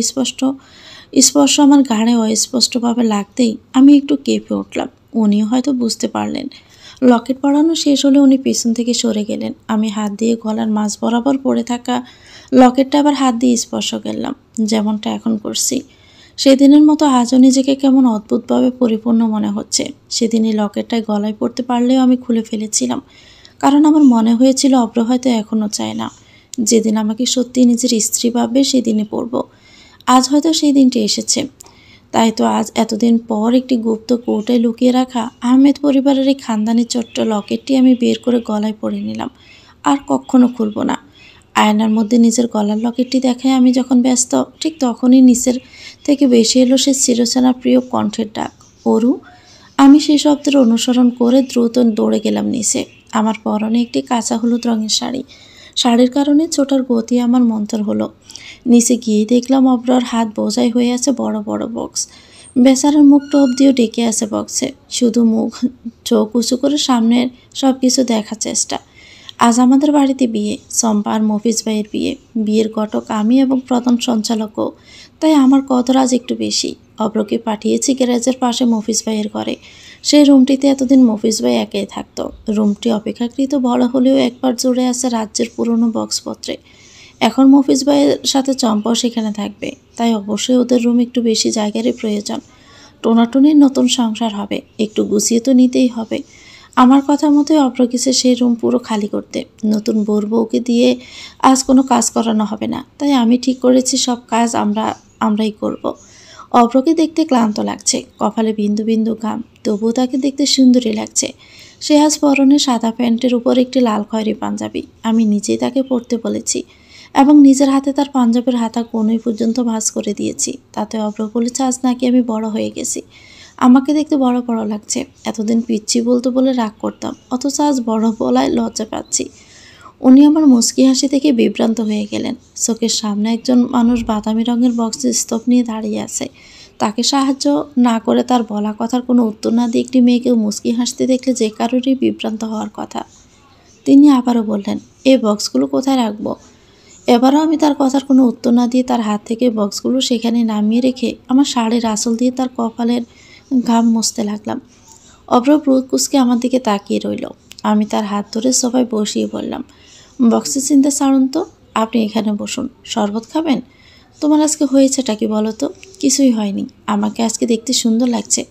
স্পর্শ আমার ঘাড়ে অস্পষ্টভাবে লাগতেই আমি একটু কেঁপে উঠলাম। উনিও হয়তো বুঝতে পারলেন। লকেট পরানো শেষ হলে উনি পেছন থেকে সরে গেলেন। আমি হাত দিয়ে গলার মাঝ বরাবর পড়ে থাকা লকেটটা আবার হাত দিয়ে স্পর্শ করলাম, যেমনটা এখন করছি। সেদিনের মতো আজও নিজেকে কেমন অদ্ভুতভাবে পরিপূর্ণ মনে হচ্ছে। সেদিন এই লকেটটায় গলায় পড়তে পারলেও আমি খুলে ফেলেছিলাম, কারণ আমার মনে হয়েছিল অভ্র হয়তো এখনও চায় না। যেদিন আমাকে সত্যি নিজের স্ত্রী ভাববে সেদিনে পড়ব। আজ হয়তো সেই দিনটি এসেছে। তাই তো আজ এতদিন পর একটি গুপ্ত কৌটায় লুকিয়ে রাখা আহমেদ পরিবারের এই খানদানি ছোট্ট লকেটটি আমি বের করে গলায় পরে নিলাম। আর কখনো খুলব না। আয়নার মধ্যে নিজের গলার লকেটটি দেখায় আমি যখন ব্যস্ত, ঠিক তখনই নিচের থেকে বেশি এলো সে চিরচেনা প্রিয় কণ্ঠের ডাক, অরু। আমি সেই শব্দের অনুসরণ করে দ্রুত দৌড়ে গেলাম নিচে। আমার পরনে একটি কাঁচা হলুদ রঙের শাড়ি। শাড়ির কারণে ছোটার গতি আমার মন্থর হলো। নিচে গিয়ে দেখলাম অব্রর হাত বোঝাই হয়ে আছে বড় বড় বক্স। বেচারার মুখটা অব্দিও ডেকে আছে বক্সে, শুধু মুখ, চোখ উঁচু করে সামনের সব কিছু দেখার চেষ্টা। আজ আমাদের বাড়িতে বিয়ে, চম্পা আর মফিজ ভাইয়ের বিয়ে। বিয়ের ঘটক আমি এবং প্রধান সঞ্চালকও, তাই আমার কদর আজ একটু বেশি। অব্রকে পাঠিয়েছি গ্যারেজের পাশে মফিজ ভাইয়ের ঘরে। সেই রুমটিতে এতদিন মফিজ ভাই একাই থাকতো। রুমটি অপেক্ষাকৃত বড় হলেও একবার জুড়ে আছে রাজ্যের পুরনো বক্সপত্রে। এখন মফিজ ভাইয়ের সাথে চম্পাও সেখানে থাকবে, তাই অবশ্যই ওদের রুম একটু বেশি জায়গারই প্রয়োজন। টোনাটুনির নতুন সংসার হবে, একটু গুছিয়ে তো নিতেই হবে। আমার কথা মতো অভ্র গেছে সেই রুম পুরো খালি করতে। নতুন বোর বউকে দিয়ে আজ কোনো কাজ করানো হবে না, তাই আমি ঠিক করেছি সব কাজ আমরাই করব। অভ্রকে দেখতে ক্লান্ত লাগছে, কপালে বিন্দু বিন্দু ঘাম, তবুও তাকে দেখতে সুন্দরী লাগছে। সে আজ পরনে সাদা প্যান্টের উপর একটি লাল খয়েরি পাঞ্জাবি। আমি নিজেই তাকে পরতে বলেছি এবং নিজের হাতে তার পাঞ্জাবের হাতা কোনোই পর্যন্ত ভাঁজ করে দিয়েছি। তাতে অভ্র বলেছে আজ নাকি আমি বড় হয়ে গেছি, আমাকে দেখতে বড় বড় লাগছে। এতদিন পিচ্ছি বলতো বলে রাগ করতাম, অথচ আজ বড় বলায় লজ্জা পাচ্ছি। উনি আমার মুচকি হাসি থেকে বিভ্রান্ত হয়ে গেলেন। চোখের সামনে একজন মানুষ বাদামি রঙের বক্সে স্তব নিয়ে দাঁড়িয়ে আছে। তাকে সাহায্য না করে, তার বলা কথার কোনো উত্তর না দিয়ে একটি মেয়েকে মুচকি হাসতে দেখলে যে কারোরই বিভ্রান্ত হওয়ার কথা। তিনি আবারও বললেন, এই বক্সগুলো কোথায় রাখবো? এবারও আমি তার কথার কোনো উত্তর না দিয়ে তার হাত থেকে বক্সগুলো সেখানে নামিয়ে রেখে আমার শাড়ির আঁচল দিয়ে তার কপালের ঘাম মুছতে লাগলাম। অভ্র ভ্রু কুঁচকে আমার দিকে তাকিয়ে রইল। আমি তার হাত ধরে সবাই বসিয়ে বললাম, বক্সের চিন্তা ছাড়ুন তো, আপনি এখানে বসুন। শরবত খাবেন? তোমার আজকে হয়েছেটা কি বলো তো? কিছুই হয়নি। আমাকে আজকে দেখতে সুন্দর লাগছে,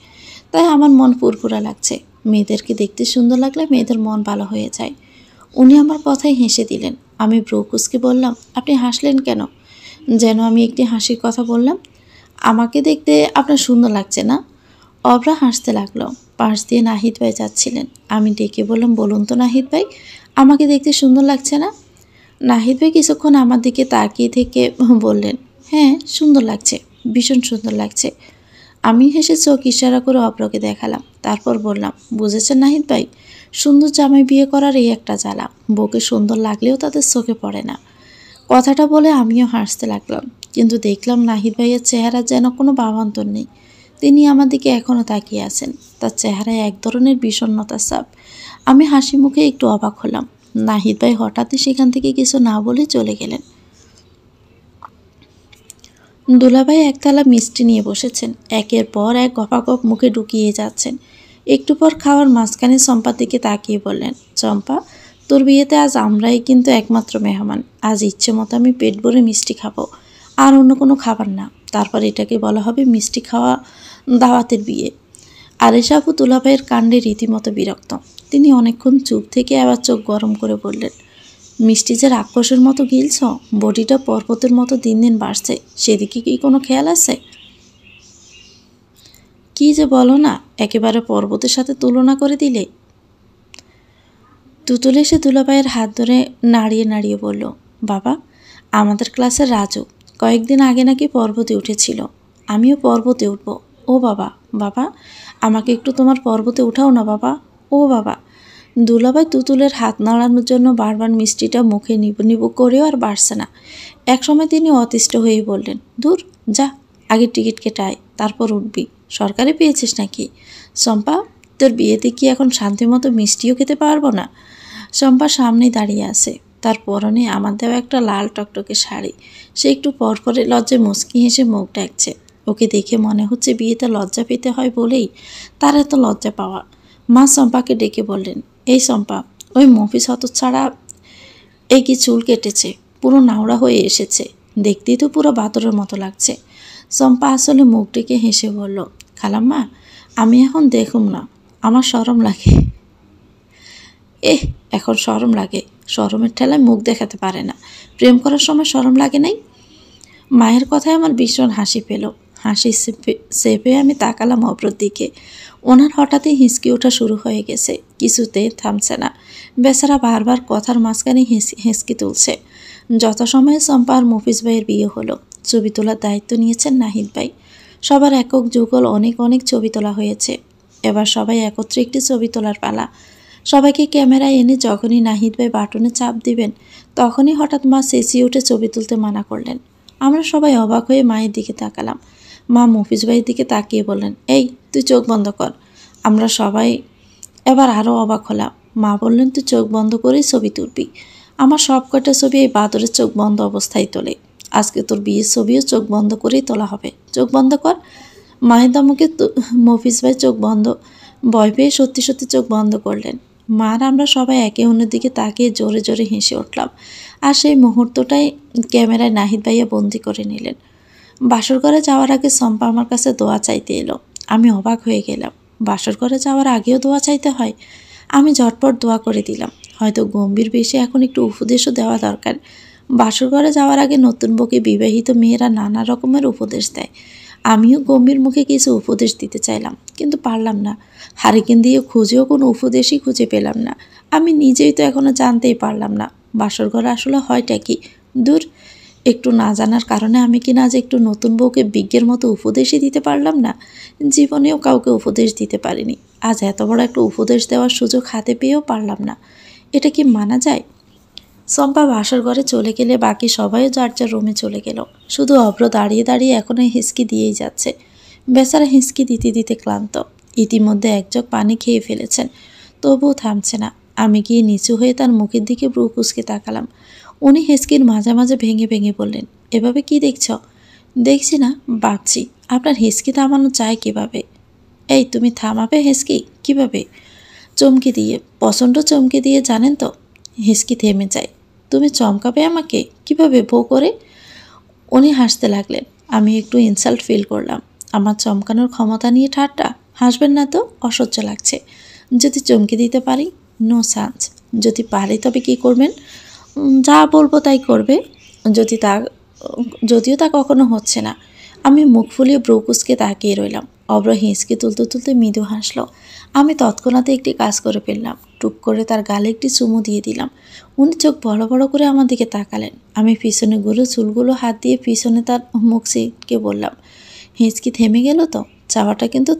তাই আমার মন ফুরফুরা লাগছে। মেয়েদেরকে দেখতে সুন্দর লাগলে মেয়েদের মন ভালো হয়ে যায়। উনি আমার কথায় হেসে দিলেন। আমি ভ্রু কুঁচকে বললাম, আপনি হাসলেন কেন? যেন আমি একটি হাসির কথা বললাম। আমাকে দেখতে আপনার সুন্দর লাগছে না? অভ্রা হাসতে লাগলো। পাশ দিয়ে নাহিদ ভাই যাচ্ছিলেন। আমি ডেকে বললাম, বলুন তো নাহিদ ভাই, আমাকে দেখতে সুন্দর লাগছে না? নাহিদ ভাই কিছুক্ষণ আমার দিকে তাকিয়ে থেকে বললেন, হ্যাঁ সুন্দর লাগছে, ভীষণ সুন্দর লাগছে। আমি হেসে চোখ ইশারা করে অভ্রকে দেখালাম। তারপর বললাম, বুঝেছেন নাহিদ ভাই, সুন্দর জামাই বিয়ে করার এই একটা জ্বালা, বউকে সুন্দর লাগলেও তাদের চোখে পড়ে না। কথাটা বলে আমিও হাসতে লাগলাম, কিন্তু দেখলাম নাহিদ ভাইয়ের চেহারা যেন কোনো ভাবান্তর নেই। তিনি আমার দিকে এখনও তাকিয়ে আছেন। তার চেহারায় এক ধরনের বিষণ্ণতার ছাপ। আমি হাসি মুখে একটু অবাক হলাম। নাহিদ ভাই হঠাৎই সেখান থেকে কিছু না বলে চলে গেলেন। দুলাভাই একতলা মিষ্টি নিয়ে বসেছেন, একের পর এক গপাগপ মুখে ঢুকিয়ে যাচ্ছেন। একটু পর খাওয়ার মাঝখানে চম্পার দিকে তাকিয়ে বললেন, চম্পা, তোর বিয়েতে আজ আমরাই কিন্তু একমাত্র মেহমান। আজ ইচ্ছে মতো আমি পেট ভরে মিষ্টি খাবো, আর অন্য কোনো খাবার না। তারপর এটাকে বলা হবে মিষ্টি খাওয়া দাওয়াতের বিয়ে। আরেশা আপু দুলাভাইয়ের কাণ্ডে রীতিমতো বিরক্ত। তিনি অনেকক্ষণ চুপ থেকে আবার চোখ গরম করে বললেন, মিষ্টি যে রাক্ষসের মতো গিলছ, বডিটা পর্বতের মতো দিন দিন বাড়ছে, সেদিকে কি কোনো খেয়াল আছে? কি যে বলো না, একেবারে পর্বতের সাথে তুলনা করে দিলে। তুতুল এসে দুলাভাইয়ের হাত ধরে নাড়িয়ে নাড়িয়ে বলল, বাবা, আমাদের ক্লাসের রাজু কয়েকদিন আগে নাকি পর্বতে উঠেছিল, আমিও পর্বতে উঠব। ও বাবা, বাবা আমাকে একটু তোমার পর্বতে উঠাও না বাবা, ও বাবা। দুলাভাই তুতুলের হাত নাড়ানোর জন্য বারবার মিষ্টিটা মুখে নিবু নিবু করেও আর বাড়ছে না। একসময় তিনি অতিষ্ঠ হয়ে বললেন, দূর যা, আগে টিকিট কেটে আয়, তারপর উঠবি। সরকারি পেয়েছিস নাকি? চম্পা, তোর বিয়েতে কি এখন শান্তিমতো মিষ্টিও খেতে পারবো না? চম্পা সামনেই দাঁড়িয়ে আছে, তার পরনে আমার দেওয়া একটা লাল টকটকে শাড়ি। সে একটু পর পরে লজ্জায় মুচকি হেসে মুখ ডাকছে। ওকে দেখে মনে হচ্ছে বিয়েতে লজ্জা পেতে হয় বলেই তার এত লজ্জা পাওয়া। মা চম্পাকে ডেকে বললেন, এই চম্পা, ওই মফিস হতচ্ছাড়া এই কি চুল কেটেছে, পুরো নাওড়া হয়ে এসেছে, দেখতেই তো পুরো বাদরের মতো লাগছে। চম্পা আসলে মুখ ডেকে হেসে বলল, খালাম্মা, আমি এখন দেখুম না, আমার শরম লাগে। এখন শরম লাগে? শরমের ঠেলায় মুখ দেখাতে পারে না, প্রেম করার সময় শরম লাগে নাই? মায়ের কথায় আমার ভীষণ হাসি পেল। হাসি চেপে আমি তাকালাম অব্রর দিকে। ওনার হঠাৎই হিঁচকি ওঠা শুরু হয়ে গেছে, কিছুতে থামছে না। বেচারা বারবার কথার মাঝখানে হেঁচকি তুলছে। যথাসময়ে চম্পা আর মফিজ ভাইয়ের বিয়ে হলো। ছবি তোলার দায়িত্ব নিয়েছেন নাহিদ ভাই। সবার একক যুগল অনেক অনেক ছবি তোলা হয়েছে। এবার সবাই একত্রে একটি ছবি তোলার পালা। সবাইকে ক্যামেরায় এনে যখনই নাহিদ ভাই বাটনে চাপ দিবেন, তখনই হঠাৎ মা চেঁচিয়ে উঠে ছবি তুলতে মানা করলেন। আমরা সবাই অবাক হয়ে মায়ের দিকে তাকালাম। মা মফিজ ভাইয়ের দিকে তাকিয়ে বললেন, এই তুই চোখ বন্ধ কর। আমরা সবাই এবার আরও অবাক হলাম। মা বললেন, তুই চোখ বন্ধ করেই ছবি তুলবি। আমার সব কটা ছবি এই বাদরের চোখ বন্ধ অবস্থায় তোলে। আজকে তোর বিয়ের ছবিও চোখ বন্ধ করেই তোলা হবে। চোখ বন্ধ কর। মায়ের দমকে মফিজ ভাই চোখ বন্ধ, ভয় পেয়ে সত্যি সত্যি চোখ বন্ধ করলেন। মার আমরা সবাই একে অন্যের দিকে তাকিয়ে জোরে জোরে হেসে উঠলাম। আর সেই মুহূর্তটাই ক্যামেরায় নাহিদ ভাইয়া বন্দি করে নিলেন। বাসর ঘরে যাওয়ার আগে চম্পা আমার কাছে দোয়া চাইতে এলো। আমি অবাক হয়ে গেলাম। বাসর ঘরে যাওয়ার আগেও দোয়া চাইতে হয়? আমি ঝটপট দোয়া করে দিলাম। হয়তো গম্ভীর বেশি এখন একটু উপদেশও দেওয়া দরকার। বাসর ঘরে যাওয়ার আগে নতুন বউকে বিবাহিত মেয়েরা নানা রকমের উপদেশ দেয়। আমিও গম্ভীর মুখে কিছু উপদেশ দিতে চাইলাম, কিন্তু পারলাম না। হারিকেন দিয়ে খুঁজেও কোনো উপদেশই খুঁজে পেলাম না। আমি নিজেই তো এখনো জানতেই পারলাম না বাসর ঘরে আসলে হয়টা কি। দূর, একটু না জানার কারণে আমি কি না যে একটু নতুন বউকে বিজ্ঞের মতো উপদেশই দিতে পারলাম না। জীবনেও কাউকে উপদেশ দিতে পারিনি, আজ এত বড় একটা উপদেশ দেওয়ার সুযোগ হাতে পেয়েও পারলাম না। এটা কি মানা যায়? চম্পা বাসর ঘরে চলে গেলে বাকি সবাইও যার যার রুমে চলে গেল। শুধু অভ্র দাঁড়িয়ে দাঁড়িয়ে এখনো হিঁচকি দিয়েই যাচ্ছে। বেচারা হিঁচকি দিতে দিতে ক্লান্ত। ইতিমধ্যে এক জগ পানি খেয়ে ফেলেছেন, তবুও থামছে না। আমি গিয়ে নিচু হয়ে তার মুখের দিকে ব্রু কুঁচকে তাকালাম। উনি হেঁচকির মাঝে মাঝে ভেঙে ভেঙে বললেন, এভাবে কি দেখছ? দেখছি না, ভাবছি আপনার হেঁচকি থামানো যায় কিভাবে। এই তুমি থামাবে হেঁচকি কিভাবে? চমকে দিয়ে, প্রচণ্ড চমকে দিয়ে, জানেন তো। হেঁচকি থেমে যায়। তুমি চমকাবে আমাকে কিভাবে বউ করে? উনি হাসতে লাগলেন। আমি একটু ইনসাল্ট ফিল করলাম। আমার চমকানোর ক্ষমতা নিয়ে ঠাট্টা? হাসবেন না তো, অসহ্য লাগছে। যদি চমকে দিতে পারি? No chance. যদি পারি তবে কি করবেন? যা বলবো তাই করবে। যদিও তা কখনো হচ্ছে না। আমি মুখ ফুলিয়ে ব্রুকুসকে তাকিয়ে রইলাম। অব্র হেঁচকে তুলতে তুলতে মৃদু হাসলো। আমি তৎক্ষণাৎ একটি কাজ করে ফেললাম। টুক করে তার গালে একটি চুমু দিয়ে দিলাম। উনি চোখ বড় বড় করে আমার দিকে তাকালেন। আমি পিছনে গুলো চুলগুলো হাত দিয়ে পিছনে তার মুখ সিটকে বললাম, হেঁচকি থেমে গেল তো? চাওয়াটা কিন্তু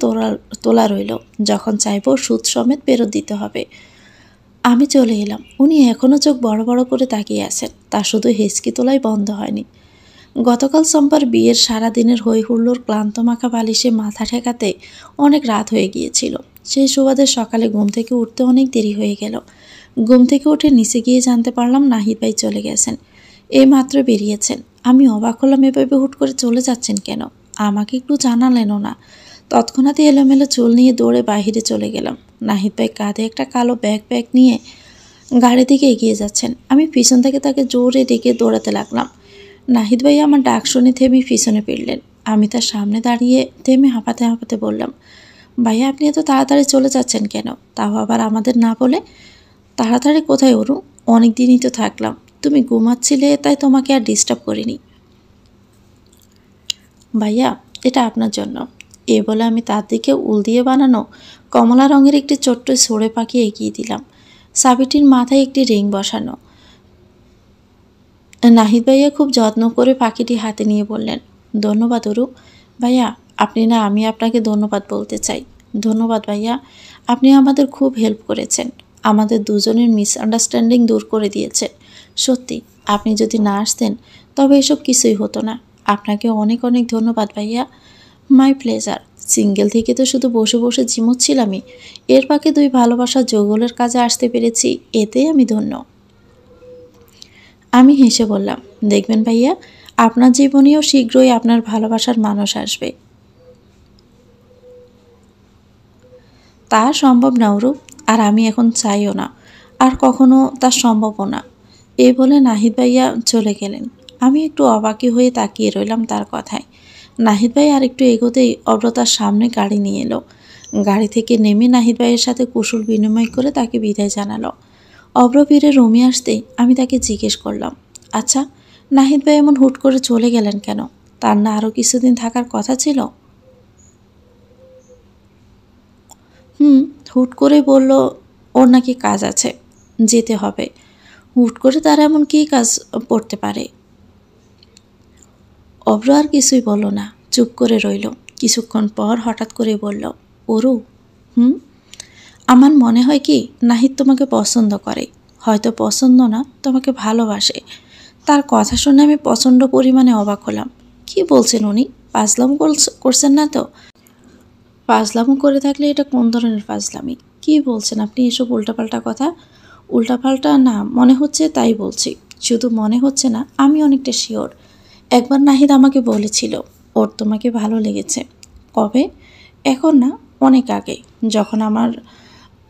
তোলা রইল। যখন চাইবো সুদ সমেত ফেরত দিতে হবে। আমি চলে এলাম। উনি এখনও চোখ বড় বড় করে তাকিয়ে আছেন। তা শুধু হেঁচকি তোলাই বন্ধ হয়নি। গতকাল সোমবার বিয়ের সারা দিনের হই হুল্লোড় ক্লান্ত মাখা বালিশে মাথা ঠেকাতে অনেক রাত হয়ে গিয়েছিল। সেই সুবাদে সকালে ঘুম থেকে উঠতে অনেক দেরি হয়ে গেল। ঘুম থেকে উঠে নিচে গিয়ে জানতে পারলাম নাহিদ ভাই চলে গেছেন। এই মাত্র বেরিয়েছেন। আমি অবাক হলাম, এভাবে হুট করে চলে যাচ্ছেন কেন? আমাকে একটু জানালেনও না। তৎক্ষণাৎই এলোমেলো চুল নিয়ে দৌড়ে বাহিরে চলে গেলাম। নাহিদ ভাই কাঁধে একটা কালো ব্যাগ নিয়ে গাড়ি দিকে এগিয়ে যাচ্ছেন। আমি পিছন থেকে তাকে জোরে ডেকে দৌড়াতে লাগলাম। নাহিদ ভাই আমার ডাক শুনে থেমে পিছনে ফিরলেন। আমি তার সামনে দাঁড়িয়ে থেমে হাঁপাতে হাঁপাতে বললাম, ভাইয়া, আপনি এত তাড়াতাড়ি চলে যাচ্ছেন কেন? তাও আবার আমাদের না বলে। তাড়াতাড়ি কোথায় ওরু? অনেক দিনই তো থাকলাম। তুমি ঘুমাচ্ছিলে তাই তোমাকে আর ডিস্টার্ব করিনি। ভাইয়া, এটা আপনার জন্য। এ বলে আমি তার দিকে উল দিয়ে বানানো কমলা রঙের একটি ছোট্ট সরে পাখি এগিয়ে দিলাম। চাবিটির মাথায় একটি রিং বসানো। নাহিদ ভাইয়া খুব যত্ন করে পাখিটি হাতে নিয়ে বললেন, ধন্যবাদ অরু। ভাইয়া আপনি না, আমি আপনাকে ধন্যবাদ বলতে চাই। ধন্যবাদ ভাইয়া, আপনি আমাদের খুব হেল্প করেছেন, আমাদের দুজনের মিসআন্ডারস্ট্যান্ডিং দূর করে দিয়েছেন। সত্যি আপনি যদি না আসতেন তবে এসব কিছুই হতো না। আপনাকে অনেক অনেক ধন্যবাদ ভাইয়া। My pleasure. সিঙ্গেল থেকে তো শুধু বসে বসে ঝিমুচ্ছিলামই, এর ফাঁকে 2 ভালোবাসার যৌগলের কাজে আসতে পেরেছি, এতেই আমি ধন্য। আমি হেসে বললাম, দেখবেন ভাইয়া, আপনার জীবনেও শীঘ্রই আপনার ভালোবাসার মানুষ আসবে। তা সম্ভব না অরু, আর আমি এখন চাইও না, আর কখনো তা সম্ভবও না। এই বলে নাহিদ ভাইয়া চলে গেলেন। আমি একটু অবাকি হয়ে তাকিয়ে রইলাম তার কথায়। নাহিদ ভাই আর একটু এগোতেই অব্র তার সামনে গাড়ি নিয়ে এলো। গাড়ি থেকে নেমে নাহিদ ভাইয়ের সাথে কুশল বিনিময় করে তাকে বিদায় জানালো। অব্র ফিরে রুমে আসতেই আমি তাকে জিজ্ঞেস করলাম, আচ্ছা নাহিদ ভাই এমন হুট করে চলে গেলেন কেন? তার না আরও কিছুদিন থাকার কথা ছিল? হুট করে বলল ওর নাকি কাজ আছে, যেতে হবে। হুট করে তার এমন কী কাজ পড়তে পারে? অব্র আর কিছুই বলল না, চুপ করে রইল। কিছুক্ষণ পর হঠাৎ করে বলল, অরু, আমার মনে হয় কি নাহিদ তোমাকে পছন্দ করে, হয়তো পছন্দ না, তোমাকে ভালোবাসে। তার কথা শুনে আমি প্রচণ্ড পরিমাণে অবাক হলাম। কি বলছেন উনি? ফাজলামো করছেন না তো? ফাজলামো করে থাকলে এটা কোন ধরনের ফাজলামি? কি বলছেন আপনি এসব উল্টাপাল্টা কথা? উল্টাপাল্টা না, মনে হচ্ছে তাই বলছি। শুধু মনে হচ্ছে না, আমি অনেকটা শিওর। একবার নাহিদ আমাকে বলেছিল ওর তোমাকে ভালো লেগেছে। কবে? এখন না, অনেক আগে, যখন আমার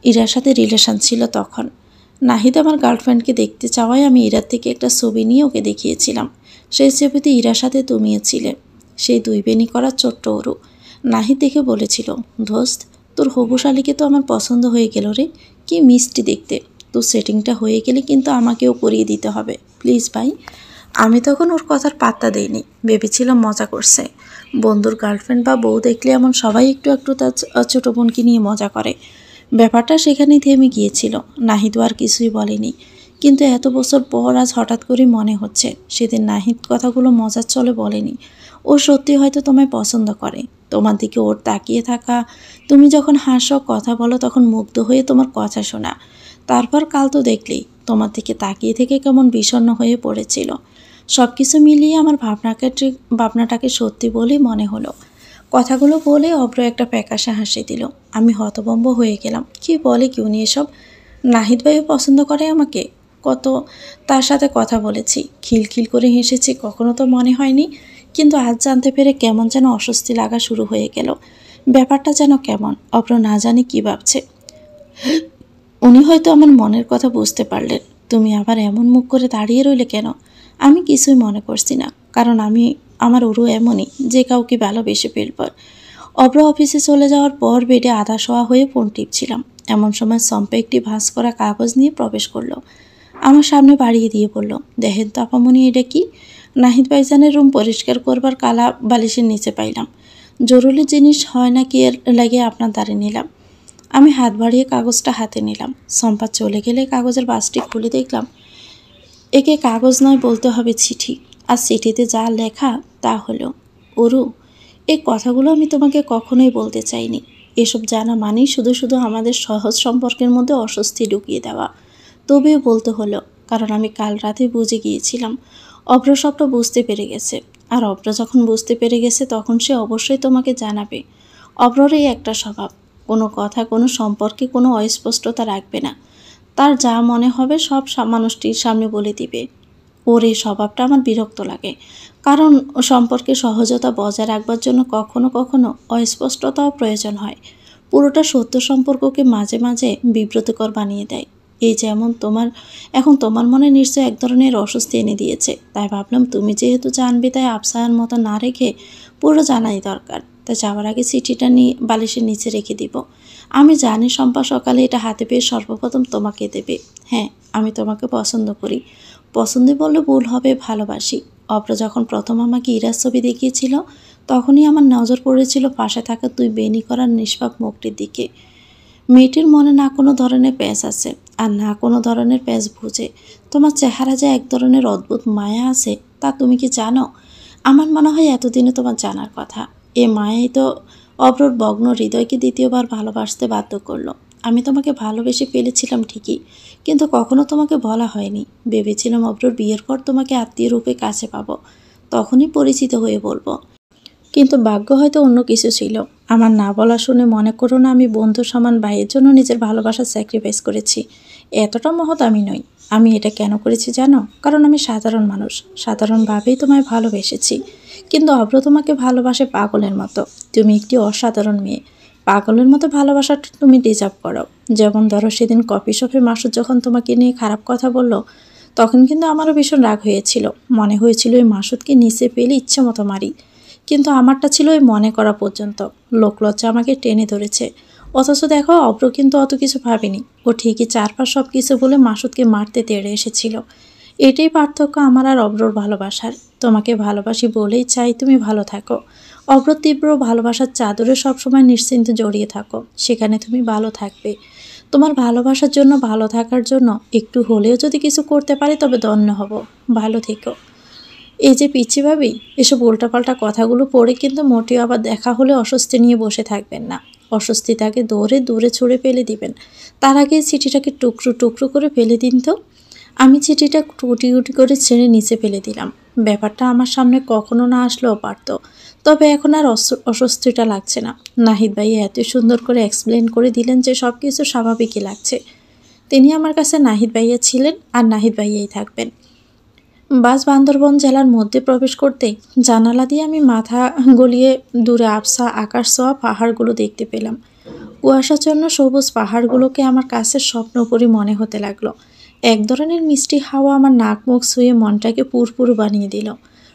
ইরার সাথে রিলেশন ছিল তখন। নাহিদ আমার গার্লফ্রেন্ডকে দেখতে চাওয়ায় আমি ইরার থেকে একটা ছবি নিয়ে ওকে দেখিয়েছিলাম। সেই ছবিতে ইরার সাথে তুমিও ছিলে, সেই 2 বেনি করা ছোট্ট অরু। নাহিদ দেখে বলেছিল, দোস্ত তোর হবু শালিকে তো আমার পছন্দ হয়ে গেল রে, কি মিষ্টি দেখতে। তোর সেটিংটা হয়ে গেলে কিন্তু আমাকেও করিয়ে দিতে হবে প্লিজ ভাই। আমি তখন ওর কথার পাত্তা দেইনি, ভেবেছিলাম মজা করছে। বন্ধুর গার্লফ্রেন্ড বা বউ দেখলে এমন সবাই একটু একটু তার ছোটো বোনকে নিয়ে মজা করে। ব্যাপারটা সেখানেই থেমে গিয়েছিল। নাহিদও আর কিছুই বলেনি। কিন্তু এত বছর পর আজ হঠাৎ করে মনে হচ্ছে সেদিন নাহিদ কথাগুলো মজার চলে বলেনি। ও সত্যি হয়তো তোমায় পছন্দ করে। তোমার দিকে ওর তাকিয়ে থাকা, তুমি যখন হাসো কথা বলো তখন মুগ্ধ হয়ে তোমার কথা শোনা, তারপর কাল তো দেখলেই তোমার দিকে তাকিয়ে থেকে কেমন বিষণ্ণ হয়ে পড়েছিল। সব কিছু মিলিয়ে আমার ভাবনাটাকে সত্যি বলেই মনে হলো। কথাগুলো বলে অব্র একটা প্যাকাশা হাসি দিল। আমি হতভম্ব হয়ে গেলাম। কি বলে কি উনি এসব? নাহিদ ভাইও পছন্দ করে আমাকে? কত তার সাথে কথা বলেছি, খিলখিল করে হেসেছি, কখনো তো মনে হয়নি। কিন্তু আজ জানতে পেরে কেমন যেন অস্বস্তি লাগা শুরু হয়ে গেল। ব্যাপারটা যেন কেমন, অব্র না জানি কী ভাবছে। উনি হয়তো আমার মনের কথা বুঝতে পারলেন। তুমি আবার এমন মুখ করে দাঁড়িয়ে রইলে কেন? আমি কিছুই মনে করছি না, কারণ আমার ওরও এমনই, যে কাউকে ভালোবেসে ফেলব। অব্র অফিসে চলে যাওয়ার পর বেডে আধা শোয়া হয়ে ফোন টিপছিলাম। এমন সময় সম্পা একটি ভাঁজ করা কাগজ নিয়ে প্রবেশ করলো। আমার সামনে বাড়িয়ে দিয়ে বলল, দেখেন তো আপামনি, এটা কি? নাহিদ ভাইজানের রুম পরিষ্কার করবার কালা বালিশের নিচে পাইলাম। জরুরি জিনিস হয় না কি এর লাগে আপনার দ্বারে নিলাম। আমি হাত বাড়িয়ে কাগজটা হাতে নিলাম। সম্পা চলে গেলে কাগজের বাসটি খুলে দেখলাম একে কাগজ নয়, বলতে হবে চিঠি। আর চিঠিতে যা লেখা তা হলো, অরু, এই কথাগুলো আমি তোমাকে কখনোই বলতে চাইনি। এসব জানা মানেই শুধু শুধু আমাদের সহজ সম্পর্কের মধ্যে অস্বস্তি ঢুকিয়ে দেওয়া। তবেও বলতে হলো, কারণ আমি কাল রাতে বুঝে গিয়েছিলাম অভ্র সবটা বুঝতে পেরে গেছে। আর অভ্র যখন বুঝতে পেরে গেছে তখন সে অবশ্যই তোমাকে জানাবে। অভ্রর এই একটা স্বভাব, কোনো কথা কোনো সম্পর্কে কোনো অস্পষ্টতা রাখবে না। তার যা মনে হবে সব মানুষটির সামনে বলে দিবে। ওর এই স্বভাবটা আমার বিরক্ত লাগে, কারণ সম্পর্কে সহজতা বজায় রাখবার জন্য কখনো কখনো অস্পষ্টতাও প্রয়োজন হয়। পুরোটা সত্য সম্পর্ককে মাঝে মাঝে বিব্রতকর বানিয়ে দেয়। এই যেমন এখন তোমার মনে নিশ্চয় এক ধরনের অস্বস্তি এনে দিয়েছে। তাই ভাবলাম তুমি যেহেতু জানবে, তাই আফসার মতো না রেখে পুরো জানাই দরকার। তাই যাওয়ার আগে চিঠিটা নিয়ে বালিশের নিচে রেখে দিব। আমি জানি সম্পা সকালে এটা হাতে পেয়ে সর্বপ্রথম তোমাকে দেবে। হ্যাঁ, আমি তোমাকে পছন্দ করি। পছন্দে বললে ভুল হবে, ভালোবাসি। অপ্র যখন প্রথম আমাকে ইরার ছবি দেখিয়েছিল তখনই আমার নজর পড়েছিল পাশে থাকা তুই বেনি করার নিষ্পাপ মুখটির দিকে। মেয়েটির মনে না কোনো ধরনের প্যাঁচ আছে আর না কোনো ধরনের প্যাঁচ বুঝে। তোমার চেহারা যে এক ধরনের অদ্ভুত মায়া আছে তা তুমি কি জানো? আমার মনে হয় এতদিনে তোমার জানার কথা। এ মায়াই তো অব্রর ভগ্ন হৃদয়কে দ্বিতীয়বার ভালোবাসতে বাধ্য করলো। আমি তোমাকে ভালোবেসে ফেলেছিলাম ঠিকই, কিন্তু কখনো তোমাকে বলা হয়নি। ভেবেছিলাম অব্রর বিয়ের পর তোমাকে আত্মীয় রূপে কাছে পাবো, তখনই পরিচিত হয়ে বলবো। কিন্তু ভাগ্য হয়তো অন্য কিছু ছিল। আমার না বলা শুনে মনে করো না আমি বন্ধু সমান ভাইয়ের জন্য নিজের ভালোবাসা স্যাক্রিফাইস করেছি। এতটা মহৎ আমি নই। আমি এটা কেন করেছি জানো? কারণ আমি সাধারণ মানুষ, সাধারণভাবেই তোমায় ভালোবেসেছি। কিন্তু অব্র তোমাকে ভালোবাসে পাগলের মতো। তুমি একটি অসাধারণ মেয়ে, পাগলের মতো ভালোবাসাটা তুমি ডিজার্ভ করো। যেমন ধরো সেদিন কফি শপে মাসুদ যখন তোমাকে নিয়ে খারাপ কথা বলল, তখন কিন্তু আমারও ভীষণ রাগ হয়েছিল। মনে হয়েছিল ওই মাসুদকে নিচে পেলে ইচ্ছে মতো মারি, কিন্তু আমারটা ছিল ওই মনে করা পর্যন্ত। লোকলজ্জা আমাকে টেনে ধরেছে। অথচ দেখো অব্র কিন্তু অত কিছু ভাবেনি। ও ঠিকই চারপাশ সব কিছু বলে মাসুদকে মারতে তেড়ে এসেছিল। এটাই পার্থক্য আমার আর অব্রর ভালোবাসার। তোমাকে ভালোবাসি বলেই চাই তুমি ভালো থাকো। অব্র তীব্র ভালোবাসার চাদরে সবসময় নিশ্চিন্তে জড়িয়ে থাকো, সেখানে তুমি ভালো থাকবে। তোমার ভালোবাসার জন্য, ভালো থাকার জন্য একটু হলেও যদি কিছু করতে পারি তবে ধন্য হব। ভালো থেকো। এই যে পিচ্ছি ভাবি, এসব উল্টাপাল্টা কথাগুলো পড়ে কিন্তু মোটেও আবার দেখা হলে অস্বস্তি নিয়ে বসে থাকবেন না। অস্বস্তিটাকে দূরে ছুঁড়ে ফেলে দিবেন। তার আগে চিঠিটাকে টুকরো টুকরো করে ফেলে দিন তো। আমি চিঠিটা কুটি কুটি করে ছেড়ে নিচে ফেলে দিলাম। ব্যাপারটা আমার সামনে কখনো না আসলেও পারত, তবে এখন আর অস্বস্তিটা লাগছে না। নাহিদ ভাই এত সুন্দর করে এক্সপ্লেন করে দিলেন যে সব কিছু স্বাভাবিকই লাগছে। তিনি আমার কাছে নাহিদ ভাইয়া ছিলেন আর নাহিদ ভাইয়াই থাকবেন। বাস বান্দরবন জেলার মধ্যে প্রবেশ করতেই জানালা দিয়ে আমি মাথা গলিয়ে দূরে আবছা আকাশ ছোঁয়া পাহাড়গুলো দেখতে পেলাম। কুয়াশাচ্ছন্ন সবুজ পাহাড়গুলোকে আমার কাছে স্বপ্নপুরী মনে হতে লাগলো। এক ধরনের মিষ্টি হাওয়া আমার নাক মুখ ছুঁয়ে মনটাকে পুরপুর বানিয়ে দিল।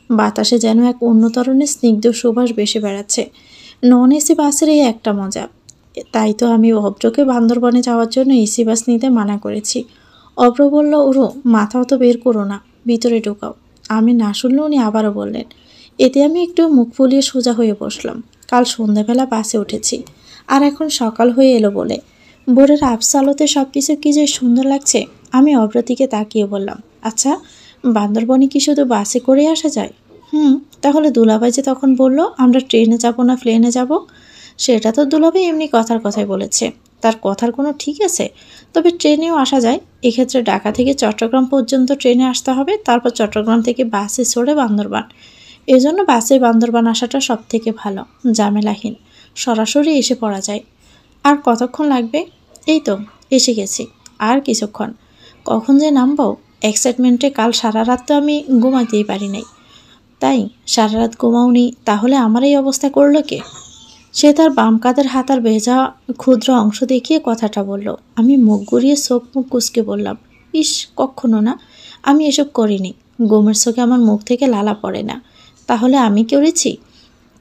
বাতাসে যেন এক অন্য ধরনের স্নিগ্ধ সুবাস ভেসে বেড়াচ্ছে। নন এসি বাসের এই একটা মজা। তাই তো আমি অব্রকে বান্দরবনে যাওয়ার জন্য এসি বাস নিতে মানা করেছি। অব্র বলল, ওরো মাথা অত বের করো না, ভিতরে ঢোকাও। আমি না শুনলে উনি আবারও বললেন। এতে আমি একটু মুখ ফুলিয়ে সোজা হয়ে বসলাম। কাল সন্ধ্যাবেলা বাসে উঠেছি, আর এখন সকাল হয়ে এলো বলে ভোরের আবছা আলোতে সব কিছু কী যে সুন্দর লাগছে। আমি অব্রের দিকে তাকিয়ে বললাম, আচ্ছা বান্দরবনে কি শুধু বাসে করে আসা যায়? তাহলে দুলাভাই যে তখন বলল আমরা ট্রেনে যাব না প্লেনে যাব, সেটা তো দুলাভাই এমনি কথার কথাই বলেছে। তার কথার কোনো ঠিক আছে? তবে ট্রেনেও আসা যায়। এক্ষেত্রে ঢাকা থেকে চট্টগ্রাম পর্যন্ত ট্রেনে আসতে হবে, তারপর চট্টগ্রাম থেকে বাসে চড়ে বান্দরবান। এজন্য বাসে বান্দরবান আসাটা সব থেকে ভালো, ঝামেলাহীন, সরাসরি এসে পড়া যায়। আর কতক্ষণ লাগবে? এই তো এসে গেছি, আর কিছুক্ষণ। কখন যে নামবো? এক্সাইটমেন্টে কাল সারা রাত তো আমি ঘুমাতেই পারি নাই। তাই সারা রাত ঘুমাওনি? তাহলে আমার এই অবস্থা করলো কে? সে তার বাম কাঁধের হাতার ভেজা ক্ষুদ্র অংশ দেখিয়ে কথাটা বলল। আমি মুখ ঘুরিয়ে চোখ মুখ কুঁচকে বললাম, ইস কখনো না, আমি এসব করিনি। ঘুমের চোখে আমার মুখ থেকে লালা পড়ে না। তাহলে আমি করেছি?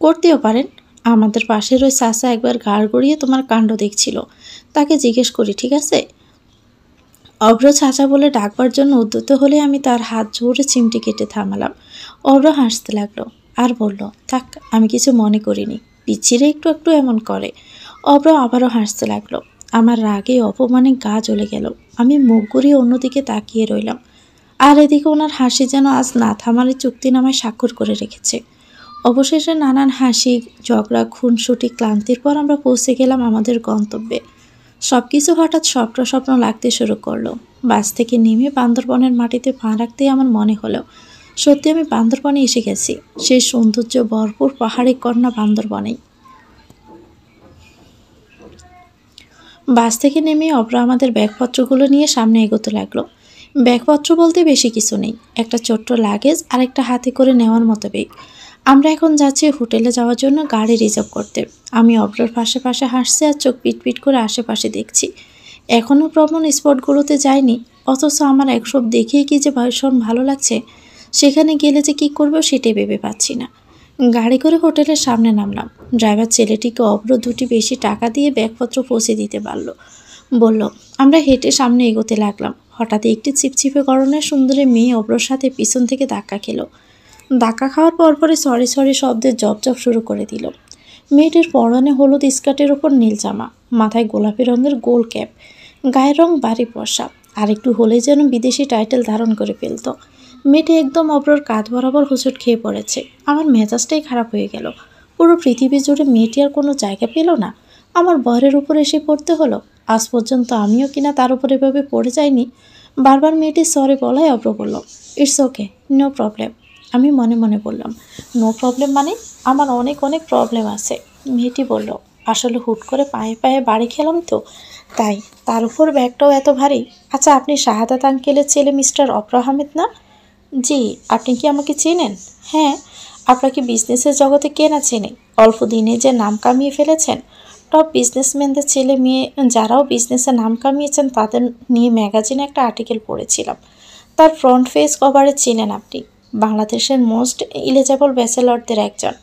করতেও পারেন। আমাদের পাশের ওই চাচা একবার ঘাড় গড়িয়ে তোমার কাণ্ড দেখছিল, তাকে জিজ্ঞেস করি, ঠিক আছে? অব্র চাচা বলে ডাকবার জন্য উদ্যত হলে আমি তার হাত জোরে চিমটি কেটে থামালাম। অব্র হাসতে লাগলো আর বলল, থাক, আমি কিছু মনে করিনি। পিছিয়ে একটু একটু এমন করে। অব্র আবারও হাসতে লাগলো। আমার রাগে অপমানে গা জ্বলে গেল। আমি মুখ ঘুরিয়ে অন্যদিকে তাকিয়ে রইলাম। আর এদিকে ওনার হাসি যেন আজ না থামালে চুক্তিনামায় স্বাক্ষর করে রেখেছে। অবশেষে নানান হাসি, ঝগড়া, খুনসুটি, ক্লান্তির পর আমরা পৌঁছে গেলাম আমাদের গন্তব্যে। সব কিছু হঠাৎ স্বপ্ন স্বপ্ন লাগতে শুরু করলো। বাস থেকে নেমে বান্দরবনের মাটিতে পা রাখতেই আমার মনে হলো সত্যি আমি বান্দরবনে এসে গেছি। সেই সৌন্দর্য ভরপুর পাহাড়ি কন্যা বান্দরবনেই। বাস থেকে নেমে অব্র আমাদের ব্যাগপত্রগুলো নিয়ে সামনে এগোতে লাগলো। ব্যাগপত্র বলতে বেশি কিছু নেই, একটা ছোট্ট লাগেজ আর একটা হাতে করে নেওয়ার মতো ব্যাগ। আমরা এখন যাচ্ছি হোটেলে যাওয়ার জন্য গাড়ি রিজার্ভ করতে। আমি অব্রর পাশে পাশে হাসছি আর চোখ পিটপিট করে আশেপাশে দেখছি। এখনও ভ্রমণ স্পটগুলোতে যাইনি, অথচ আমার একসব দেখেই কি যে ভীষণ ভালো লাগছে। সেখানে গেলে যে কী করবো সেটাই ভেবে পাচ্ছি না। গাড়ি করে হোটেলের সামনে নামলাম। ড্রাইভার ছেলেটিকে অব্র দুটি বেশি টাকা দিয়ে ব্যাগপত্র পৌঁছে দিতে বলল। আমরা হেঁটে সামনে এগোতে লাগলাম। হঠাৎ একটি চিপচিপে গরনের সুন্দরী মেয়ে অব্রর সাথে পিছন থেকে ধাক্কা খেলো। ধাক্কা খাওয়ার পরপরই সরি সরি শব্দের জপজপ শুরু করে দিল। মেয়েটির পরনে হলুদ স্কার্টের ওপর নীল জামা, মাথায় গোলাপি রঙের গোল ক্যাপ, গায়ের রং বাড়ি পশা, আর একটু হলেই যেন বিদেশি টাইটেল ধারণ করে ফেলত। মেয়েটি একদম অব্রর কাঁধ বরাবর হোঁচট খেয়ে পড়েছে। আমার মেজাজটাই খারাপ হয়ে গেল। পুরো পৃথিবী জুড়ে মেয়েটি আর কোনো জায়গা পেল না, আমার বরের উপর এসে পড়তে হলো। আজ পর্যন্ত আমিও কিনা তার উপর এভাবে পড়ে যাইনি। বারবার মেয়েটি সরি বলায় অব্র বলল, ইটস ওকে, নো প্রবলেম। আমি মনে মনে বললাম, নো প্রবলেম মানে? আমার অনেক অনেক প্রবলেম আছে। মেয়েটি বলল, আসলে হুট করে পায়ে পায়ে বাড়ি খেলাম তো, তাই। তার উপর ব্যাগটাও এত ভারী। আচ্ছা, আপনি শাহাদাত আঙ্কেলের ছেলে মিস্টার অপর আহমেদ না? জি। আপনি কি আমাকে চেনেন? হ্যাঁ। আপনাকে বিজনেসের জগতে কে না চেনে? অল্প দিনে যে নাম কামিয়ে ফেলেছেন। টপ বিজনেসম্যানদের ছেলে মেয়ে যারাও বিজনেসে নাম কামিয়েছেন তাদের নিয়ে ম্যাগাজিনে একটা আর্টিকেল পড়েছিলাম। তার ফ্রন্ট পেজ কভারে চেনেন আপনি। বাংলাদেশের মোস্ট ইলিজেবল ব্যাচেলরদের একজন।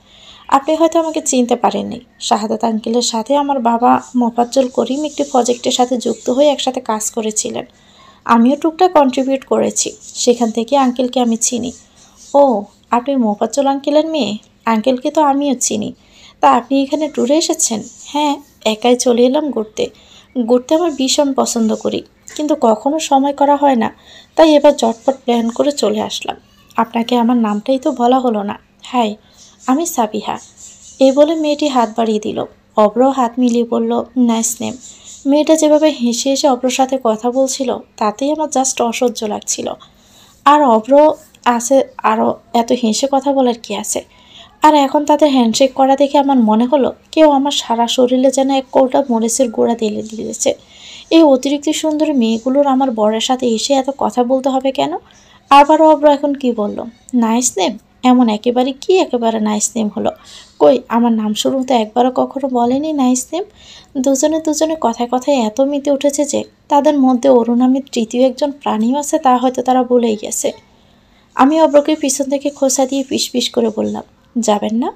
আপনি হয়তো আমাকে চিনতে পারেননি। শাহাদাত আঙ্কেলের সাথে আমার বাবা মোফাজ্জল করিম একটি প্রজেক্টের সাথে যুক্ত হয়ে একসাথে কাজ করেছিলেন। আমিও টুকটাক কন্ট্রিবিউট করেছি। সেখান থেকে আঙ্কেলকে আমি চিনি। ও, আপনি মোফাজ্জল আঙ্কেলের মেয়ে? আঙ্কেলকে তো আমিও চিনি। তা আপনি এখানে ট্যুরে এসেছেন? হ্যাঁ, একাই চলে এলাম ঘুরতে। ঘুরতে আমার ভীষণ পছন্দ করি, কিন্তু কখনো সময় করা হয় না, তাই এবার ঝটপট প্ল্যান করে চলে আসলাম। আপনাকে আমার নামটাই তো বলা হলো না। হাই, আমি সাবিহা। এই বলে মেয়েটি হাত বাড়িয়ে দিল। অব্র হাত মিলিয়ে বলল, নাইস নেম। মেয়েটা যেভাবে হেসে হেসে অব্রর সাথে কথা বলছিল তাতেই আমার জাস্ট অসহ্য লাগছিল। আর অব্র আছে, আরও এত হেসে কথা বলার কি আছে? আর এখন তাদের হ্যান্ডশেক করা দেখে আমার মনে হলো কেউ আমার সারা শরীরে যেন এক কৌটা মরিচের গুঁড়া ঢেলে দিয়েছে। এই অতিরিক্ত সুন্দর মেয়েগুলোর আমার বরের সাথে এসে এত কথা বলতে হবে কেন? আবারও অব্র এখন কি বলল? Nice name? এমন একেবারে নাইস নেম হলো? কই, আমার নাম শুরুতে একবারও কখনো বলেনি নাইস নেম। দুজনে কথায় কথায় এত মিতে উঠেছে যে তাদের মধ্যে অরু নামের তৃতীয় একজন প্রাণীও আছে তা হয়তো তারা ভুলেই গেছে। আমি অব্রকে পিছন থেকে খোঁচা দিয়ে পিস করে বললাম, যাবেন না?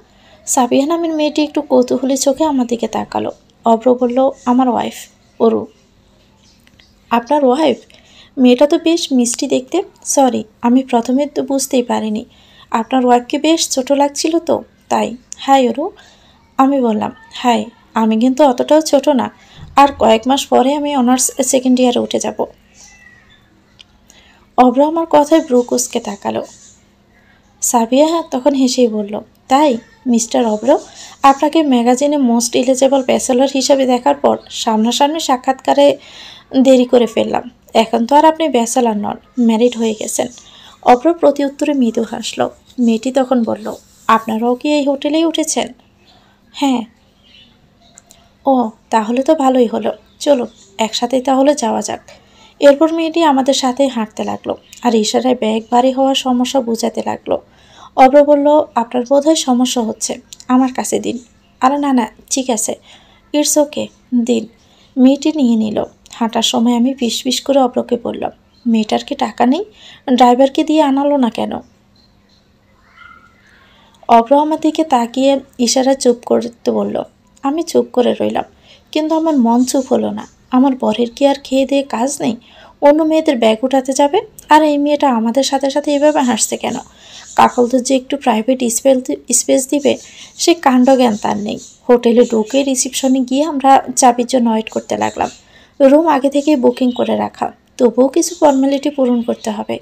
সাবিহা নামের মেয়েটি একটু কৌতূহলী চোখে আমার দিকে তাকালো। অব্র বলল, আমার ওয়াইফ অরু। আপনার ওয়াইফ? মেয়েটা তো বেশ মিষ্টি দেখতে। সরি, আমি প্রথমে তো বুঝতেই পারিনি। আপনার ওয়াইফকে বেশ ছোট লাগছিল তো, তাই। হাই অরু। আমি বললাম, হাই। আমি কিন্তু অতটাও ছোট না, আর কয়েক মাস পরে আমি অনার্স সেকেন্ড ইয়ারে উঠে যাব। অব্র আমার কথায় ব্রু কুঁচকে তাকালো। সাবিয়া তখন হেসেই বলল, তাই মিস্টার অব্র, আপনাকে ম্যাগাজিনে মোস্ট এলিজেবল ব্যাচেলর হিসাবে দেখার পর সামনাসামনি সাক্ষাৎকারে দেরি করে ফেললাম। এখন তো আর আপনি ব্যাচেলর নন, ম্যারিড হয়ে গেছেন। অব্র প্রতি উত্তরে মৃদু হাসল। মেয়েটি তখন বলল, আপনারাও কি এই হোটেলেই উঠেছেন? হ্যাঁ। ও, তাহলে তো ভালোই হলো। চলো একসাথেই তাহলে যাওয়া যাক। এরপর মেয়েটি আমাদের সাথেই হাঁটতে লাগলো আর ইশারায় ব্যাগ ভারী হওয়ার সমস্যা বোঝাতে লাগলো। অব্র বলল, আপনার বোধহয় সমস্যা হচ্ছে, আমার কাছে দিন। আরে না না, ঠিক আছে, ইটস ওকে, দিন। মেয়েটি নিয়ে নিল। হাঁটার সময় আমি ফিস করে অব্রকে বললাম, মেয়েটার কি টাকা নেই? ড্রাইভারকে দিয়ে আনালো না কেন? অব্র আমার দিকে তাকিয়ে ইশারা চুপ করতে বলল। আমি চুপ করে রইলাম, কিন্তু আমার মন চুপ হলো না। আমার বরের কি আর খেয়ে দিয়ে কাজ নেই? অন্য মেয়েদের ব্যাগ উঠাতে যাবে, আর এই মেয়েটা আমাদের সাথে সাথে এভাবে হাসছে কেন? কাকলদের যে একটু প্রাইভেট স্পেস দিবে সে কাণ্ডজ্ঞান তার নেই। হোটেলে ঢুকে রিসিপশনে গিয়ে আমরা চাবির জন্য ওয়েট করতে লাগলাম। রুম আগে থেকেই বুকিং করে রাখা, তবুও কিছু ফর্মালিটি পূরণ করতে হবে।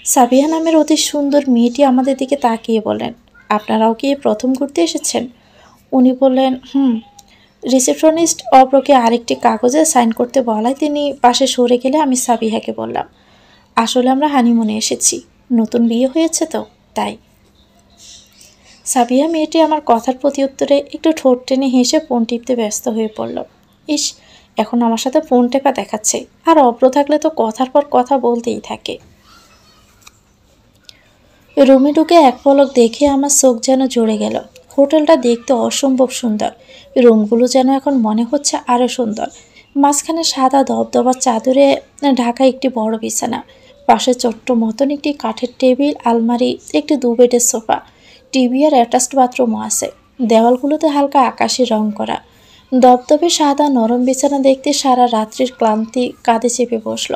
সাবিহা নামের অতি সুন্দর মেয়েটি আমাদের দিকে তাকিয়ে বলেন, আপনারাও কি প্রথম ঘুরতে এসেছেন? উনি বললেন, রিসেপশনিস্ট অব্রকে আরেকটি কাগজে সাইন করতে বলায় তিনি পাশে সরে গেলে আমি সাবিহাকে বললাম, আসলে আমরা হানিমুনে এসেছি, নতুন বিয়ে হয়েছে তো, তাই। সাবিহা মেয়েটি আমার কথার প্রতি উত্তরে একটু ঠোঁট টেনে হেসে ফোন টিপতে ব্যস্ত হয়ে পড়ল। ইস, এখন আমার সাথে ফোন টেপা দেখাচ্ছে, আর অব্র থাকলে তো কথার পর কথা বলতেই থাকে। রুমে ঢুকে এক পলক দেখে আমার চোখ যেন জুড়ে গেল। হোটেলটা দেখতে অসম্ভব সুন্দর। রুমগুলো যেন এখন মনে হচ্ছে আরও সুন্দর। মাঝখানে সাদা দবদবা চাদরে ঢাকা একটি বড় বিছানা, পাশে ছোট্ট মতন একটি কাঠের টেবিল, আলমারি, একটি 2 বেডের সোফা, টিভি আর অ্যাটাচড বাথরুমও আছে। দেওয়ালগুলোতে হালকা আকাশি রং করা। দবদবে সাদা নরম বিছানা দেখতে সারা রাত্রির ক্লান্তি কাঁধে চেপে বসল।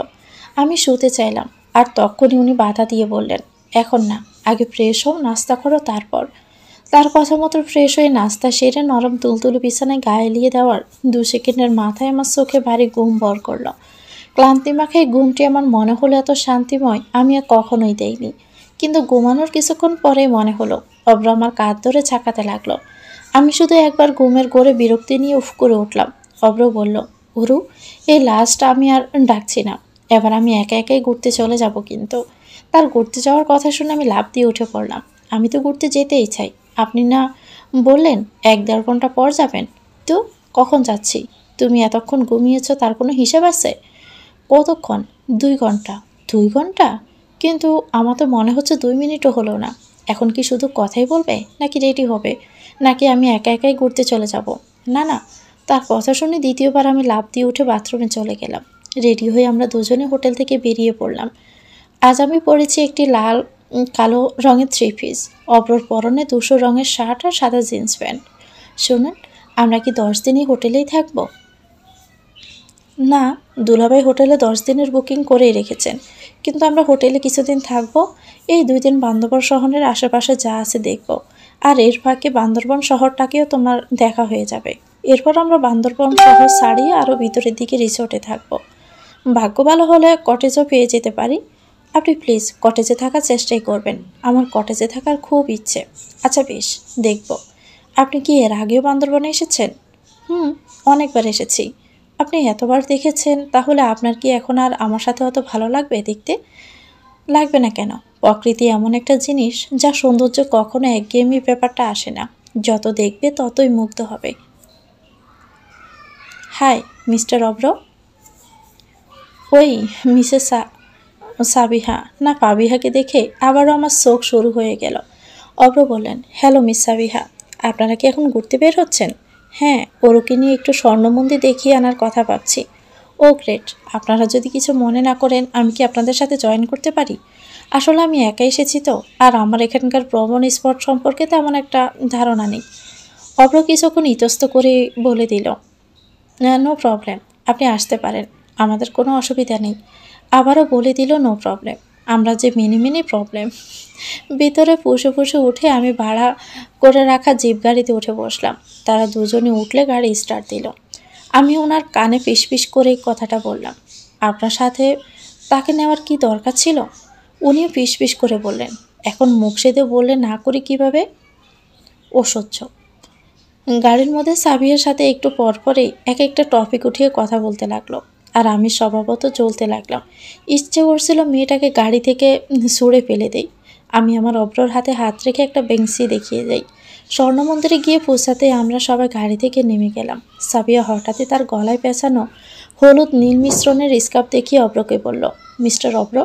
আমি শুতে চাইলাম, আর তখনই উনি বাধা দিয়ে বললেন, এখন না, আগে ফ্রেশ হও, নাস্তা করো, তারপর। তার কথা মতো ফ্রেশ হয়ে নাস্তা সেরে নরম তুলতুলে বিছানায় গায়ে এলিয়ে দেওয়ার 2 সেকেন্ডের মাথায় আমার চোখে ভারী ঘুম ভর করলো। ক্লান্তি মাখায় ঘুমটি আমার মনে হলো এত শান্তিময় আমি আর কখনোই দেইনি। কিন্তু ঘুমানোর কিছুক্ষণ পরেই মনে হলো অব্র আমার কাঁধ ধরে ঝাঁকাতে লাগলো। আমি শুধু একবার ঘুমের ঘোরে বিরক্তি নিয়ে উফ করে উঠলাম। অব্র বলল, অরু, এই লাস্ট আমি আর ডাকছি না, এবার আমি একা একাই ঘুরতে চলে যাব। কিন্তু তার ঘুরতে যাওয়ার কথা শুনে আমি লাফ দিয়ে উঠে পড়লাম। আমি তো ঘুরতে যেতেই চাই, আপনি না বললেন 1-1.5 ঘন্টা পর যাবেন? তো কখন যাচ্ছি? তুমি এতক্ষণ ঘুমিয়েছ, তার কোনো হিসাব আছে? কতক্ষণ? 2 ঘন্টা। 2 ঘন্টা? কিন্তু আমার তো মনে হচ্ছে 2 মিনিটও হলো না। এখন কি শুধু কথাই বলবে, নাকি রেডি হবে, নাকি আমি একা একাই ঘুরতে চলে যাব? না না। তার কথা শুনে দ্বিতীয়বার আমি লাফ দিয়ে উঠে বাথরুমে চলে গেলাম। রেডি হয়ে আমরা দুজনে হোটেল থেকে বেরিয়ে পড়লাম। আজ আমি পরেছি একটি লাল কালো রঙের 3 পিস, অপর পরনে 200 রঙের শার্ট আর সাদা জিন্স প্যান্ট। শুনুন, আমরা কি 10 দিনই হোটেলেই থাকবো? না, দুলাভাই হোটেলে 10 দিনের বুকিং করেই রেখেছেন, কিন্তু আমরা হোটেলে কিছুদিন থাকবো। এই 2 দিন বান্দরবন শহরের আশেপাশে যা আছে দেখব, আর এর ফাঁকে বান্দরবন শহরটাকেও তোমার দেখা হয়ে যাবে। এরপর আমরা বান্দরবন শহর ছাড়িয়ে আরও ভিতরের দিকে রিসোর্টে থাকবো। ভাগ্য ভালো হলে কটেজও পেয়ে যেতে পারি। আপনি প্লিজ কটেজে থাকার চেষ্টাই করবেন, আমার কটেজে থাকার খুব ইচ্ছে। আচ্ছা বেশ, দেখব। আপনি কি এর আগেও বান্দরবনে এসেছেন? অনেকবার এসেছি। আপনি এতবার দেখেছেন, তাহলে আপনার কি এখন আর আমার সাথে অত ভালো লাগবে দেখতে? লাগবে না কেন? প্রকৃতি এমন একটা জিনিস যা সৌন্দর্য কখনো একঘেয়েমি ব্যাপারটা আসে না, যত দেখবে ততই মুগ্ধ হবে। হাই মিস্টার অব্র। ওই মিসেস সাবিহা না পাবিহাকে দেখে আবারও আমার চোখ শুরু হয়ে গেল। অব্র বললেন, হ্যালো মিস সাবিহা, আপনারা কি এখন ঘুরতে বের হচ্ছেন? হ্যাঁ, ওরকে নিয়ে একটু স্বর্ণমন্দির দেখিয়ে আনার কথা ভাবছি। ও গ্রেট, আপনারা যদি কিছু মনে না করেন আমি কি আপনাদের সাথে জয়েন করতে পারি? আসলে আমি একা এসেছি তো, আর আমার এখানকার ভ্রমণ স্পট সম্পর্কে তেমন একটা ধারণা নেই। অব্র কিছুক্ষণ ইতস্ত করে বলে দিল, নো প্রবলেম, আপনি আসতে পারেন, আমাদের কোনো অসুবিধা নেই। আবারও বলে দিল, নো প্রবলেম। আমরা যে মিনি মিনি প্রবলেম। ভিতরে ফুসে ফুসে উঠে আমি ভাড়া করে রাখা জিপ গাড়িতে উঠে বসলাম। তারা দুজনে উঠলে গাড়ি স্টার্ট দিল। আমি ওনার কানে ফিসফিস করে কথাটা বললাম, আপনার সাথে তাকে নেওয়ার কি দরকার ছিল? উনিও ফিসফিস করে বললেন, এখন মুখ সেদে বললে না করি কিভাবে? অসহ্য। গাড়ির মধ্যে সাবিয়ার সাথে একটু পরপরই এক একটা টপিক উঠিয়ে কথা বলতে লাগলো, আর আমি স্বভাবত চলতে লাগলাম। ইচ্ছে করছিল মেয়েটাকে গাড়ি থেকে ছুঁড়ে ফেলে দেই। আমি আমার অব্রর হাতে হাত রেখে একটা বেংসি দেখিয়ে যাই। স্বর্ণমন্দিরে গিয়ে পৌঁছাতে আমরা সবাই গাড়ি থেকে নেমে গেলাম। সাবিয়া হঠাৎই তার গলায় পেঁচানো হলুদ নীল মিশ্রণের স্কার্ফ দেখিয়ে অব্রকে বলল, মিস্টার অব্র,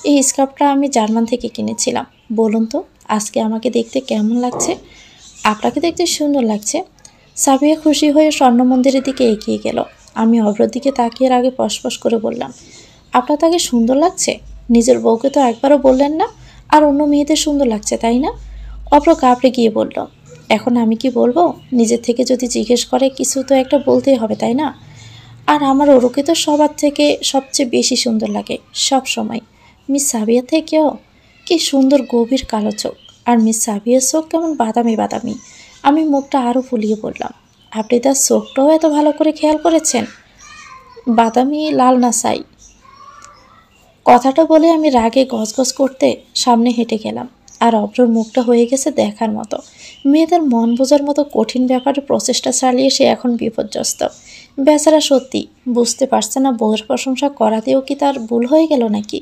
এই স্কার্ফটা আমি জার্মান থেকে কিনেছিলাম। বলুন তো আজকে আমাকে দেখতে কেমন লাগছে? আপনাকে দেখতে সুন্দর লাগছে। সাবিয়া খুশি হয়ে স্বর্ণমন্দিরের দিকে এগিয়ে গেল। আমি অব্রর দিকে তাকিয়ে আগে ফসফস করে বললাম, আপনার তাকে সুন্দর লাগছে? নিজের বউকে তো একবারও বললেন না, আর অন্য মেয়েদের সুন্দর লাগছে, তাই না? অব্র কাঁপড়ে গিয়ে বলল, এখন আমি কি বলবো? নিজের থেকে যদি জিজ্ঞেস করে কিছু তো একটা বলতেই হবে, তাই না? আর আমার ওরকে তো সবার থেকে সবচেয়ে বেশি সুন্দর লাগে সব সময়। মিস সাবিয়া থেকেও কি সুন্দর গভীর কালো চোখ, আর মিস সাবিয়ার চোখ কেমন বাদামি বাদামি। আমি মুখটা আরও ফুলিয়ে বললাম, আপনি তার চোখটাও এত ভালো করে খেয়াল করেছেন? বাদামি লাল না ছাই? কথাটা বলে আমি রাগে গজগজ করতে সামনে হেঁটে গেলাম। আর অব্রর মুখটা হয়ে গেছে দেখার মতো। মেয়েদের মন বোঝার মতো কঠিন ব্যাপারে প্রচেষ্টা চালিয়ে সে এখন বিপর্যস্ত। বেচারা সত্যি বুঝতে পারছে না বউয়ের প্রশংসা করাতেও কি তার ভুল হয়ে গেল নাকি।